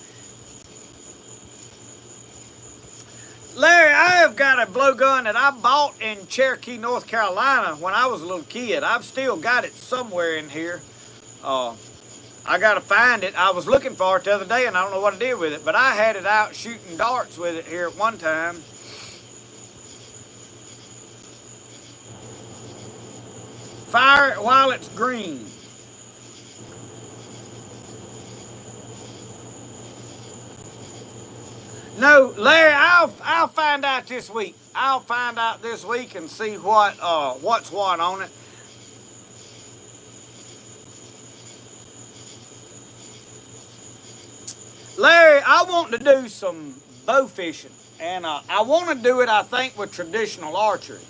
Larry, I have got a blowgun that I bought in Cherokee, North Carolina when I was a little kid. I've still got it somewhere in here. I got to find it. I was looking for it the other day, and I don't know what I did with it. But I had it out shooting darts with it here at one time. Fire it while it's green. No, Larry, I'll find out this week. I'll find out this week and see what's what on it. Larry, I want to do some bow fishing, and I want to do it, I think, with traditional archery.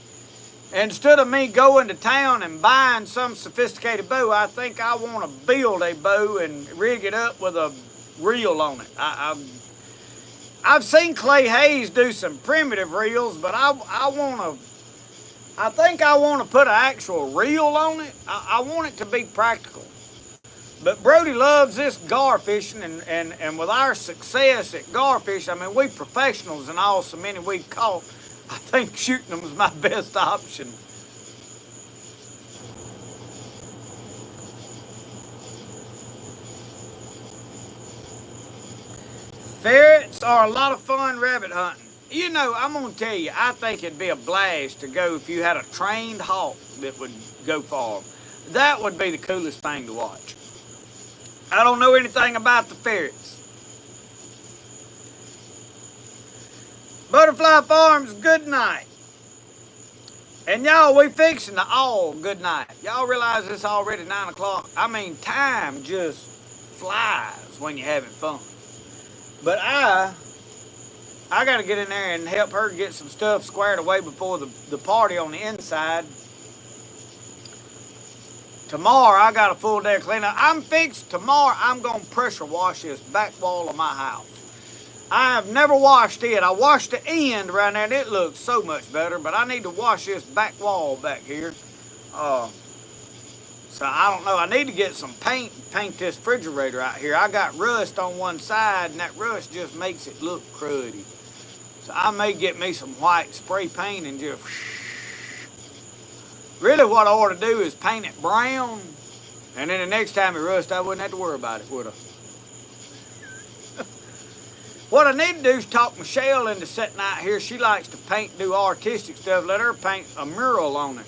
Instead of me going to town and buying some sophisticated bow, I think I want to build a bow and rig it up with a reel on it. I've seen Clay Hayes do some primitive reels, but I think I want to put an actual reel on it. I want it to be practical. But Brody loves this gar fishing, and with our success at gar fishing, I mean, we professionals and all so many we've caught, I think shooting them is my best option. Ferrets are a lot of fun rabbit hunting. You know, I'm going to tell you, I think it'd be a blast to go if you had a trained hawk that would go far. That would be the coolest thing to watch. I don't know anything about the ferrets. Butterfly Farms, good night. And y'all, we fixing to all good night. Y'all realize it's already 9 o'clock? I mean, time just flies when you're having fun. But I got to get in there and help her get some stuff squared away before the party on the inside. Tomorrow, I got a full day of cleanup. Tomorrow, I'm going to pressure wash this back wall of my house. I have never washed it. I washed the end right there, and it looks so much better, but I need to wash this back wall back here. So I don't know. I need to get some paint this refrigerator out here. I got rust on one side, and that rust just makes it look cruddy. So I may get me some white spray paint and just Really what I ought to do is paint it brown, and then the next time it rusts, I wouldn't have to worry about it, would I? What I need to do is talk Michelle into sitting out here. She likes to paint, do artistic stuff. Let her paint a mural on it.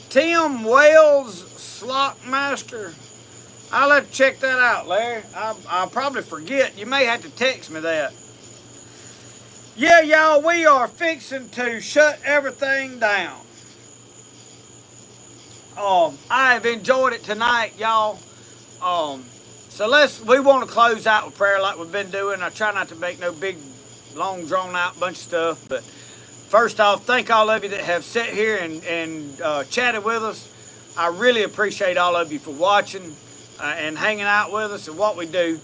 Tim Wells, Slockmaster. I'll have to check that out, Larry. I'll probably forget. You may have to text me that. Yeah, y'all, we are fixing to shut everything down. I have enjoyed it tonight, y'all. So we want to close out with prayer like we've been doing. I try not to make no big, long, drawn out bunch of stuff, but first off, thank all of you that have sat here and chatted with us. I really appreciate all of you for watching and hanging out with us and what we do.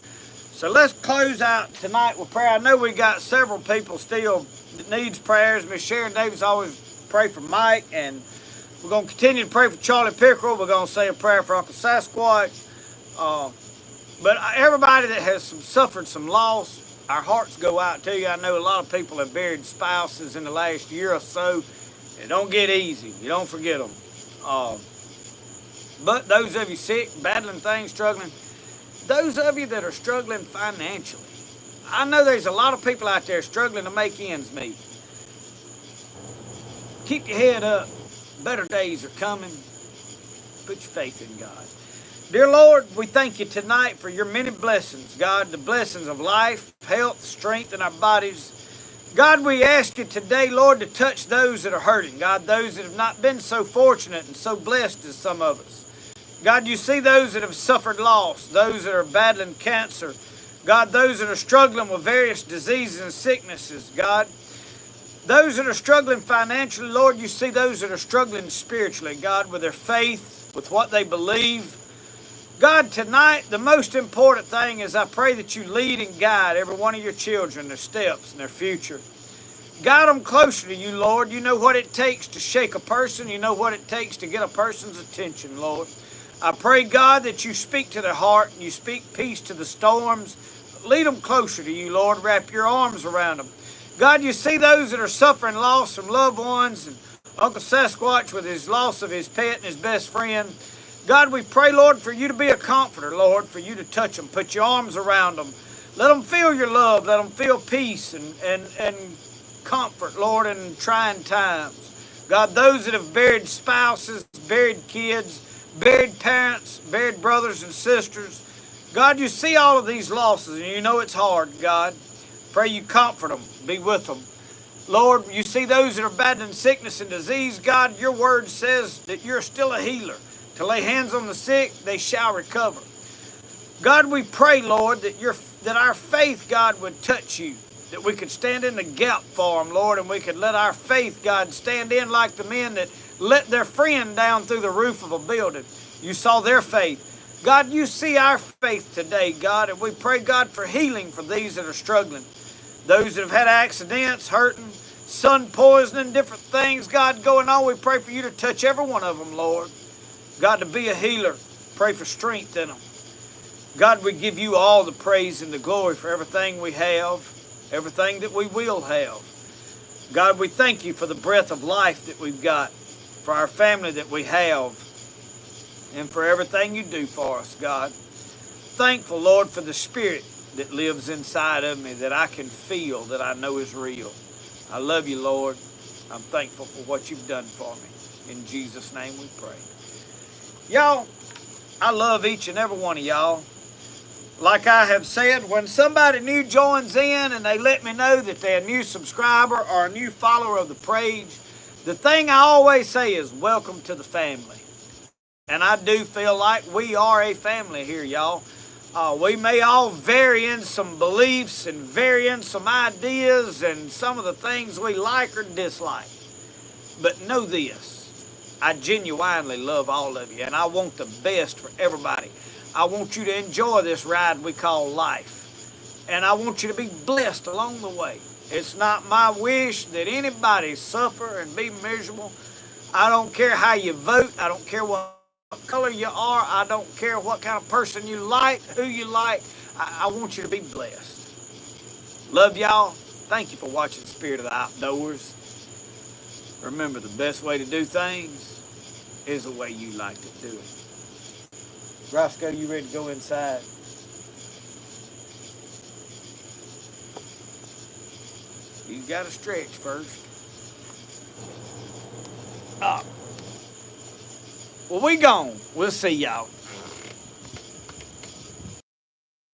So let's close out tonight with prayer. I know we got several people still that needs prayers. Miss Sharon Davis always pray for Mike, and we're going to continue to pray for Charlie Pickerel. We're going to say a prayer for Uncle Sasquatch. But everybody that has suffered some loss, our hearts go out to you. I know a lot of people have buried spouses in the last year or so. It don't get easy. You don't forget them. But those of you sick, battling things, struggling, those of you that are struggling financially, I know there's a lot of people out there struggling to make ends meet. Keep your head up. Better days are coming. Put your faith in God. Dear Lord, we thank you tonight for your many blessings, God, the blessings of life, health, strength in our bodies. God, we ask you today, Lord, to touch those that are hurting. God, those that have not been so fortunate and so blessed as some of us. God, you see those that have suffered loss, those that are battling cancer. God, those that are struggling with various diseases and sicknesses, God. Those that are struggling financially, Lord, you see those that are struggling spiritually, God, with their faith, with what they believe. God, tonight, the most important thing is I pray that you lead and guide every one of your children, their steps and their future. Guide them closer to you, Lord. You know what it takes to shake a person. You know what it takes to get a person's attention, Lord. I pray, God, that you speak to their heart and you speak peace to the storms. Lead them closer to you, Lord. Wrap your arms around them. God, you see those that are suffering loss from loved ones, and Uncle Sasquatch with his loss of his pet and his best friend. God, we pray, Lord, for you to be a comforter, Lord, for you to touch them, put your arms around them. Let them feel your love. Let them feel peace and comfort, Lord, in trying times. God, those that have buried spouses, buried kids, buried parents, buried brothers and sisters. God, you see all of these losses, and you know it's hard, God. Pray you comfort them, be with them. Lord, you see those that are battling sickness and disease. God, your word says that you're still a healer. To lay hands on the sick, they shall recover. God, we pray, Lord, that our faith, God, would touch you, that we could stand in the gap for them, Lord, and we could let our faith, God, stand in like the men that let their friend down through the roof of a building. You saw their faith. God, you see our faith today, God, and we pray, God, for healing for these that are struggling. Those that have had accidents, hurting, sun poisoning, different things, God, going on, we pray for you to touch every one of them, Lord. God, to be a healer, pray for strength in them. God, we give you all the praise and the glory for everything we have, everything that we will have. God, we thank you for the breath of life that we've got, for our family that we have, and for everything you do for us, God. Thankful, Lord, for the Spirit that lives inside of me that I can feel, that I know is real. I love you, Lord. I'm thankful for what you've done for me. In Jesus' name we pray. Y'all, I love each and every one of y'all. Like I have said, when somebody new joins in and they let me know that they're a new subscriber or a new follower of the page, the thing I always say is, welcome to the family. And I do feel like we are a family here, y'all. We may all vary in some beliefs and vary in some ideas and some of the things we like or dislike. But know this. I genuinely love all of you, and I want the best for everybody. I want you to enjoy this ride we call life, and I want you to be blessed along the way. It's not my wish that anybody suffer and be miserable. I don't care how you vote. I don't care what color you are. I don't care what kind of person you like, who you like. I want you to be blessed. Love y'all. Thank you for watching Spirit of the Outdoors. Remember, the best way to do things is the way you like to do it. Roscoe, you ready to go inside? You got to stretch first. Well, we gone. We'll see y'all.